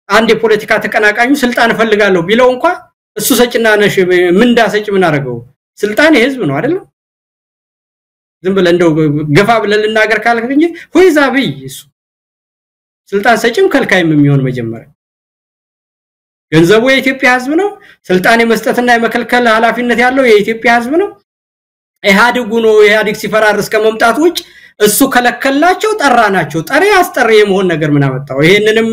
አንድ የፖለቲካ ተቀናቃኙ ስልጣን ፈልጋለሁ ቢለው እንኳን እሱ ሰጭና ነሽ ምንዳ ሰጭ ምን አረጋው ስልጣን የህዝብ ነው አይደል ዝም ብለ እንደው ገፋ ብለን ልናገር ካልክ እንጂ ሆይዛ አብይ እሱ ስልጣን ሰጭም ከልካይም የሚሆን መጀመሪያ ገንዘቡ የኢትዮጵያ ህዝብ ነው ስልጣን የመስጠትና የመከልከል ኃላፊነት ያለው የኢትዮጵያ ህዝብ ነው ኢህአዲጉ ነው ኢህአዲግ ሲፈራርስ ከመምጣት ውጭ እሱ ከለከላቸው ጠራናቸው ጠሪ አስጠሪ የመሆን ነገር ምን አመጣው ይሄንንም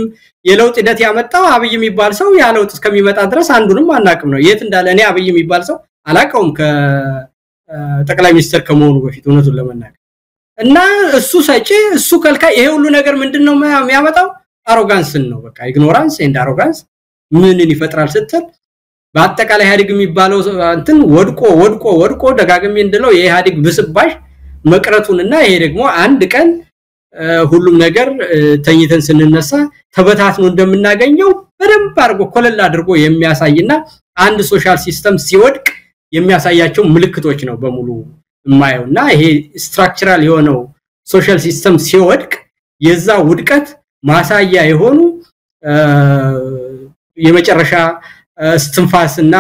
የለውጥ ሂደት ያመጣው አብይ የሚባል ሰው ያለውጥ እስከሚመጣ ድረስ አንዱንም አናቅም ነው የት እንዳለ እኔ አብይ የሚባል ሰው አላቀውም ከጠቅላይ ሚኒስትር ከመሆኑ በፊት እውነቱን ለመናገር እና እሱ ሰጪ እሱ ከልካይ ይሄ ሁሉ ነገር ምንድነው የሚያመጣው አሮጋንስን ነው በቃ ኢግኖራንስ ኤንድ አሮጋንስ ምንን ይፈጥራል ስትል በአጠቃላይ ኢህአዲግ የሚባለው እንትን ወድቆ ደጋግሜ እንደለው የኢህአዲግ ብስባሽ መቅረቱንና ይሄ ደግሞ አንድ ቀን ሁሉም ነገር ተኝተን ስንነሳ ተበታትኖ እንደምናገኘው በደንብ አድርጎ ኮለል አድርጎ የሚያሳይና አንድ ሶሻል ሲስተም ሲወድቅ የሚያሳያቸው ምልክቶች ነው በሙሉ የማየውና ይሄ ስትራክቸራል የሆነው ሶሻል ሲስተም ሲወድቅ የዛ ውድቀት ማሳያ የሆኑ የመጨረሻ ስትንፋስና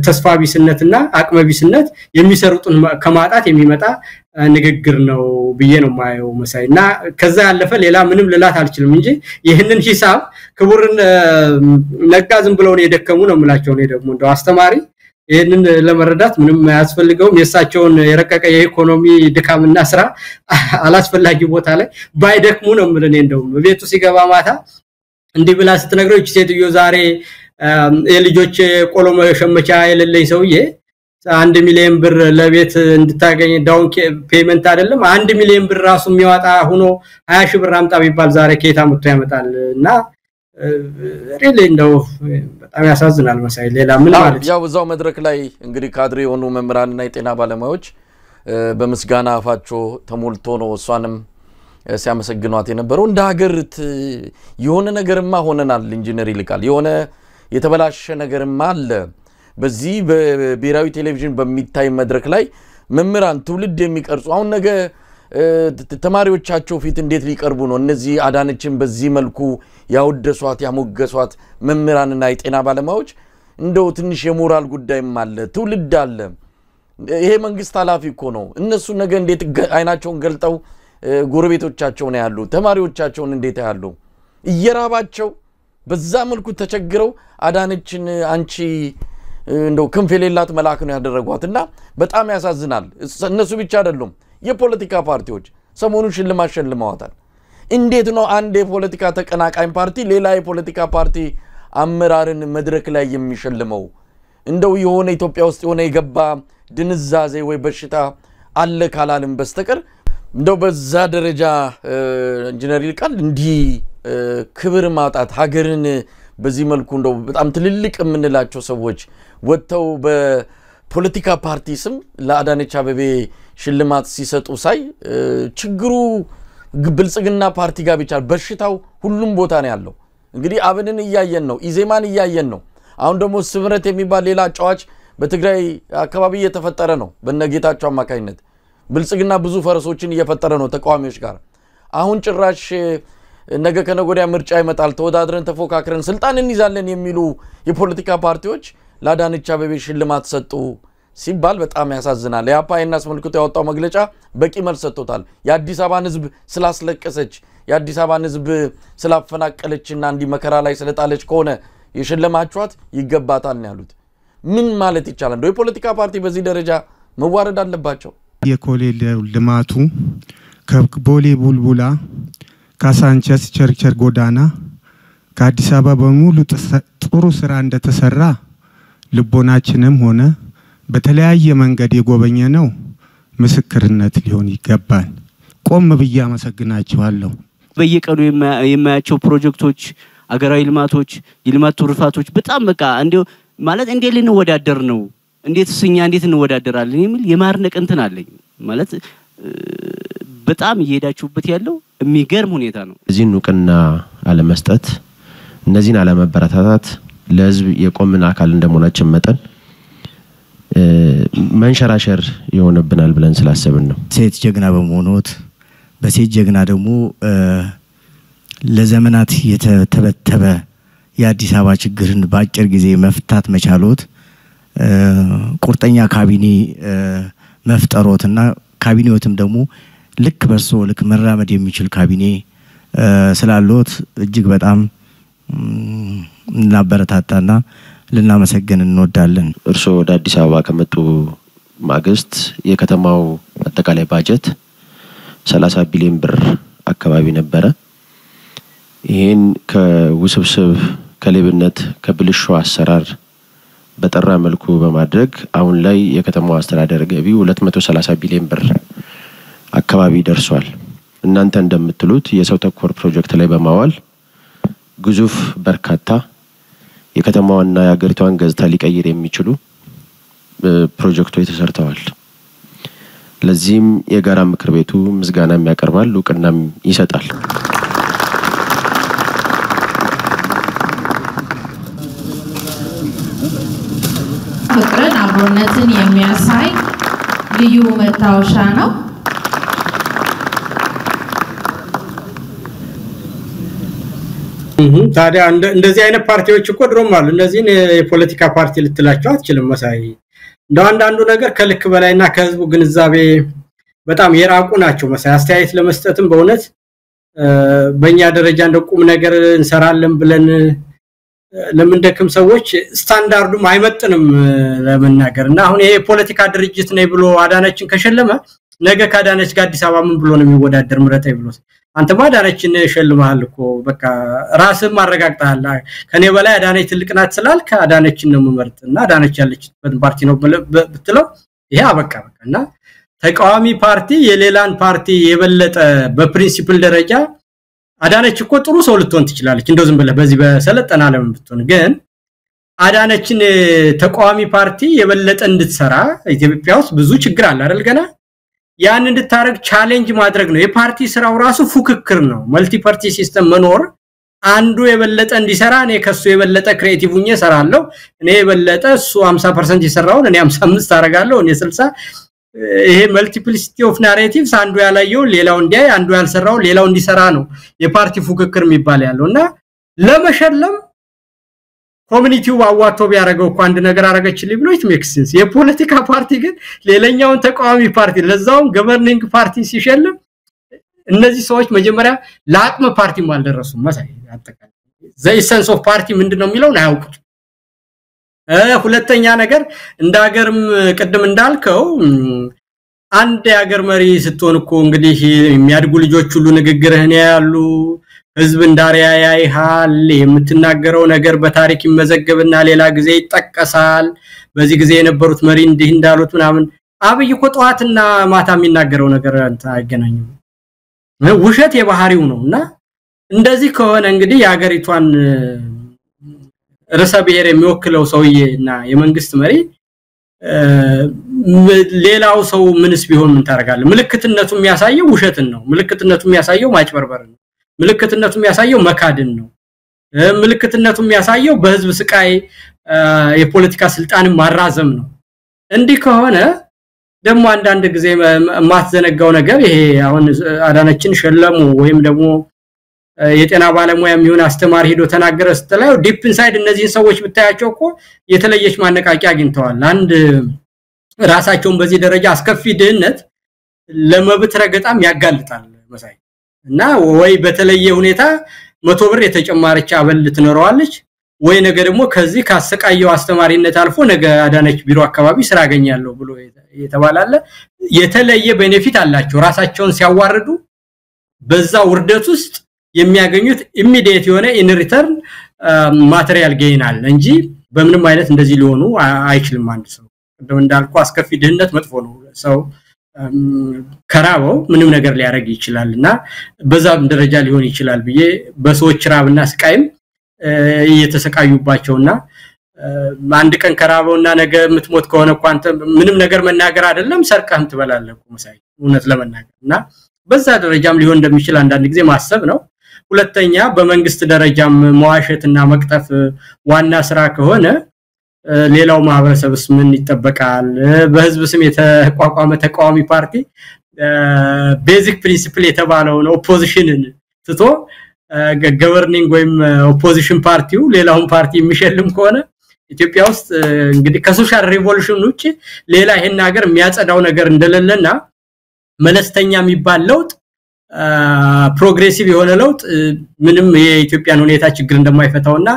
ተስፋቢስነትና አቅመቢስነት የሚሰሩትን ከማጣት የሚመጣ ንግግር ነው ብዬ ነው ማየው መሳይና ከዛ ያለፈ ሌላ ምንም ልላት አልችልም እንጂ ይሄንን ሂሳብ ክቡርን ነጋ ዝም ብለው ነው የደከሙ ነው የምላቸው ነው ደግሞ እንደው አስተማሪ ይሄንን ለመረዳት ምንም ያስፈልገው የሳቸውን የረቀቀ የኢኮኖሚ ድካምና ስራ አላስፈላጊ ቦታ ላይ ባይደክሙ ነው ምለን እንደው ቤቱ ሲገባ ማታ እንዲህ ብላ ስትነግረው እቺ ሴትዮ ዛሬ የልጆች ቆሎ መሸመቻ የሌለኝ ሰውዬ 1 ሚሊዮን ብር ለቤት እንድታገኝ ዳውን ፔመንት አይደለም 1 ሚሊዮን ብር ራሱ የሚያወጣ ሆኖ 20 ሺህ ብር አምጣ ቢባል ዛሬ ከየት አምጥቶ ያመጣልና ሪሊ እንደው በጣም ያሳዝናል መሳይ ሌላ ምን ማለት ያው እዛው መድረክ ላይ እንግዲህ ካድሬ የሆኑ መምህራንና የጤና ባለሙያዎች በመስጋና አፋቸው ተሞልቶ ነው እሷንም ሲያመሰግኗት የነበረው እንደ ሀገር የሆነ ነገርማ ሆነናል ኢንጂነር ይልቃል የሆነ የተበላሸ ነገርማ አለ በዚህ በብሔራዊ ቴሌቪዥን በሚታይ መድረክ ላይ መምህራን ትውልድ የሚቀርጹ አሁን ነገ ተማሪዎቻቸው ፊት እንዴት ሊቀርቡ ነው እነዚህ አዳነችን በዚህ መልኩ ያወደሷት ያሞገሷት መምህራንና የጤና ባለሙያዎች እንደው ትንሽ የሞራል ጉዳይም አለ ትውልድ አለ ይሄ መንግስት ኃላፊ እኮ ነው እነሱ ነገ እንዴት አይናቸውን ገልጠው ጎረቤቶቻቸው ነው ያሉ ተማሪዎቻቸውን እንዴት ያሉ እየራባቸው በዛ መልኩ ተቸግረው አዳነችን አንቺ እንደው ክንፍ የሌላት መልአክ ነው ያደረጓትና በጣም ያሳዝናል እነሱ ብቻ አይደሉም የፖለቲካ ፓርቲዎች ሰሞኑን ሽልማት ሸልመዋታል እንዴት ነው አንድ የፖለቲካ ተቀናቃኝ ፓርቲ ሌላ የፖለቲካ ፓርቲ አመራርን መድረክ ላይ የሚሸልመው እንደው የሆነ ኢትዮጵያ ውስጥ የሆነ የገባ ድንዛዜ ወይ በሽታ አለ ካላልም በስተቀር እንደው በዛ ደረጃ ኢንጂነር ይልቃል እንዲ ክብር ማጣት ሀገርን በዚህ መልኩ እንደው በጣም ትልልቅ የምንላቸው ሰዎች ወጥተው በፖለቲካ ፓርቲ ስም ለአዳነች አበቤ ሽልማት ሲሰጡ ሳይ ችግሩ ብልጽግና ፓርቲ ጋር ብቻ በሽታው ሁሉም ቦታ ነው ያለው እንግዲህ አብንን እያየን ነው ኢዜማን እያየን ነው አሁን ደግሞ ስብረት የሚባል ሌላ ጫዋች በትግራይ አካባቢ እየተፈጠረ ነው በነጌታቸው አማካይነት ብልጽግና ብዙ ፈረሶችን እየፈጠረ ነው ተቃዋሚዎች ጋር አሁን ጭራሽ ነገ ከነጎዲያ ምርጫ ይመጣል ተወዳድረን ተፎካክረን ስልጣን እንይዛለን የሚሉ የፖለቲካ ፓርቲዎች ለአዳነች አበቤ ሽልማት ሰጡ ሲባል በጣም ያሳዝናል ያፓይና አስመልክቶ ያወጣው መግለጫ በቂ መልስ ሰጥቶታል የአዲስ አበባን ህዝብ ስላስለቀሰች የአዲስ አበባን ህዝብ ስላፈናቀለችና እንዲ መከራ ላይ ስለጣለች ከሆነ የሽልማቿት ይገባታል ነው ያሉት ምን ማለት ይቻላል እንደው የፖለቲካ ፓርቲ በዚህ ደረጃ መዋረድ አለባቸው የኮሌጅ ልማቱ ከቦሌ ቡልቡላ ካሳንቸስ ቸርቸር ጎዳና ከአዲስ አበባ በሙሉ ጥሩ ስራ እንደተሰራ ልቦናችንም ሆነ በተለያየ መንገድ የጎበኘ ነው ምስክርነት ሊሆን ይገባል ቆም ብዬ አመሰግናቸዋለሁ በየቀኑ የማያቸው ፕሮጀክቶች አገራዊ ልማቶች የልማት ትሩፋቶች በጣም በቃ እንደው ማለት እንዴት ልንወዳደር ነው እንዴት ስኛ እንዴት እንወዳደራለን የሚል የማርነቅ እንትን አለኝ ማለት በጣም እየሄዳችሁበት ያለው የሚገርም ሁኔታ ነው እዚህን ኑቅና አለ መስጠት እነዚህን አለ መበረታታት ለህዝብ የቆምን አካል እንደሞናችን መጠን መንሸራሸር ይሆንብናል ብለን ስላሰብን ነው ሴት ጀግና በመሆኑት በሴት ጀግና ደግሞ ለዘመናት የተተበተበ የአዲስ አበባ ችግርን በአጭር ጊዜ መፍታት መቻሎት ቁርጠኛ ካቢኔ መፍጠሮትና ካቢኔውትም ደግሞ ልክ በርሶ ልክ መራመድ የሚችል ካቢኔ ስላልዎት እጅግ በጣም እናበረታታና ልናመሰግን እንወዳለን እርሶ ወደ አዲስ አበባ ከመጡ ማግስት የከተማው አጠቃላይ ባጀት 30 ቢሊዮን ብር አካባቢ ነበረ ይሄን ከውስብስብ ከሌብነት ከብልሹ አሰራር በጠራ መልኩ በማድረግ አሁን ላይ የከተማው አስተዳደር ገቢው 230 ቢሊዮን ብር አካባቢ ደርሷል እናንተ እንደምትሉት የሰው ተኮር ፕሮጀክት ላይ በማዋል ግዙፍ በርካታ የከተማውና የሀገሪቷን ገጽታ ሊቀይር የሚችሉ ፕሮጀክቶች ተሰርተዋል ለዚህም የጋራ ምክር ቤቱ ምስጋናም ያቀርባል እውቅናም ይሰጣል ፍቅርን አብሮነትን የሚያሳይ ልዩ መታወሻ ነው ታዲያ እንደዚህ አይነት ፓርቲዎች እኮ ድሮም አሉ እነዚህን የፖለቲካ ፓርቲ ልትላቸው አትችልም መሳይ እንደው አንዳንዱ ነገር ከልክ በላይና ከህዝቡ ግንዛቤ በጣም የራቁ ናቸው መሳይ አስተያየት ለመስጠትም በእውነት በእኛ ደረጃ እንደ ቁም ነገር እንሰራለን ብለን ለምንደክም ሰዎች ስታንዳርዱም አይመጥንም ለመናገርና አሁን ይሄ ፖለቲካ ድርጅት ነው ብሎ አዳነችን ከሸለመ ነገ ካዳነች ጋር አዲስ አበባ ምን ብሎ ነው የሚወዳደር ምረጣይ ብሎ አንተ ማዳነችን ሸልማል እኮ በቃ ራስህ ማረጋግጣል ከኔ በላይ አዳነች ትልቅ ናት ስላልክ አዳነችን ነው መመርጥና አዳነች ያለችበት ፓርቲ ነው ብትለው ይሄ አበቃና ተቃዋሚ ፓርቲ የሌላን ፓርቲ የበለጠ በፕሪንሲፕል ደረጃ አዳነች እኮ ጥሩ ሰው ልትሆን ትችላለች እንደው ዝም ብለህ በዚህ በሰለጠና ዓለም ብትሆን ግን አዳነችን ተቃዋሚ ፓርቲ የበለጠ እንድትሰራ ኢትዮጵያ ውስጥ ብዙ ችግር አለ አይደል ገና ያን እንድታረግ ቻሌንጅ ማድረግ ነው የፓርቲ ስራው ራሱ ፉክክር ነው መልቲ ፓርቲ ሲስተም መኖር አንዱ የበለጠ እንዲሰራ እኔ ከሱ የበለጠ ክሬቲቭ ሆኜ ሰራለሁ እኔ የበለጠ እሱ 50% ይሰራው እኔ 55 አረጋለሁ እኔ 60 ይሄ መልቲፕሊሲቲ ኦፍ ናሬቲቭስ አንዱ ያላየው ሌላው እንዲያይ አንዱ ያልሰራው ሌላው እንዲሰራ ነው የፓርቲ ፉክክር የሚባል ያለውና ለመሸለም ኮሚኒቲው አዋቶ ቢያረጋው እኮ አንድ ነገር አረጋችልኝ ብሎ it makes sense የፖለቲካ ፓርቲ ግን ሌላኛውን ተቃዋሚ ፓርቲ ለዛው ገቨርኒንግ ፓርቲ ሲሸለም እነዚህ ሰዎች መጀመሪያ ለአቅመ ፓርቲ ማልደረሱም መሳይ አጠቃላይ the essence of party ምንድነው የሚለው አያውቁት ሁለተኛ ነገር እንደ ሀገርም ቀደም እንዳልከው አንድ የሀገር መሪ ስትሆን እኮ እንግዲህ የሚያድጉ ልጆች ሁሉ ንግግርህን ያያሉ ህዝብ እንዳሪያ ያይሃል የምትናገረው ነገር በታሪክ ይመዘገብና ሌላ ጊዜ ይጠቀሳል በዚህ ጊዜ የነበሩት መሪ እንዲህ እንዳሉት ምናምን አብይ እኮ ጧትና ማታ የሚናገረው ነገር አይገናኝም ውሸት የባህሪው ነውና እንደዚህ ከሆነ እንግዲህ የሀገሪቷን ርዕሰ ብሔር የሚወክለው ሰውዬና የመንግስት መሪ ሌላው ሰው ምንስ ቢሆን ምን ታረጋለ ምልክትነቱ የሚያሳየው ውሸትን ነው ምልክትነቱ የሚያሳየው ማጭበርበር ነው ምልክትነቱ የሚያሳየው መካድን ነው ምልክትነቱ የሚያሳየው በህዝብ ስቃይ የፖለቲካ ስልጣንን ማራዘም ነው እንዲህ ከሆነ ደሞ አንዳንድ ጊዜ ማትዘነጋው ነገር ይሄ አሁን አዳነችን ሸለሙ ወይም ደግሞ የጤና ባለሙያ የሚሆን አስተማሪ ሄዶ ተናገረ ስትለው ዲፕ ኢንሳይድ እነዚህ ሰዎች ብታያቸው እኮ የተለየች ማነቃቂያ አግኝተዋል አንድ ራሳቸውን በዚህ ደረጃ አስከፊ ድህነት ለመብት ረገጣም ያጋልጣል መሳይ እና ወይ በተለየ ሁኔታ 100 ብር የተጨማረች አበል ትኖረዋለች ወይ ነገ ደግሞ ከዚህ ካሰቃየው አስተማሪነት አልፎ ነገ አዳነች ቢሮ አካባቢ ስራ ያገኛለሁ ብሎ የተባላለ የተለየ ቤኔፊት አላቸው ራሳቸውን ሲያዋርዱ በዛ ውርደት ውስጥ የሚያገኙት ኢሚዲየት የሆነ ኢን ሪተርን ማቴሪያል ጌይን አለ እንጂ በምንም አይነት እንደዚህ ሊሆኑ አይችልም አንድ ሰው እንደም እንዳልኩ አስከፊ ድህነት መጥፎ ነው ሰው ከራበው ምንም ነገር ሊያረግ ይችላልና በዛም ደረጃ ሊሆን ይችላል ብዬ በሰዎች ራብና ስቃይም እየተሰቃዩባቸውና አንድ ቀን ከራበውና ነገ ምትሞት ከሆነ እንኳን ምንም ነገር መናገር አይደለም ሰርቀህም ትበላለህ መሳይ እውነት ለመናገርና በዛ ደረጃም ሊሆን እንደሚችል አንዳንድ ጊዜ ማሰብ ነው ሁለተኛ በመንግስት ደረጃም መዋሸትና መቅጠፍ ዋና ስራ ከሆነ ሌላው ማህበረሰብስ ምን ይተበቃል በህዝብ ስም የተቋቋመ ተቃዋሚ ፓርቲ ቤዚክ ፕሪንሲፕል የተባለው ነው ኦፖዚሽንን ትቶ ገቨርኒንግ ወይም ኦፖዚሽን ፓርቲው ሌላውን ፓርቲ የሚሸልም ከሆነ ኢትዮጵያ ውስጥ እንግዲህ ከሶሻል ሪቮሉሽን ውጪ ሌላ ይሄን ሀገር የሚያጸዳው ነገር እንደሌለና መለስተኛ የሚባል ለውጥ ፕሮግሬሲቭ የሆነ ለውጥ ምንም የኢትዮጵያን ሁኔታ ችግር እንደማይፈታውና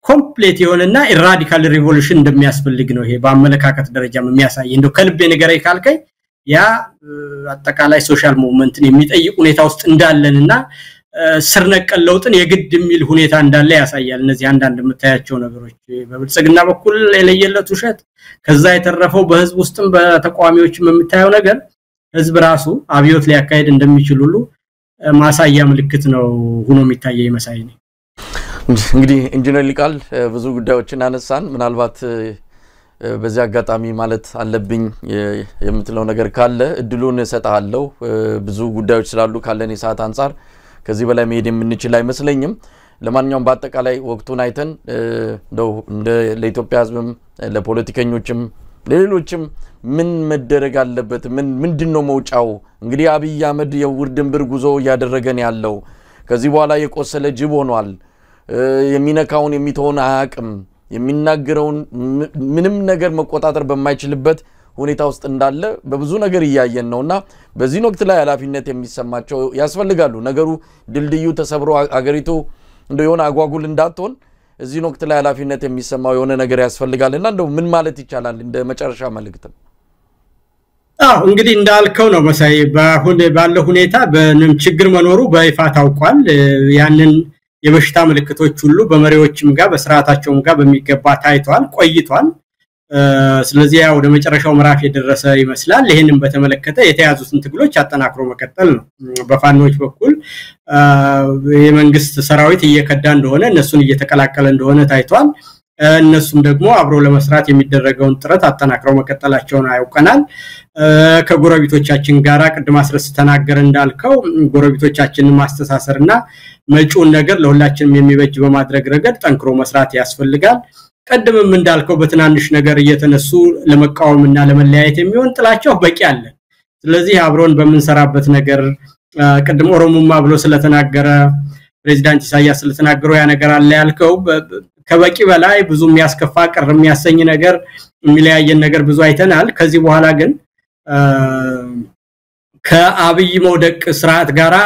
ኮምፕሊት የሆነና ራዲካል ሪቮሉሽን እንደሚያስፈልግ ነው ይሄ በአመለካከት ደረጃም የሚያሳይ እንደው ከልቤ ነገር አይካልከኝ ያ አጠቃላይ ሶሻል ሙቭመንትን የሚጠይቅ ሁኔታ ውስጥ እንዳለንና ስርነቀል ለውጥን የግድ የሚል ሁኔታ እንዳለ ያሳያል እነዚህ አንዳንድ የምታያቸው ነገሮች በብልጽግና በኩል የለየለት ውሸት ከዛ የተረፈው በህዝብ ውስጥም በተቋሚዎችም የምታየው ነገር ህዝብ ራሱ አብዮት ሊያካሄድ እንደሚችል ሁሉ ማሳያ ምልክት ነው ሆኖ የሚታየው መሳይ ነው እንግዲህ ኢንጂነር ሊቃል ብዙ ጉዳዮችን አነሳን ምናልባት በዚህ አጋጣሚ ማለት አለብኝ የምትለው ነገር ካለ እድሉን እሰጣለሁ ብዙ ጉዳዮች ስላሉ ካለን የሰዓት አንፃር ከዚህ በላይ መሄድ የምንችል አይመስለኝም ለማንኛውም በአጠቃላይ ወቅቱን አይተን እንደ ለኢትዮጵያ ህዝብም ለፖለቲከኞችም ለሌሎችም ምን መደረግ አለበት ምንድነው መውጫው እንግዲህ አብይ አህመድ የውርድንብር ጉዞ ያደረገን ያለው ከዚህ በኋላ የቆሰለ ጅብ ሆኗል የሚነካውን የሚተውን አያቅም የሚናገረውን ምንም ነገር መቆጣጠር በማይችልበት ሁኔታ ውስጥ እንዳለ በብዙ ነገር ያያየን ነውና በዚህ ወቅት ላይ ኃላፊነት የሚሰማቸው ያስፈልጋሉ ነገሩ ድልድዩ ተሰብሮ አገሪቱ እንደሆነ አጓጉል እንዳትሆን እዚህ ወቅት ላይ ኃላፊነት የሚሰማው የሆነ ነገር ያስፈልጋልና እንደው ምን ማለት ይቻላል እንደ መጨረሻ መልእክት እንግዲህ እንዳልከው ነው መሳይ ባለው ሁኔታ በንም ችግር መኖሩ በይፋ ታውቋል ያንን የበሽታ ምልክቶች ሁሉ በመሪዎችም ጋር በስርዓታቸውም ጋር በሚገባ ታይቷል ቆይቷል ስለዚህ ወደ መጨረሻው ምዕራፍ የደረሰ ይመስላል ይሄንን በተመለከተ የተያዙትን ትግሎች አጠናክሮ መቀጠል ነው በፋኖች በኩል የመንግስት ሰራዊት እየከዳ እንደሆነ እነሱን እየተቀላቀለ እንደሆነ ታይቷል እነሱም ደግሞ አብሮ ለመስራት የሚደረገውን ጥረት አጠናክረው መቀጠላቸውን አያውቀናል ከጎረቤቶቻችን ጋራ ቅድም አስረስ ተናገረ እንዳልከው ጎረቤቶቻችንን ማስተሳሰርና መጪውን ነገር ለሁላችንም የሚበጅ በማድረግ ረገድ ጠንክሮ መስራት ያስፈልጋል ቀድምም እንዳልከው በትናንሽ ነገር እየተነሱ ለመቃወምና ለመለያየት የሚሆን ጥላቸው በቂ አለ ስለዚህ አብሮን በመንሰራበት ነገር ቀድም ኦሮሞማ ብሎ ስለተናገረ ፕሬዝዳንት ኢሳያስ ስለተናገረው ያ ነገር አለ ያልከው ከበቂ በላይ ብዙ የሚያስከፋ ቅር የሚያሰኝ ነገር የሚለያየን ነገር ብዙ አይተናል ከዚህ በኋላ ግን ከአብይ መውደቅ ስርዓት ጋራ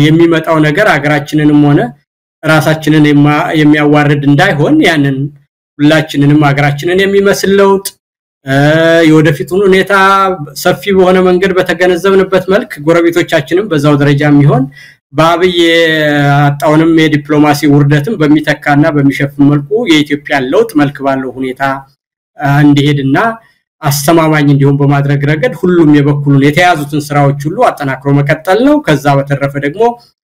የሚመጣው ነገር አገራችንንም ሆነ ራሳችንን የሚያዋርድ እንዳይሆን ያንን ሁላችንንም አገራችንን የሚመስል ለውጥ የወደፊቱን ሁኔታ ሰፊ በሆነ መንገድ በተገነዘብንበት መልክ ጎረቤቶቻችንን በዛው ደረጃ የሚሆን ባብዬ አጣውንም የዲፕሎማሲ ውርደትን በሚተካና በሚሸፍን መልኩ የኢትዮጵያ ለውጥ መልክ ባለው ሁኔታ እንዲሄድና አስተማማኝ እንዲሆን በማድረግ ረገድ ሁሉም የበኩሉን የተያዙትን ስራዎች ሁሉ አጠናክሮ መቀጠል ነው ከዛ በተረፈ ደግሞ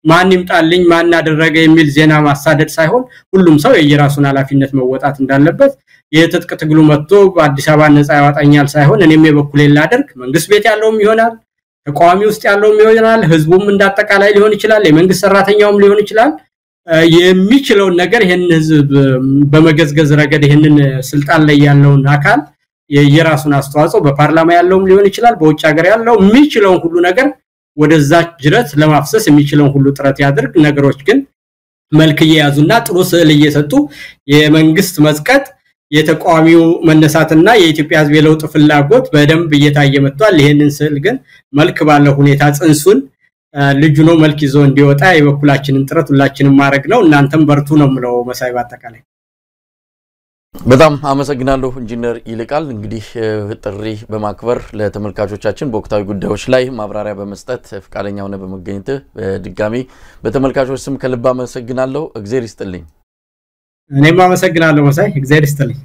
ማን ይምጣልኝ ማን አደረገ የሚል ዜና ማሳደድ ሳይሆን ሁሉም ሰው የየራሱን ኃላፊነት መወጣት እንዳለበት የትጥቅ ትግሉ መጥቶ በአዲስ አበባ ነፃ ያወጣኛል ሳይሆን እኔም የበኩሌን ላደርግ መንግስት ቤት ያለውም ይሆናል ተቋሚ ውስጥ ያለውም ይሆናል ህዝቡም እንዳጠቃላይ ሊሆን ይችላል የመንግስት ሰራተኛውም ሊሆን ይችላል የሚችለውን ነገር ይሄን ህዝብ በመገዝገዝ ረገድ ይሄንን ስልጣን ላይ ያለውን አካል የየራሱን አስተዋጽኦ በፓርላማ ያለውም ሊሆን ይችላል በውጭ ሀገር ያለው የሚችለውን ሁሉ ነገር ወደዛ ጅረት ለማፍሰስ የሚችለውን ሁሉ ጥረት ያድርግ ነገሮች ግን መልክ እየያዙና ጥሩ ስዕል እየሰጡ የመንግስት መስቀጥ የተቋሚው መነሳትና የኢትዮጵያ ህዝብ የለውጥ ፍላጎት በደንብ እየታየ መጥቷል ይሄንን ስዕል ግን መልክ ባለው ሁኔታ ጽንሱን ልጅ ነው መልክ ይዞ እንዲወጣ የበኩላችንን ጥረት ሁላችንም ማድረግ ነው እናንተም በርቱ ነው ምለው መሳይ ባጠቃላይ በጣም አመሰግናለሁ ኢንጂነር ይልቃል እንግዲህ ጥሪ በማክበር ለተመልካቾቻችን በወቅታዊ ጉዳዮች ላይ ማብራሪያ በመስጠት ፍቃደኛ ሆነ በመገኘት በድጋሚ በተመልካቾች ስም ከልብ አመሰግናለሁ እግዚአብሔር ይስጥልኝ እኔም አመሰግናለሁ መሳይ እግዚአብሔር ይስጥልኝ